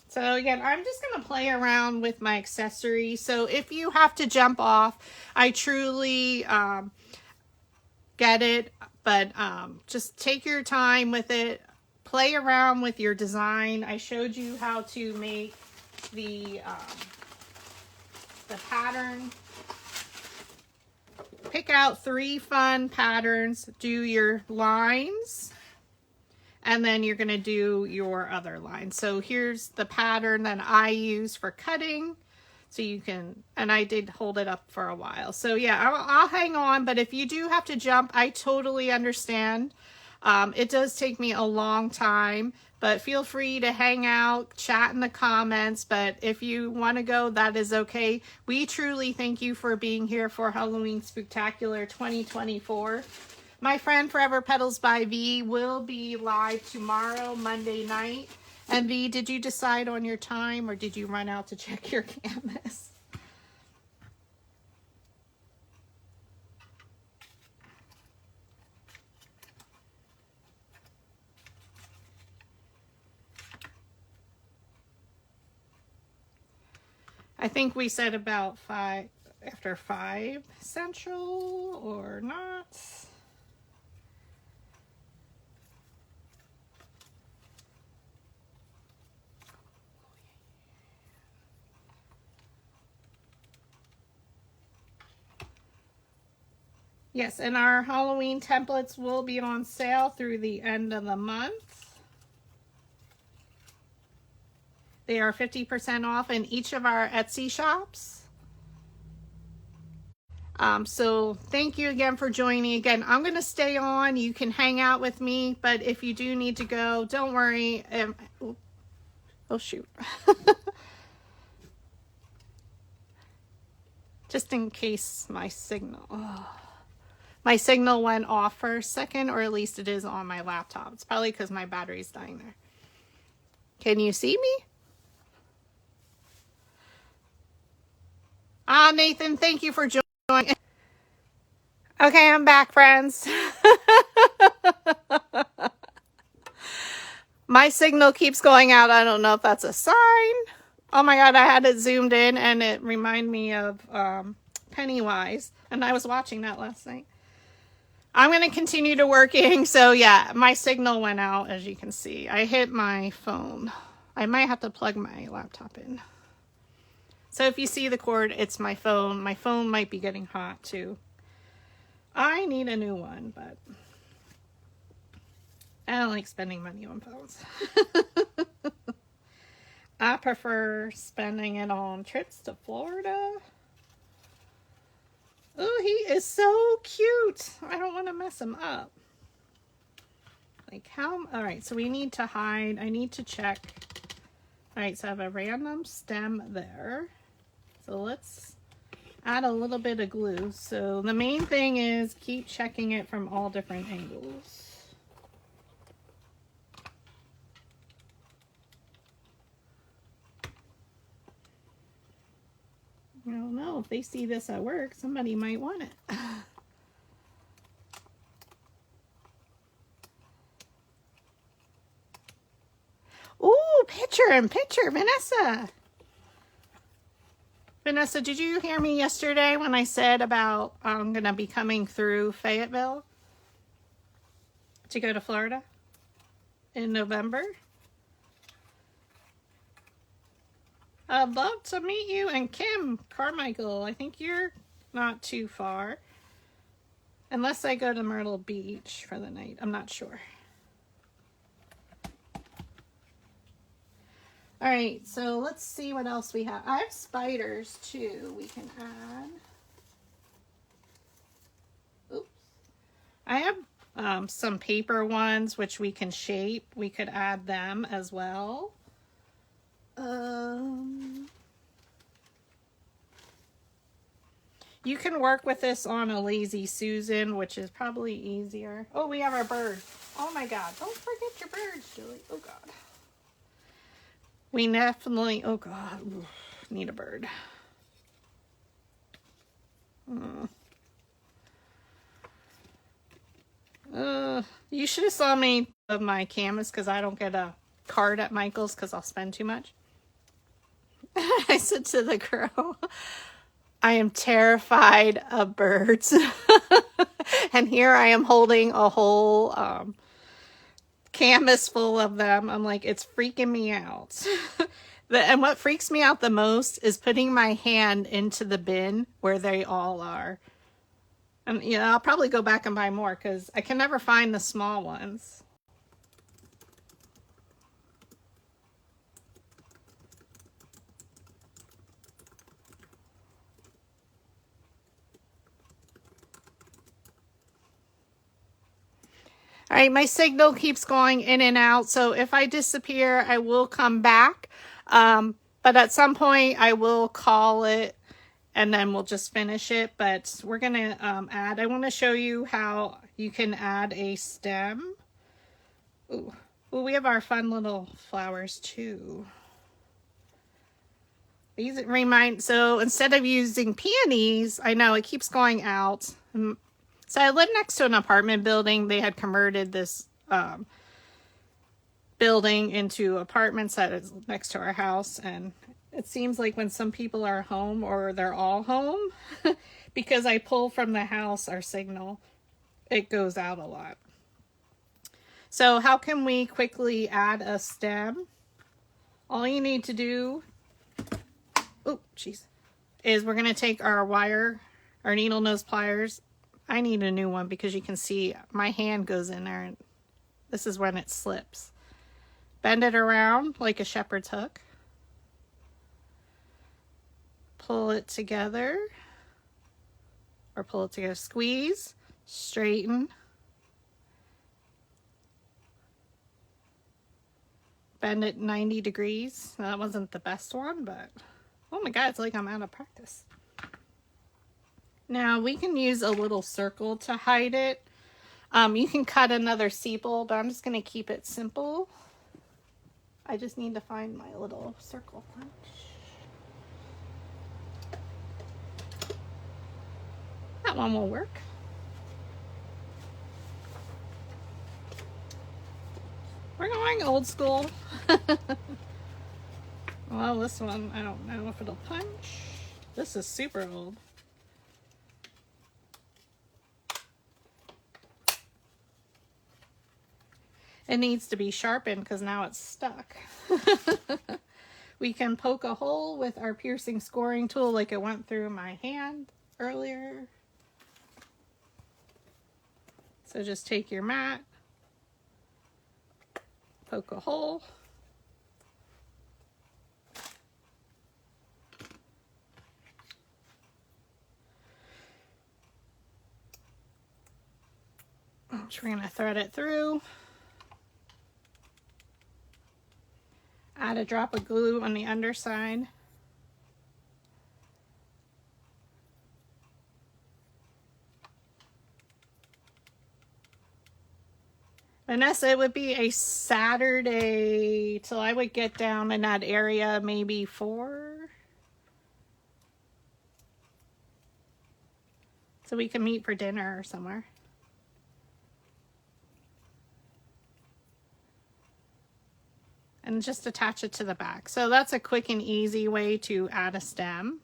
So again, I'm just going to play around with my accessory. So if you have to jump off, I truly get it. But just take your time with it. Play around with your design. I showed you how to make the pattern. Pick out 3 fun patterns, do your lines, and then you're going to do your other line. So here's the pattern that I use for cutting. So you can, and I did hold it up for a while. So yeah, I'll hang on, but if you do have to jump, I totally understand. It does take me a long time, but feel free to hang out, chat in the comments. But if you want to go, that is okay. We truly thank you for being here for Halloween Spooktacular 2024. My friend Forever Petals by V will be live tomorrow, Monday night. And V, did you decide on your time or did you run out to check your canvas? I think we said about 5, after 5 Central or not. Yes, and our Halloween templates will be on sale through the end of the month. They are 50% off in each of our Etsy shops. So thank you again for joining. Again, I'm going to stay on. You can hang out with me, but if you do need to go, don't worry. Oh, shoot. Just in case my signal. Oh. My signal went off for a second, or at least it is on my laptop. It's probably because my battery's dying there. Can you see me? Nathan, thank you for joining. Okay, I'm back, friends. My signal keeps going out. I don't know if that's a sign. Oh my God, I had it zoomed in and it reminded me of Pennywise. And I was watching that last night. I'm going to continue to working. So yeah, my signal went out, as you can see. I hit my phone. I might have to plug my laptop in. So if you see the cord, it's my phone. My phone might be getting hot too. I need a new one, but I don't like spending money on phones. I prefer spending it on trips to Florida. Oh, he is so cute. I don't want to mess him up. Like how, all right, so we need to hide. I need to check. All right, so I have a random stem there. So let's add a little bit of glue. So the main thing is keep checking it from all different angles. I don't know, if they see this at work, somebody might want it. Ooh, picture in picture, Vanessa. Vanessa, did you hear me yesterday when I said about I'm going to be coming through Fayetteville to go to Florida in November? I'd love to meet you. And Kim Carmichael, I think you're not too far. Unless I go to Myrtle Beach for the night. I'm not sure. All right, so let's see what else we have. I have spiders too we can add. Oops. I have some paper ones which we can shape. We could add them as well. You can work with this on a Lazy Susan, which is probably easier. Oh, we have our bird. Oh my God, don't forget your birds, Julie. Oh God. We definitely, oh God, need a bird. You should have saw me of my canvas because I don't get a card at Michael's because I'll spend too much. I said to the girl, I am terrified of birds. And here I am holding a whole canvas full of them. I'm like, it's freaking me out. And what freaks me out the most is putting my hand into the bin where they all are. And, you know, I'll probably go back and buy more because I can never find the small ones. All right, my signal keeps going in and out, so if I disappear, I will come back. But at some point, I will call it, and then we'll just finish it. But we're going to add, I want to show you how you can add a stem. Ooh, we have our fun little flowers, too. These remind, so instead of using peonies, I know it keeps going out. So I live next to an apartment building. They had converted this building into apartments that is next to our house. And It seems like when some people are home or they're all home, because I pull from the house our signal, it goes out a lot. So how can we quickly add a stem? All you need to do, oh, jeez, is we're going to take our wire, our needle nose pliers. I need a new one because you can see my hand goes in there, and this is when it slips. Bend it around like a shepherd's hook. Pull it together, or pull it together. Squeeze, straighten. Bend it 90 degrees. That wasn't the best one, but oh my god, it's like I'm out of practice. Now we can use a little circle to hide it. You can cut another sepal, but I'm just going to keep it simple. I just need to find my little circle punch. That one will work. We're going old school. Well, this one, I don't know if it'll punch. This is super old. It needs to be sharpened because now it's stuck. We can poke a hole with our piercing scoring tool like it went through my hand earlier. So just take your mat, poke a hole. We're going to thread it through. Add a drop of glue on the underside. Vanessa, it would be a Saturday till I would get down in that area, maybe 4. So we can meet for dinner or somewhere. And just attach it to the back. So that's a quick and easy way to add a stem.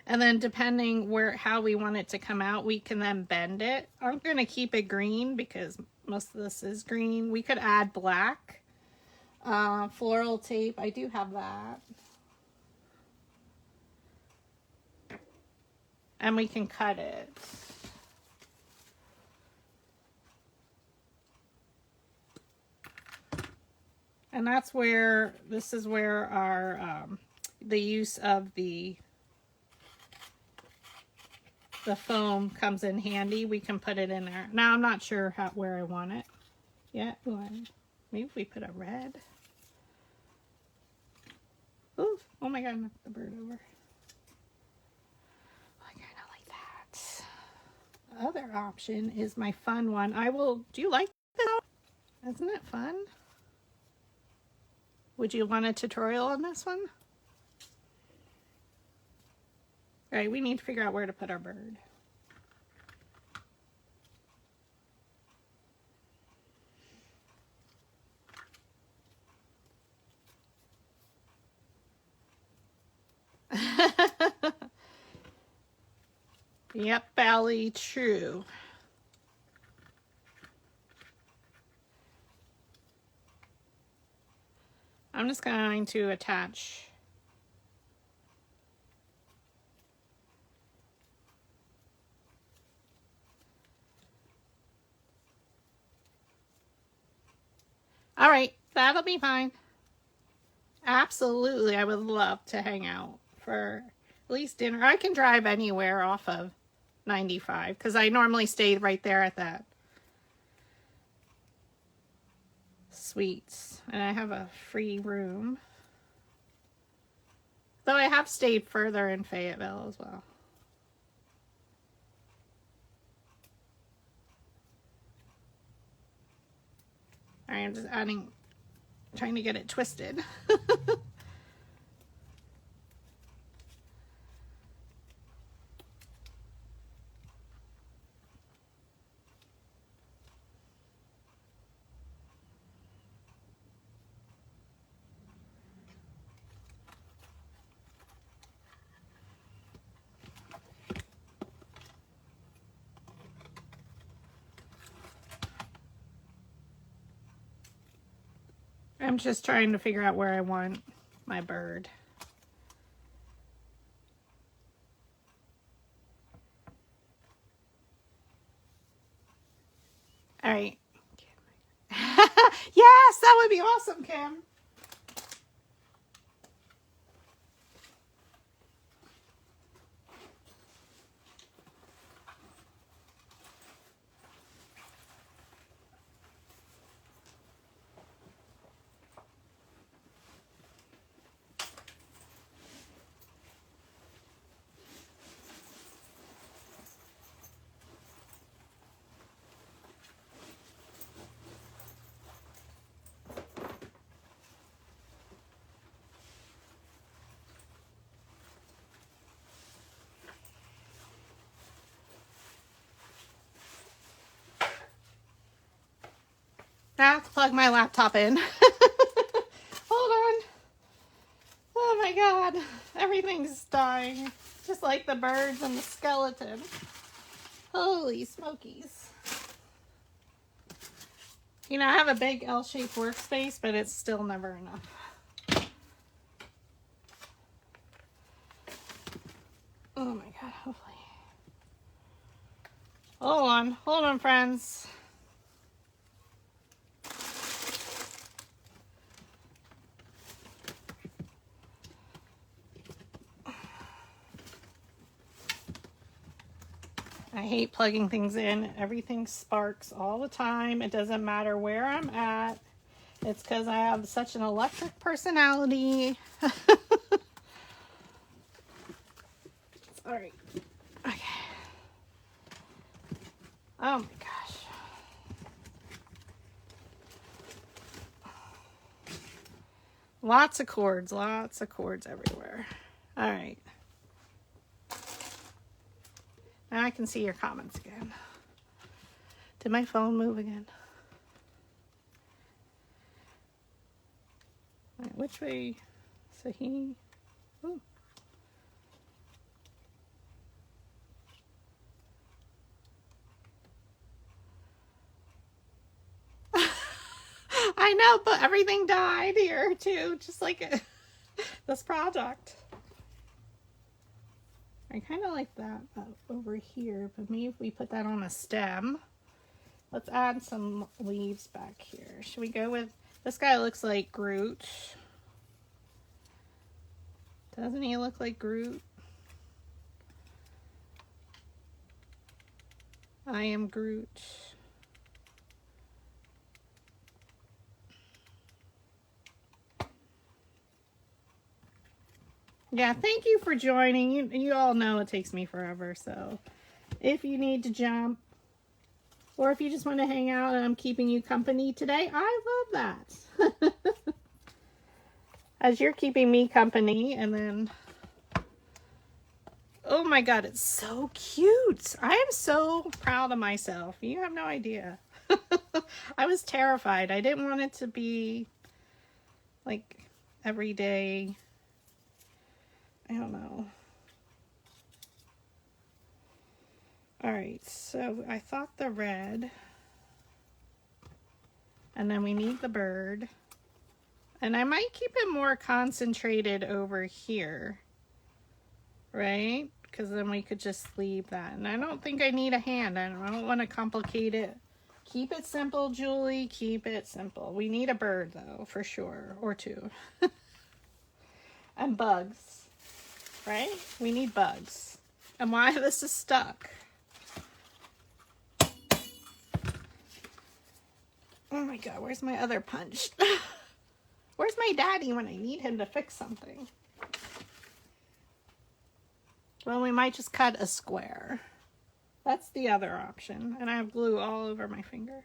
And then depending how we want it to come out, we can then bend it. I'm going to keep it green because most of this is green. We could add black. Floral tape, I do have that. And we can cut it. And that's where, this is where our, the use of the foam comes in handy. We can put it in there. Now I'm not sure where I want it yet. Maybe if we put a red. Ooh, oh my god, I knocked the bird over. I kind of like that. The other option is my fun one. Do you like this? Isn't it fun? Would you want a tutorial on this one? All right, we need to figure out where to put our bird. Yep, Bally, true. I'm just going to attach all right, that'll be fine. Absolutely, I would love to hang out for at least dinner. I can drive anywhere off of 95 because I normally stay right there at that Suites, and I have a free room. Though I have stayed further in Fayetteville as well. All right, I'm just trying to get it twisted. I'm just trying to figure out where I want my bird. All right. Yes, that would be awesome, Kim. Now I have to plug my laptop in. Hold on. Oh my god. Everything's dying. Just like the birds and the skeleton. Holy smokies. You know, I have a big L-shaped workspace, but it's still never enough. Oh my god, hopefully. Hold on, friends. I hate plugging things in. Everything sparks all the time. It doesn't matter where I'm at. It's because I have such an electric personality. All right. Okay. Oh my gosh. Lots of cords everywhere. All right. Now I can see your comments again. Did my phone move again? All right, which way? So he... Ooh. I know, but everything died here too, just like this project. I kind of like that over here, but maybe if we put that on a stem. Let's add some leaves back here. Should we go with, this guy looks like Groot. Doesn't he look like Groot? I am Groot. Yeah, thank you for joining. You all know it takes me forever, so if you need to jump, or if you just want to hang out and I'm keeping you company today, I love that. As you're keeping me company, and then... Oh my god, it's so cute. I am so proud of myself. You have no idea. I was terrified. I didn't want it to be like everyday... I don't know. Alright, so I thought the red. And then we need the bird. And I might keep it more concentrated over here. Right? Because then we could just leave that. And I don't think I need a hand. I don't want to complicate it. Keep it simple, Julie. Keep it simple. We need a bird, though, for sure. Or two. And bugs. Right? We need bugs. And why this is stuck. Oh my god, where's my other punch? Where's my daddy when I need him to fix something? Well, we might just cut a square. That's the other option. And I have glue all over my finger.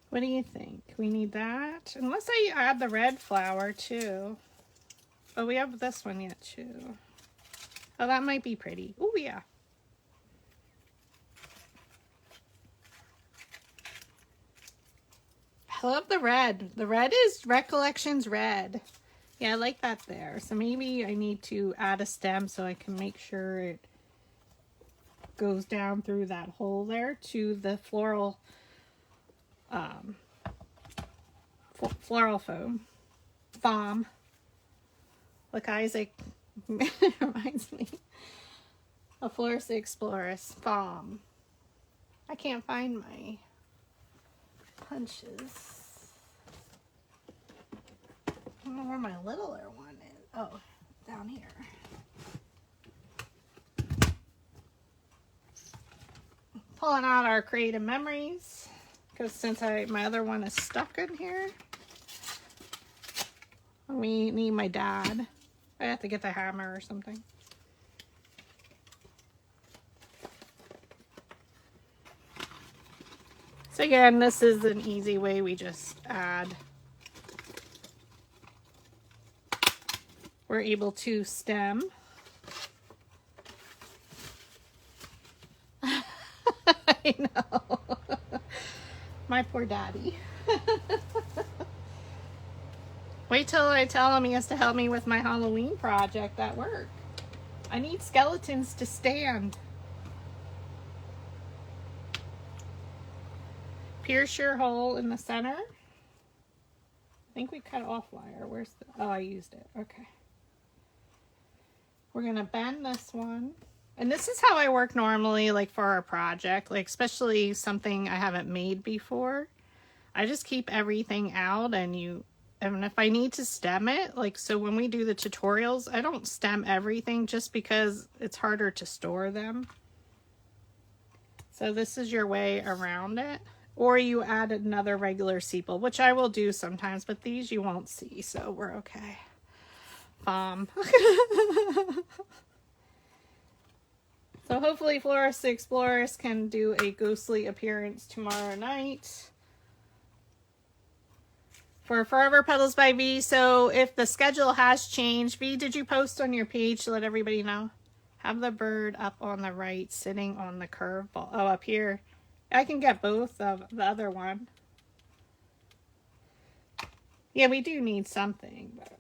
What do you think? We need that? Unless I add the red flower too. Oh, we have this one yet too. Oh, that might be pretty. Oh, yeah. I love the red. The red is Recollections red. Yeah, I like that there. So maybe I need to add a stem so I can make sure it goes down through that hole there to the floral floral foam. Look, Isaac, it reminds me of Florist Explorers foam. I can't find my punches. I don't know where my littler one is. Oh, down here. Pulling out our creative memories, because since my other one is stuck in here, we need my dad. I have to get the hammer or something. So again, this is an easy way. We just add. We're able to stem. I know. My poor daddy. Wait till I tell him he has to help me with my Halloween project at work. I need skeletons to stand. Pierce your hole in the center. I think we cut off wire. Where's the... Oh, I used it. Okay. We're going to bend this one. And this is how I work normally, like for our project, like especially something I haven't made before. I just keep everything out, and if I need to stem it, like, so when we do the tutorials, I don't stem everything just because it's harder to store them. So this is your way around it. Or you add another regular sepal, which I will do sometimes, but these you won't see, so we're okay. So hopefully Florist Explorers can do a ghostly appearance tomorrow night for Forever Petals by V. So if the schedule has changed, V, did you post on your page to let everybody know? Have the bird up on the right, sitting on the curve ball. Oh, up here. I can get both of the other one. Yeah, we do need something, but...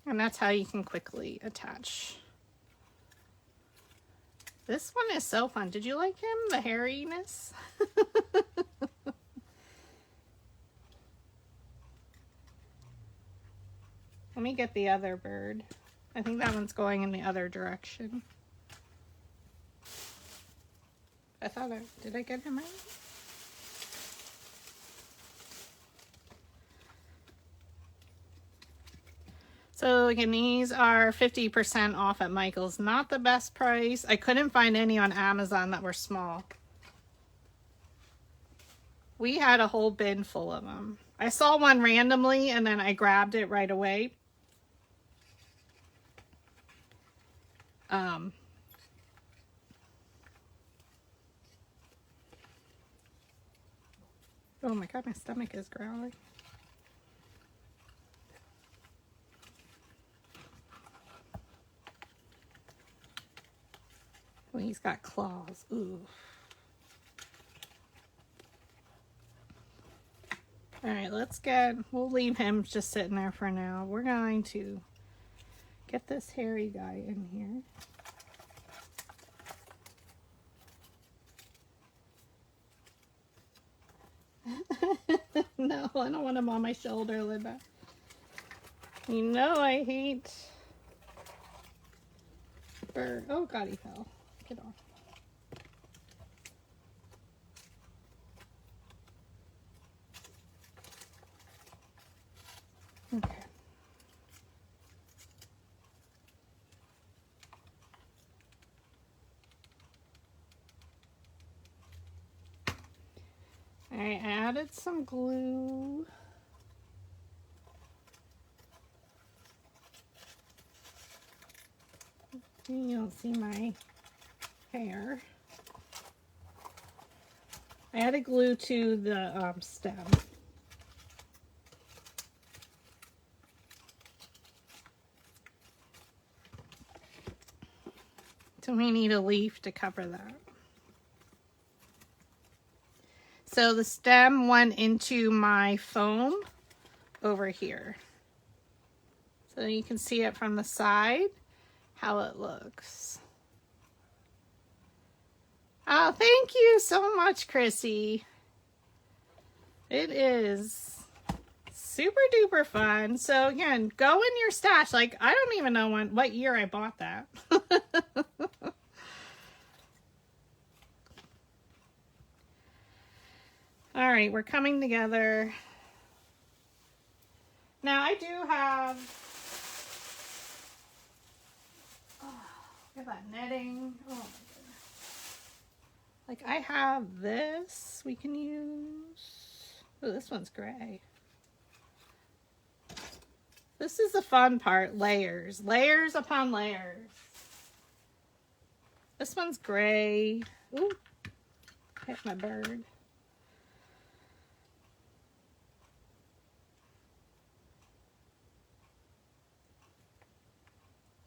And that's how you can quickly attach. This one is so fun. Did you like him? The hairiness? Let me get the other bird. I think that one's going in the other direction. Did I get him right? So again, these are 50% off at Michael's. Not the best price. I couldn't find any on Amazon that were small. We had a whole bin full of them. I saw one randomly and then I grabbed it right away. Oh my God, my stomach is growling. Oh, he's got claws. Ooh. All right, we'll leave him just sitting there for now. We're going to get this hairy guy in here. No, I don't want him on my shoulder, Linda. You know I hate bird. Oh God, he fell. Get off. Okay. I added some glue. You don't see my hair. I added glue to the stem. So we need a leaf to cover that. So the stem went into my foam over here. So you can see it from the side, how it looks. Oh, thank you so much, Chrissy. It is super duper fun. So again, go in your stash. Like, I don't even know what year I bought that. All right, we're coming together. Now I do have, look at that netting. Oh my goodness. Like I have this we can use. Oh, this one's gray. This is the fun part, layers. Layers upon layers. This one's gray. Ooh, hit my bird.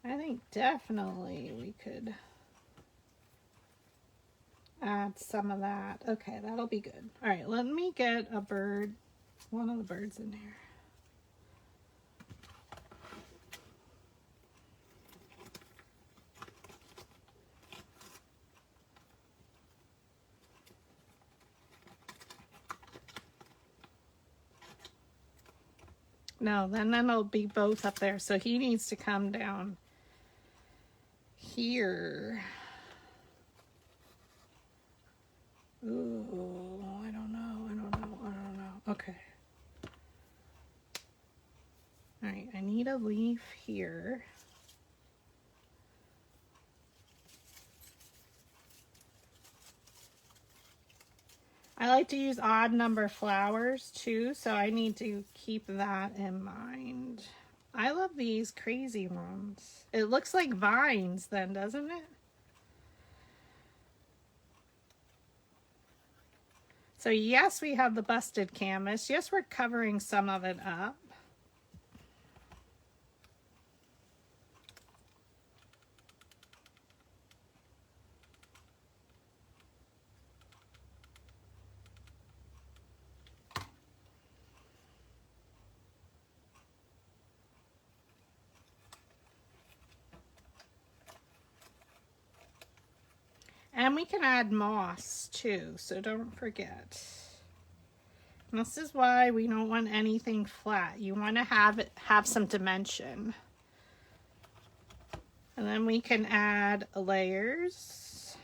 I think definitely we could add some of that. Okay, that'll be good. All right, let me get a bird, one of the birds in here. No, then it'll be both up there. So he needs to come down here. Ooh, I don't know. Okay. All right, I need a leaf here. I like to use odd number flowers too, so I need to keep that in mind. I love these crazy ones. It looks like vines then, doesn't it? So yes, we have the busted canvas. Yes, we're covering some of it up. And we can add moss too, so don't forget. And this is why we don't want anything flat. You want to have some dimension. And then we can add layers.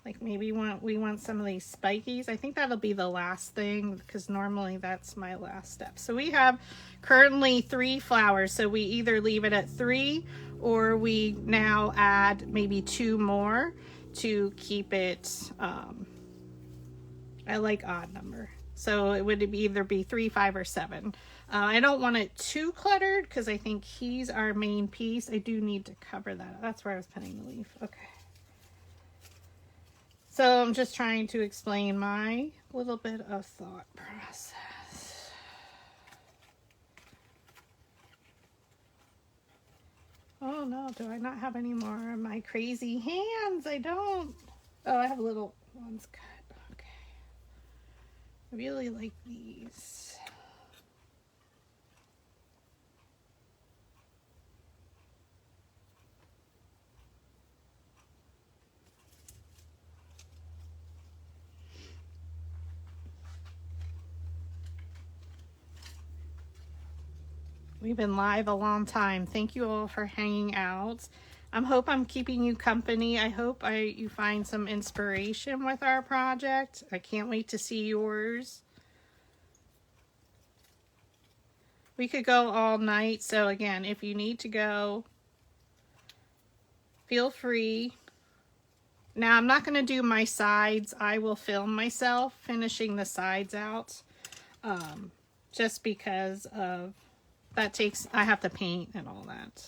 Like maybe we want some of these spikies. I think that'll be the last thing because normally that's my last step. So we have currently 3 flowers. So we either leave it at 3 or we now add maybe 2 more to keep it, I like odd number. So it would either be 3, 5, or 7. I don't want it too cluttered because I think he's our main piece. I do need to cover that. That's where I was putting the leaf. Okay. So I'm just trying to explain my little bit of thought process. Oh no, do I not have any more of my crazy hands? I don't. Oh, I have little ones cut. Okay. I really like these. We've been live a long time. Thank you all for hanging out. I hope I'm keeping you company. I hope you find some inspiration with our project. I can't wait to see yours. We could go all night. So again, if you need to go, feel free. Now I'm not going to do my sides. I will film myself finishing the sides out. Just because of that takes, I have to paint and all that.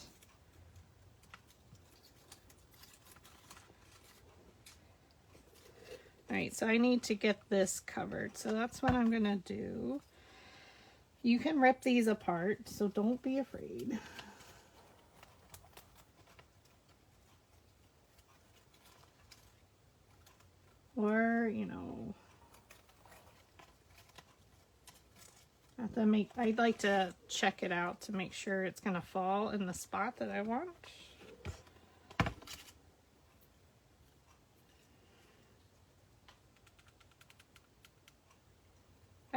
All right, so I need to get this covered. So that's what I'm gonna do. You can rip these apart, so don't be afraid. Or, you know, have to make, I'd like to check it out to make sure it's gonna fall in the spot that I want.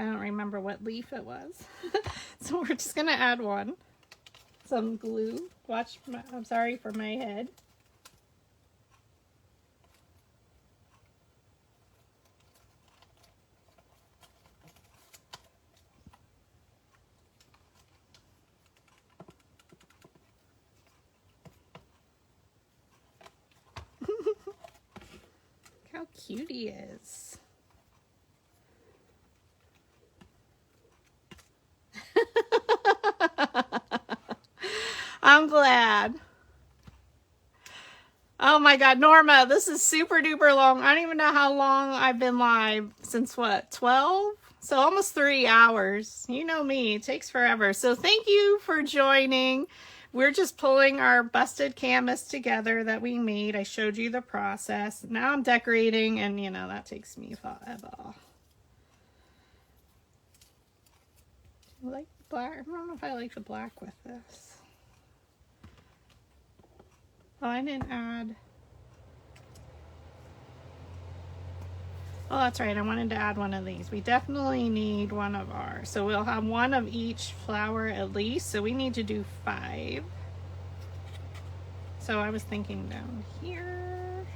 I don't remember what leaf it was. So we're just gonna add one. Some glue. Watch my, I'm sorry for my head. How cute he is. I'm glad. Oh my God, Norma, this is super duper long. I don't even know how long I've been live. Since what, 12? So almost 3 hours. You know me, it takes forever. So thank you for joining. We're just pulling our busted canvas together that we made. I showed you the process. Now I'm decorating, and you know, that takes me forever. I like black. I don't know if I like the black with this. Oh, I didn't add. Oh, that's right. I wanted to add one of these. We definitely need one of ours. So we'll have one of each flower at least. So we need to do 5. So I was thinking down here.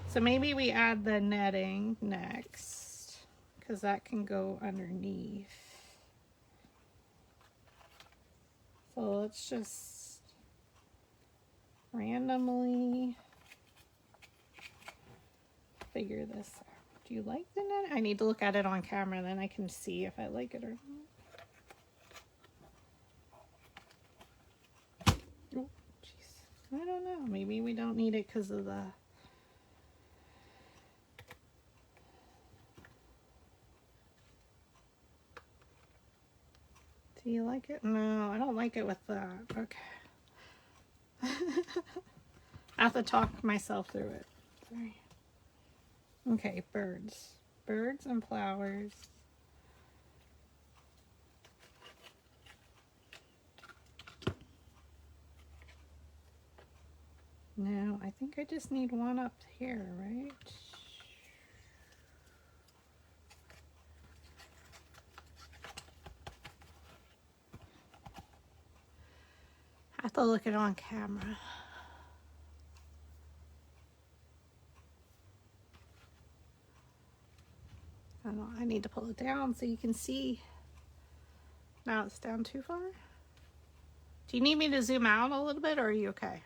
So maybe we add the netting next, because that can go underneath. So let's just randomly figure this out. Do you like the net? I need to look at it on camera, then I can see if I like it or not. Oh, jeez. I don't know. Maybe we don't need it because of the... Do you like it? No, I don't like it with that. Okay. I have to talk myself through it. Sorry. Okay, birds. Birds and flowers. No, I think I just need one up here, right? I have to look at it on camera. I don't know, I need to pull it down so you can see. Now it's down too far. Do you need me to zoom out a little bit, or are you okay?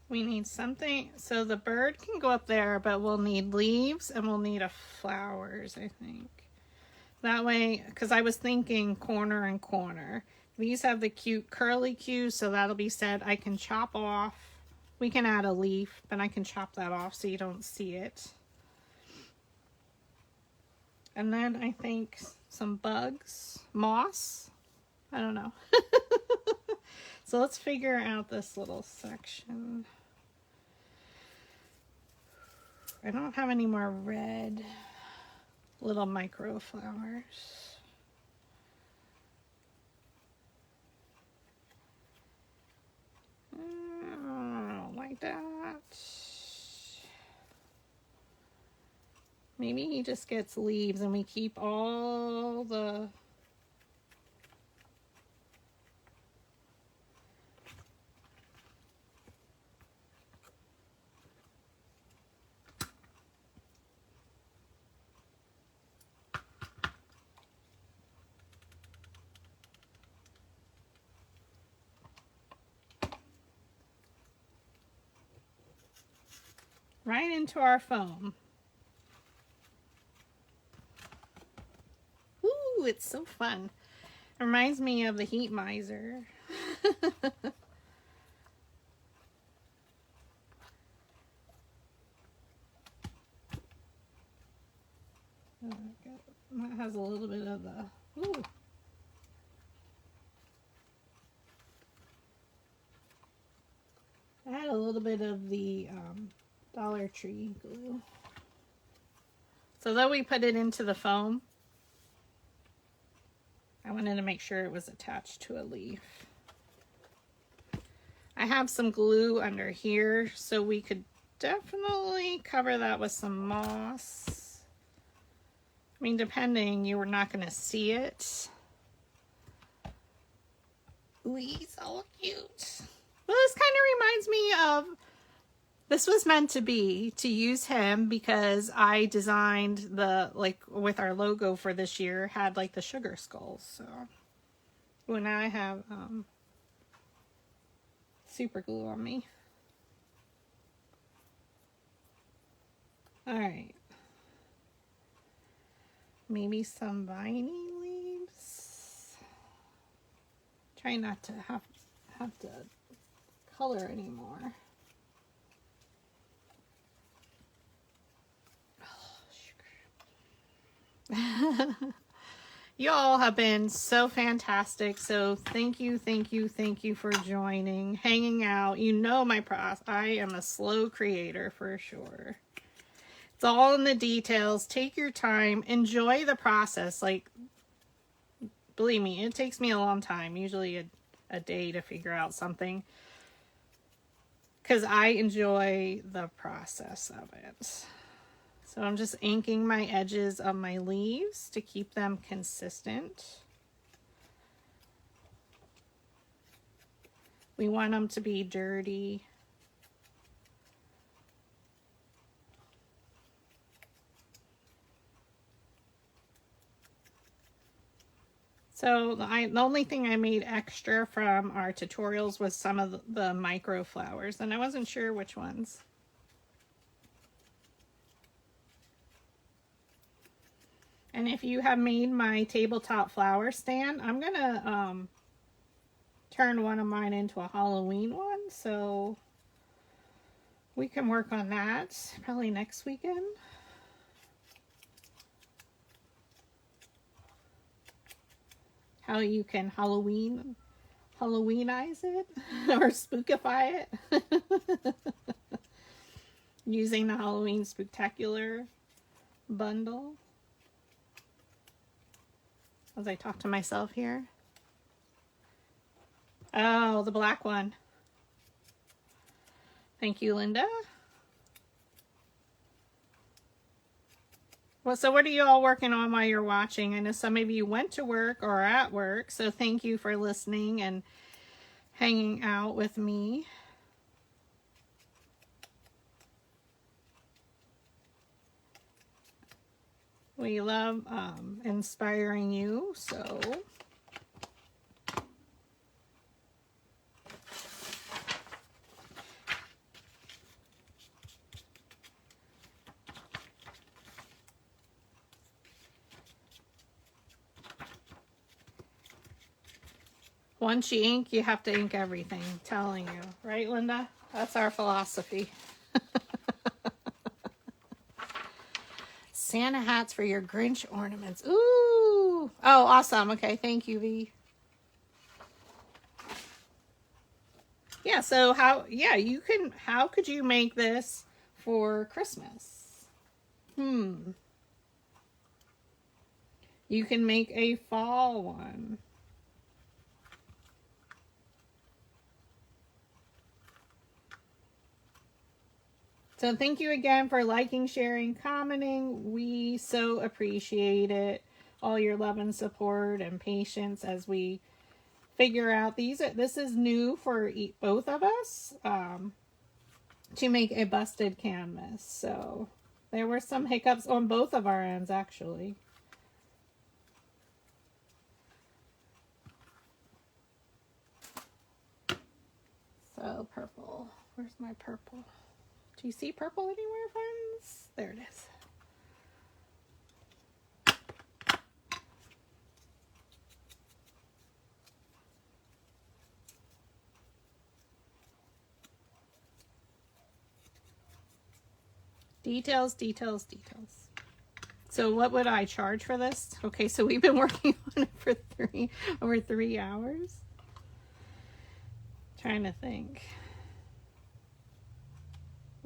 We need something, so the bird can go up there, but we'll need leaves and we'll need a flowers, I think. That way, because I was thinking corner and corner. These have the cute curly cues, so that'll be said. I can chop off. We can add a leaf, but I can chop that off so you don't see it. And then I think some bugs, moss. I don't know. So let's figure out this little section. I don't have any more red little micro flowers. I don't like that. Maybe he just gets leaves and we keep all the... right into our foam. Ooh, it's so fun. It reminds me of the heat miser. That has a little bit of the... Ooh. I had a little bit of the Dollar Tree glue. So then we put it into the foam. I wanted to make sure it was attached to a leaf. I have some glue under here, so we could definitely cover that with some moss. I mean, depending, you were not going to see it. Ooh, he's so cute. Well, this kind of reminds me of, this was meant to be, to use him because I designed the, like, with our logo for this year, had like the sugar skulls. So, well, now I have super glue on me. All right. Maybe some viney leaves. Try not to have to color anymore. Oh, sugar. You all have been so fantastic. So thank you for joining, hanging out. You know my process. I am a slow creator for sure. It's all in the details. Take your time. Enjoy the process. Like, believe me, it takes me a long time, usually a day to figure out something. Because I enjoy the process of it. So I'm just inking my edges of my leaves to keep them consistent. We want them to be dirty. So the only thing I made extra from our tutorials was some of the micro flowers, and I wasn't sure which ones. And if you have made my tabletop flower stand, I'm gonna turn one of mine into a Halloween one, so we can work on that probably next weekend. How you can Halloweenize it or spookify it using the Halloween Spooktacular bundle. As I talk to myself here. Oh, the black one. Thank you, Linda. Well, so what are you all working on while you're watching? I know some of you went to work or are at work, so thank you for listening and hanging out with me. We love inspiring you, so once you ink, you have to ink everything. I'm telling you. Right, Linda? That's our philosophy. Santa hats for your Grinch ornaments. Ooh. Oh, awesome. Okay, thank you, V. Yeah, so how could you make this for Christmas? You can make a fall one. So thank you again for liking, sharing, commenting. We so appreciate it. All your love and support and patience as we figure out these. This is new for both of us to make a busted canvas. So there were some hiccups on both of our ends, actually. So purple. Where's my purple? Do you see purple anywhere, friends? There it is. Details, details, details. So what would I charge for this? Okay, so we've been working on it for over 3 hours. Trying to think.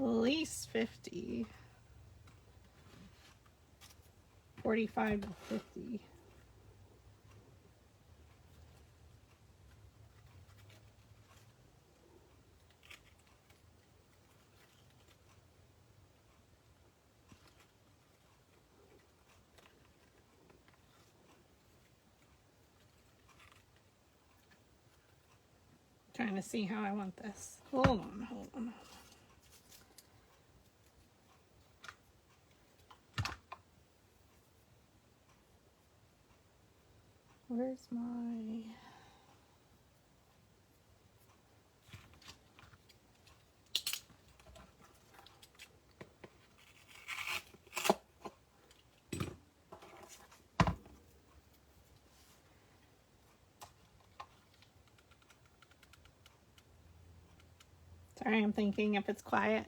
At least 50. 45 to 50. Trying to see how I want this. Hold on, hold on. Where's my... Sorry, I'm thinking if it's quiet.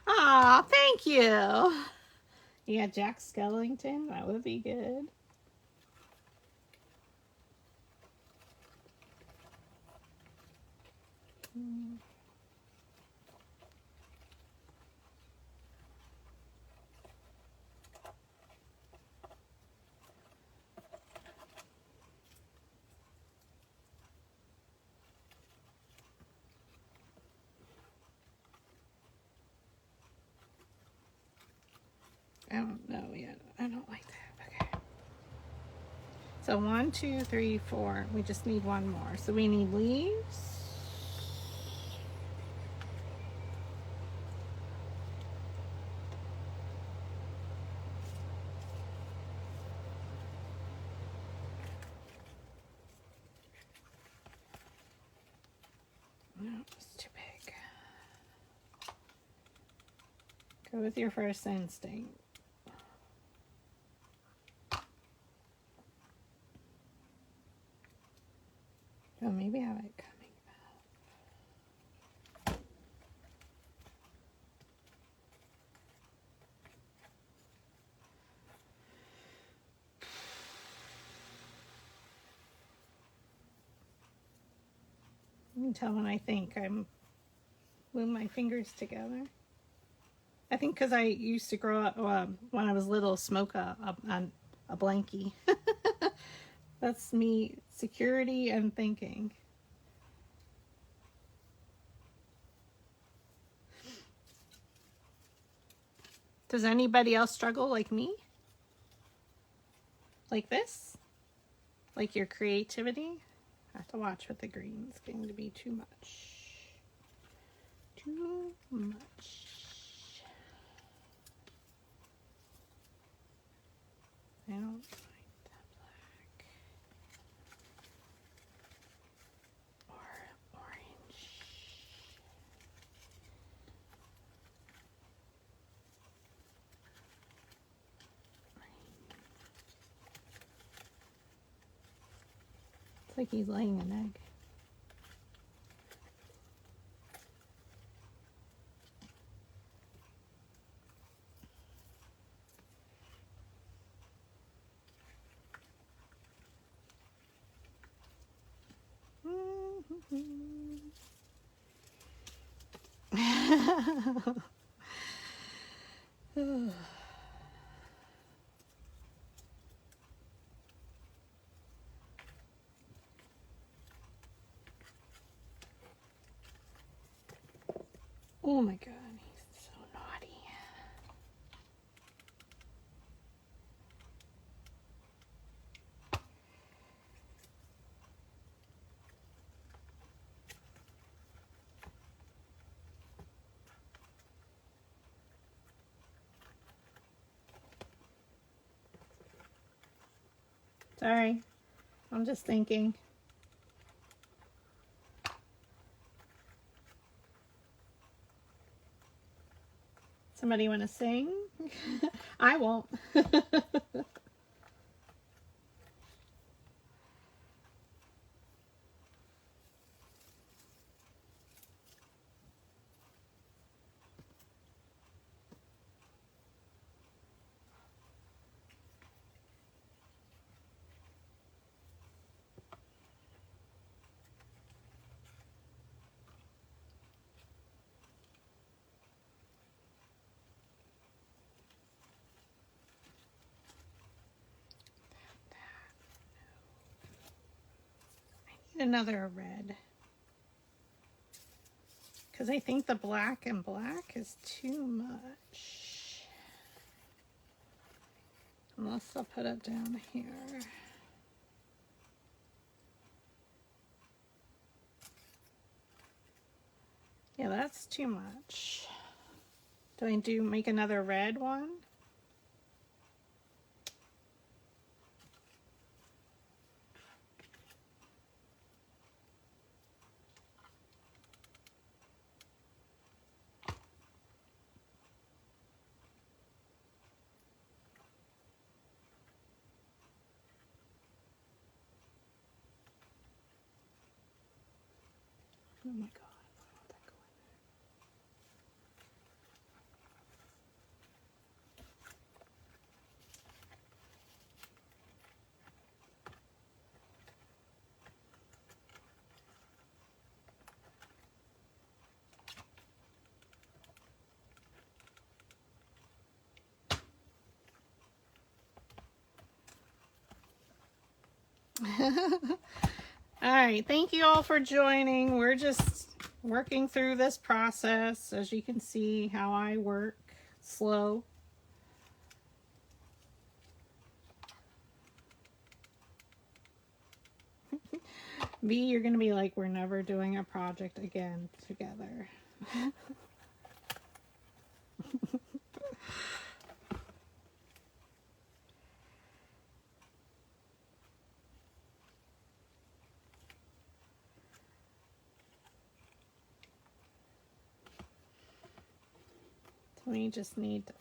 Aw, thank you. Yeah, Jack Skellington, that would be good. I don't know yet. I don't like that. Okay. So 1, 2, 3, 4. We just need one more. So we need leaves. No, it's too big. Go with your first instinct. Oh, maybe have it coming up. You can tell when I think I'm gluing my fingers together. I think because I used to grow up, when I was little, smoke a blankie. That's me, security and thinking. Does anybody else struggle like me? Like this? Like your creativity? I have to watch with the green. It's going to be too much. Too much. I don't like that black. Or orange. It's like he's laying an egg. Oh my god, he's so naughty. Sorry, I'm just thinking. Somebody want to sing? I won't. Another red, because I think the black and black is too much, unless I'll put it down here. Yeah, that's too much. Do I make another red one? Oh my God. All right, thank you all for joining. We're just working through this process. As you can see how I work, slow. B, you're gonna be like, we're never doing a project again together. We just need to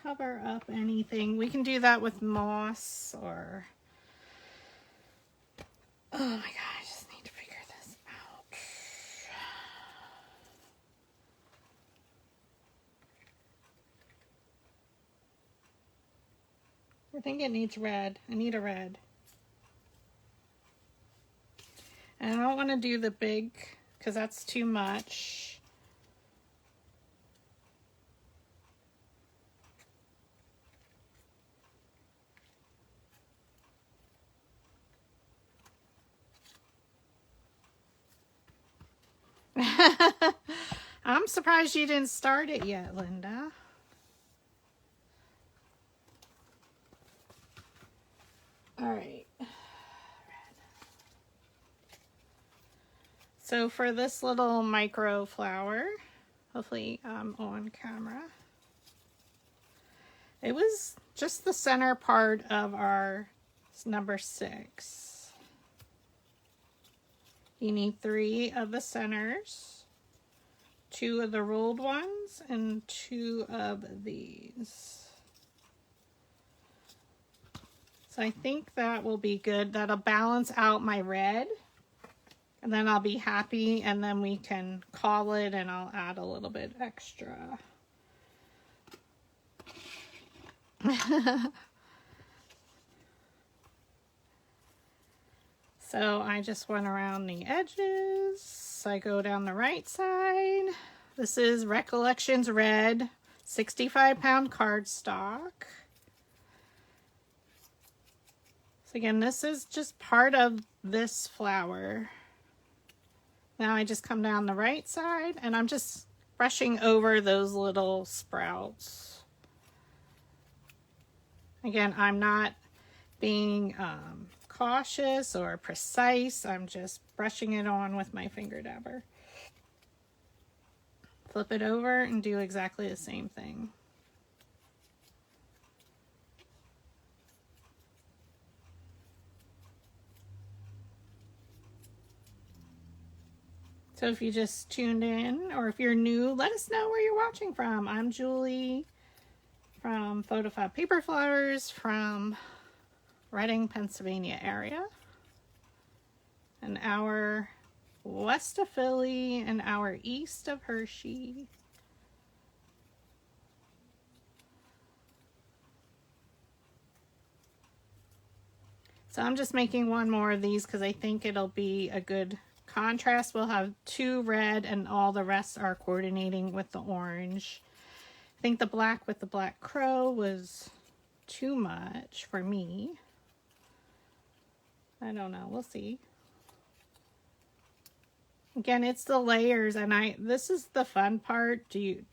cover up anything. We can do that with moss or... Oh my God, I just need to figure this out. I think it needs red. I need a red. And I don't want to do the big because that's too much. I'm surprised you didn't start it yet, Linda. All right. So for this little micro flower, hopefully I'm on camera. It was just the center part of our number 6. You need 3 of the centers, 2 of the ruled ones, and 2 of these. So I think that will be good. That'll balance out my red. And then I'll be happy, and then we can call it, and I'll add a little bit extra. So I just went around the edges. I go down the right side. This is Recollections Red, 65-pound cardstock. So again, this is just part of this flower. Now I just come down the right side, and I'm just brushing over those little sprouts. Again, I'm not being cautious or precise. I'm just brushing it on with my finger dabber. Flip it over and do exactly the same thing. So if you just tuned in, or if you're new, let us know where you're watching from. I'm Julie from PhotoFabPaperFlowers from Reading, Pennsylvania area. An hour west of Philly, an hour east of Hershey. So I'm just making one more of these because I think it'll be a good contrast. We'll have 2 red and all the rest are coordinating with the orange. I think the black with the black crow was too much for me. I don't know, we'll see. Again, it's the layers, and this is the fun part.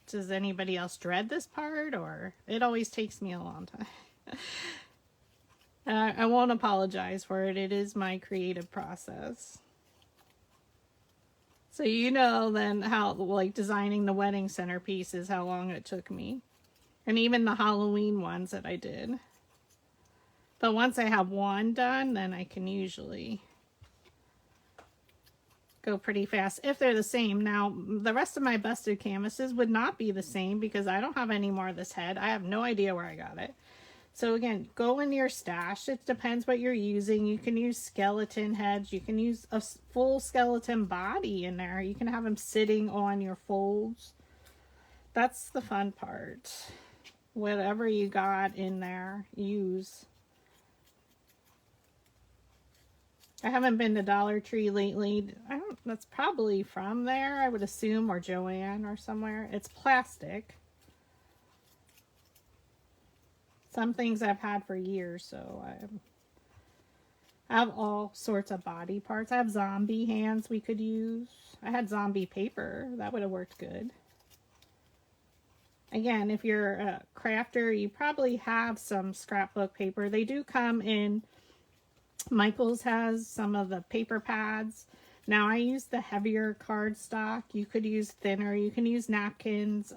Does anybody else dread this part, or it always takes me a long time? I won't apologize for it. It is my creative process. So you know then how, like, designing the wedding centerpieces, how long it took me. And even the Halloween ones that I did. But once I have one done, then I can usually go pretty fast if they're the same. Now, the rest of my busted canvases would not be the same because I don't have any more of this head. I have no idea where I got it. So again, go into your stash. It depends what you're using. You can use skeleton heads. You can use a full skeleton body in there. You can have them sitting on your folds. That's the fun part. Whatever you got in there, use. I haven't been to Dollar Tree lately. That's probably from there, I would assume, or Joann or somewhere. It's plastic. Some things I've had for years, so I have all sorts of body parts. I have zombie hands we could use. I had zombie paper. That would have worked good. Again, if you're a crafter, you probably have some scrapbook paper. They do come in, Michaels has some of the paper pads. Now I use the heavier cardstock. You could use thinner. You can use napkins.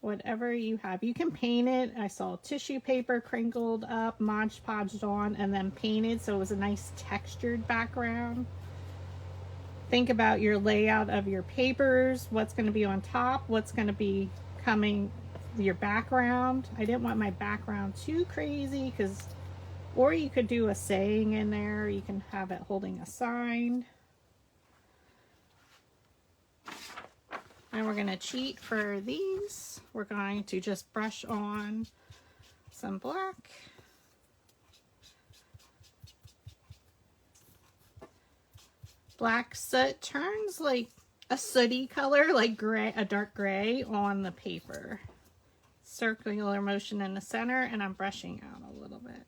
Whatever you have. You can paint it. I saw tissue paper crinkled up, Mod Podged on, and then painted so it was a nice textured background. Think about your layout of your papers, what's going to be on top, what's going to be coming, your background. I didn't want my background too crazy, or you could do a saying in there. You can have it holding a sign. And we're going to cheat for these. We're going to just brush on some black. Black soot turns like a sooty color, like gray, a dark gray on the paper. Circular motion in the center, and I'm brushing out a little bit.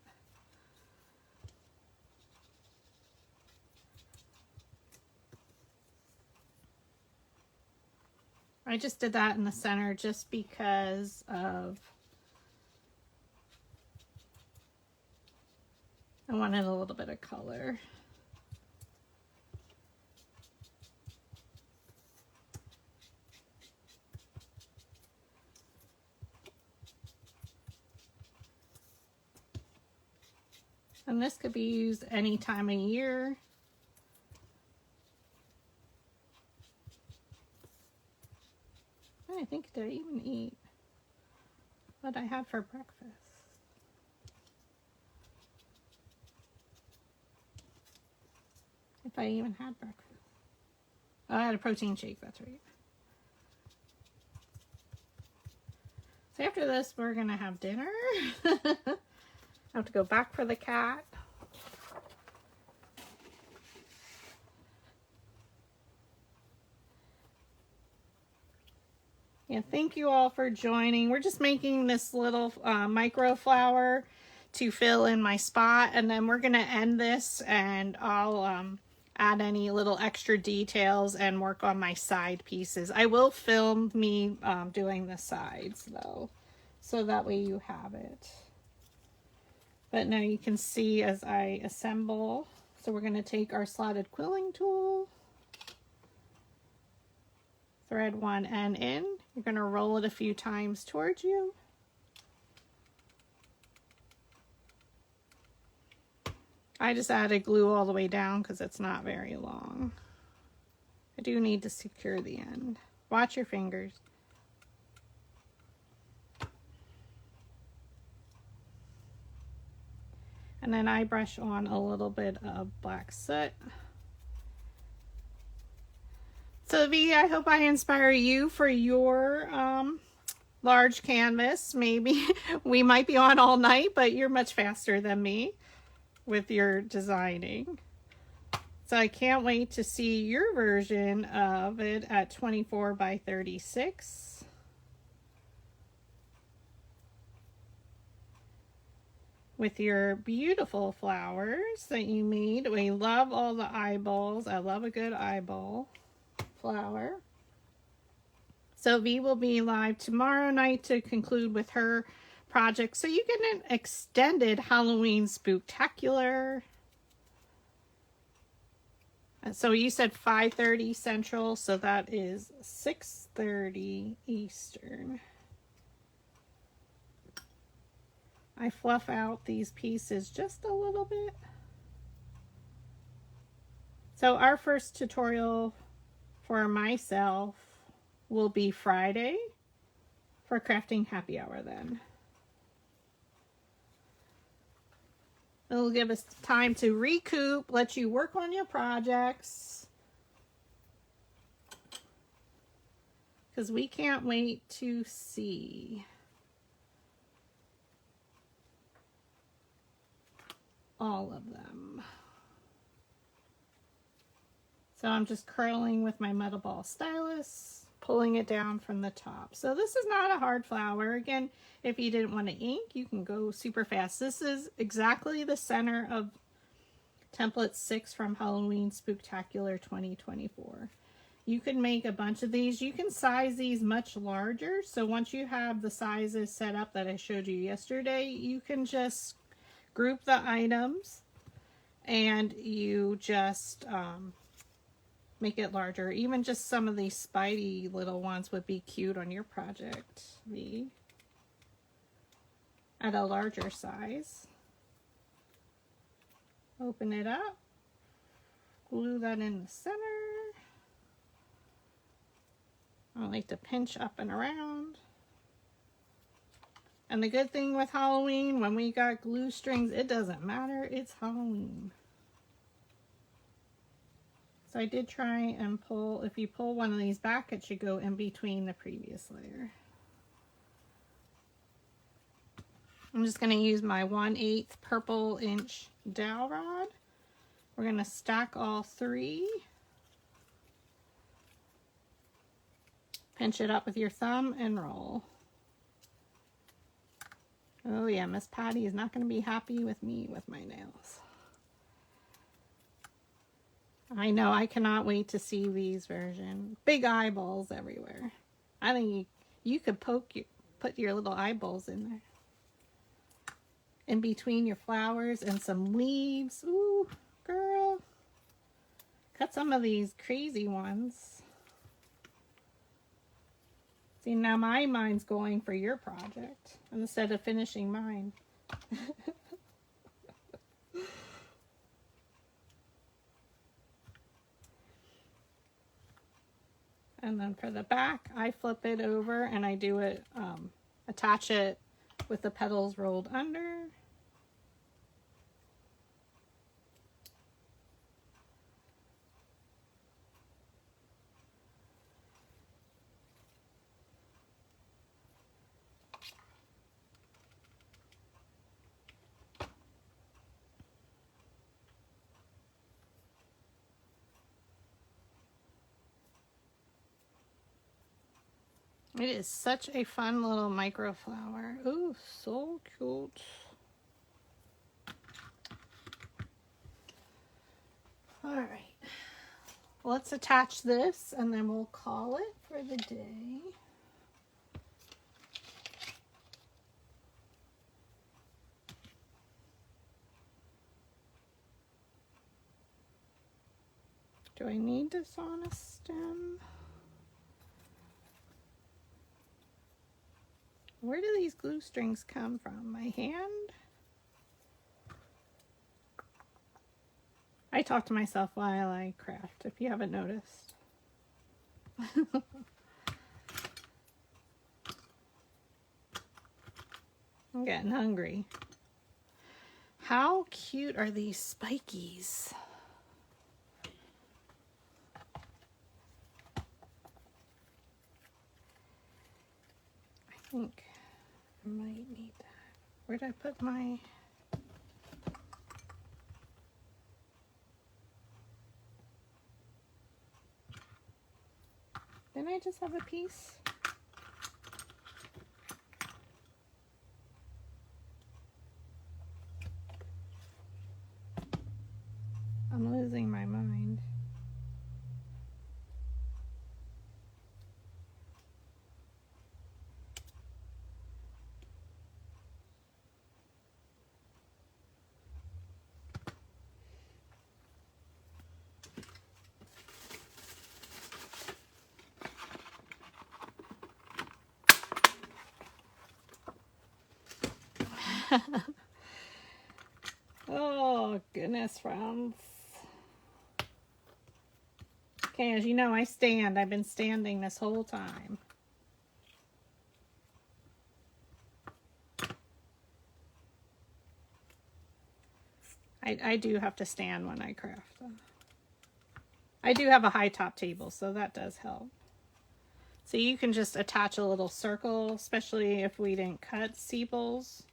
I just did that in the center just because of, I wanted a little bit of color. And this could be used any time of year. I think, did I even eat what I had for breakfast? If I even had breakfast. Oh, I had a protein shake, that's right. So after this, we're gonna have dinner. I have to go back for the cat. Yeah, thank you all for joining. We're just making this little micro flower to fill in my spot, and then we're gonna end this, and I'll add any little extra details and work on my side pieces. I will film me doing the sides though, so that way you have it. But now you can see as I assemble. So we're going to take our slotted quilling tool, thread one end in. You're going to roll it a few times towards you. I just added glue all the way down because it's not very long. I do need to secure the end. Watch your fingers. And then I brush on a little bit of black soot. So V, I hope I inspire you for your large canvas. Maybe we might be on all night, but you're much faster than me with your designing. So I can't wait to see your version of it at 24 by 36. With your beautiful flowers that you made. We love all the eyeballs. I love a good eyeball flower. So V will be live tomorrow night to conclude with her project. So you get an extended Halloween Spooktacular. So you said 5:30 Central, so that is 6:30 Eastern. I fluff out these pieces just a little bit. So our first tutorial for myself will be Friday for crafting happy hour then. It'll give us time to recoup, let you work on your projects. Because we can't wait to see all of them. So I'm just curling with my metal ball stylus, pulling it down from the top. So this is not a hard flower. Again, if you didn't want to ink, you can go super fast. This is exactly the center of template 6 from Halloween Spooktacular 2024. You can make a bunch of these. You can size these much larger. So once you have the sizes set up that I showed you yesterday, you can just group the items and you just make it larger. Even just some of these Spidey little ones would be cute on your project. At a larger size. Open it up. Glue that in the center. I like to pinch up and around. And the good thing with Halloween, when we got glue strings, it doesn't matter. It's Halloween. So I did try and pull, if you pull one of these back, it should go in between the previous layer. I'm just going to use my 1/8 purple inch dowel rod. We're going to stack all 3. Pinch it up with your thumb and roll. Oh yeah, Miss Patty is not going to be happy with me with my nails. I know, I cannot wait to see these version. Big eyeballs everywhere. I think you could put your little eyeballs in there. In between your flowers and some leaves. Ooh, girl. Cut some of these crazy ones. See, now my mind's going for your project instead of finishing mine. And then for the back, I flip it over and I do it, attach it with the petals rolled under. It is such a fun little micro flower. Ooh, so cute. All right. Let's attach this and then we'll call it for the day. Do I need this on a stem? Where do these glue strings come from? My hand? I talk to myself while I craft, if you haven't noticed. I'm getting hungry. How cute are these spikies? I think I might need that. Where'd I put my... Didn't I just have a piece? I'm losing my mind. Oh, goodness, friends. Okay, as you know, I stand. I've been standing this whole time. I do have to stand when I craft them. I do have a high top table, so that does help. So you can just attach a little circle, especially if we didn't cut sepals.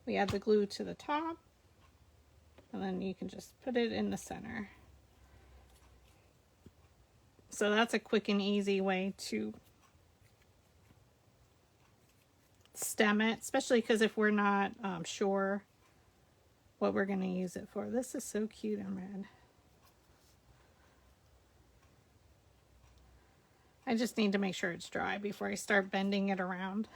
We add the glue to the top, and then you can just put it in the center. So that's a quick and easy way to stem it, especially because if we're not sure what we're going to use it for. This is so cute in red. I just need to make sure it's dry before I start bending it around.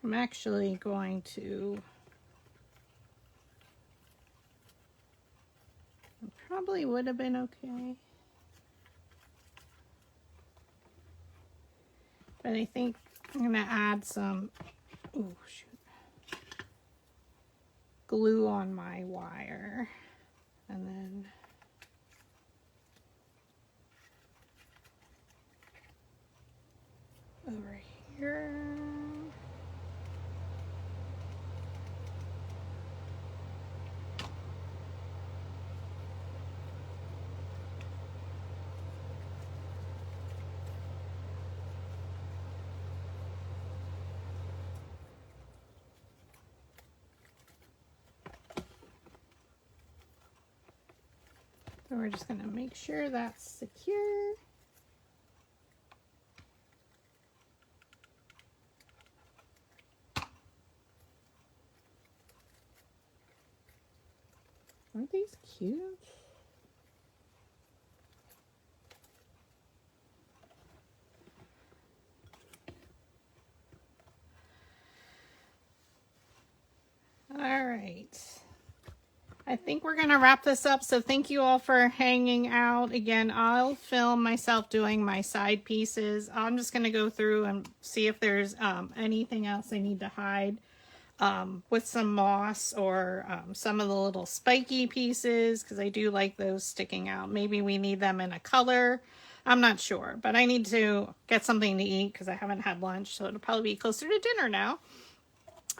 I'm actually going to probably would have been okay. But I think I'm going to add some glue on my wire. And then over here. So we're just going to make sure that's secure. Aren't these cute? All right. I think we're going to wrap this up. So thank you all for hanging out. Again, I'll film myself doing my side pieces. I'm just going to go through and see if there's anything else I need to hide with some moss or some of the little spiky pieces, because I do like those sticking out. Maybe we need them in a color. I'm not sure, but I need to get something to eat because I haven't had lunch. So it'll probably be closer to dinner now.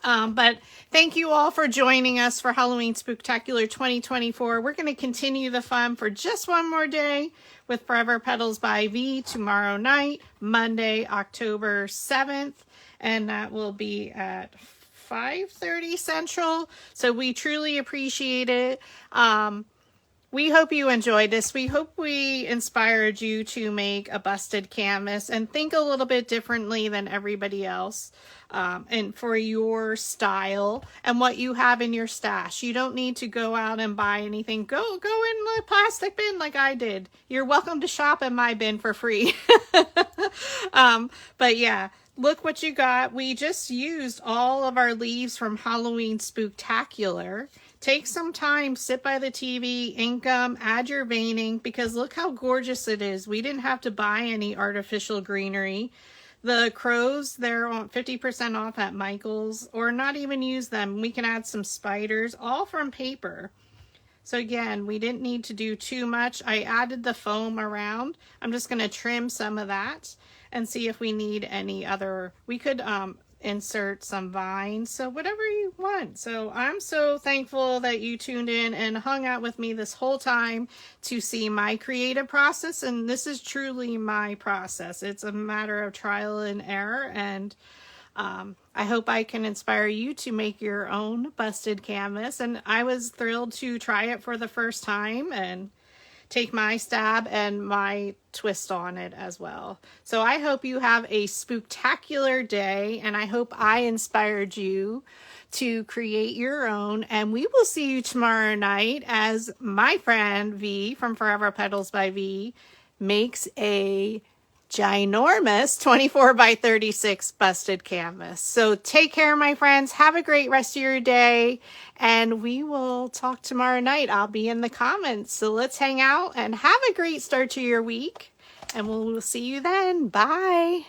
But thank you all for joining us for Halloween Spooktacular 2024. We're going to continue the fun for just one more day with Forever Petals by V tomorrow night, Monday, October 7th. And that will be at 5:30 Central. So we truly appreciate it. We hope you enjoyed this. We hope we inspired you to make a busted canvas and think a little bit differently than everybody else. And for your style and what you have in your stash. You don't need to go out and buy anything. Go in the plastic bin like I did. You're welcome to shop in my bin for free. But yeah, look what you got. We just used all of our leaves from Halloween Spooktacular. Take some time, sit by the TV, ink them, add your veining, because look how gorgeous it is. We didn't have to buy any artificial greenery. The crows, they're on 50% off at Michael's, or not even use them. We can add some spiders, all from paper. So again, we didn't need to do too much. I added the foam around. I'm just going to trim some of that and see if we need any other. We could insert some vines, so whatever you want. So I'm so thankful that you tuned in and hung out with me this whole time to see my creative process, and this is truly my process. It's a matter of trial and error, and I hope I can inspire you to make your own busted canvas. And I was thrilled to try it for the first time and take my stab and my twist on it as well. So I hope you have a spooktacular day, and I hope I inspired you to create your own. And we will see you tomorrow night as my friend V from Forever Petals by V makes a ginormous 24 by 36 busted canvas. So take care, my friends. Have a great rest of your day, and we will talk tomorrow night. I'll be in the comments. So let's hang out and have a great start to your week, and we'll see you then. Bye.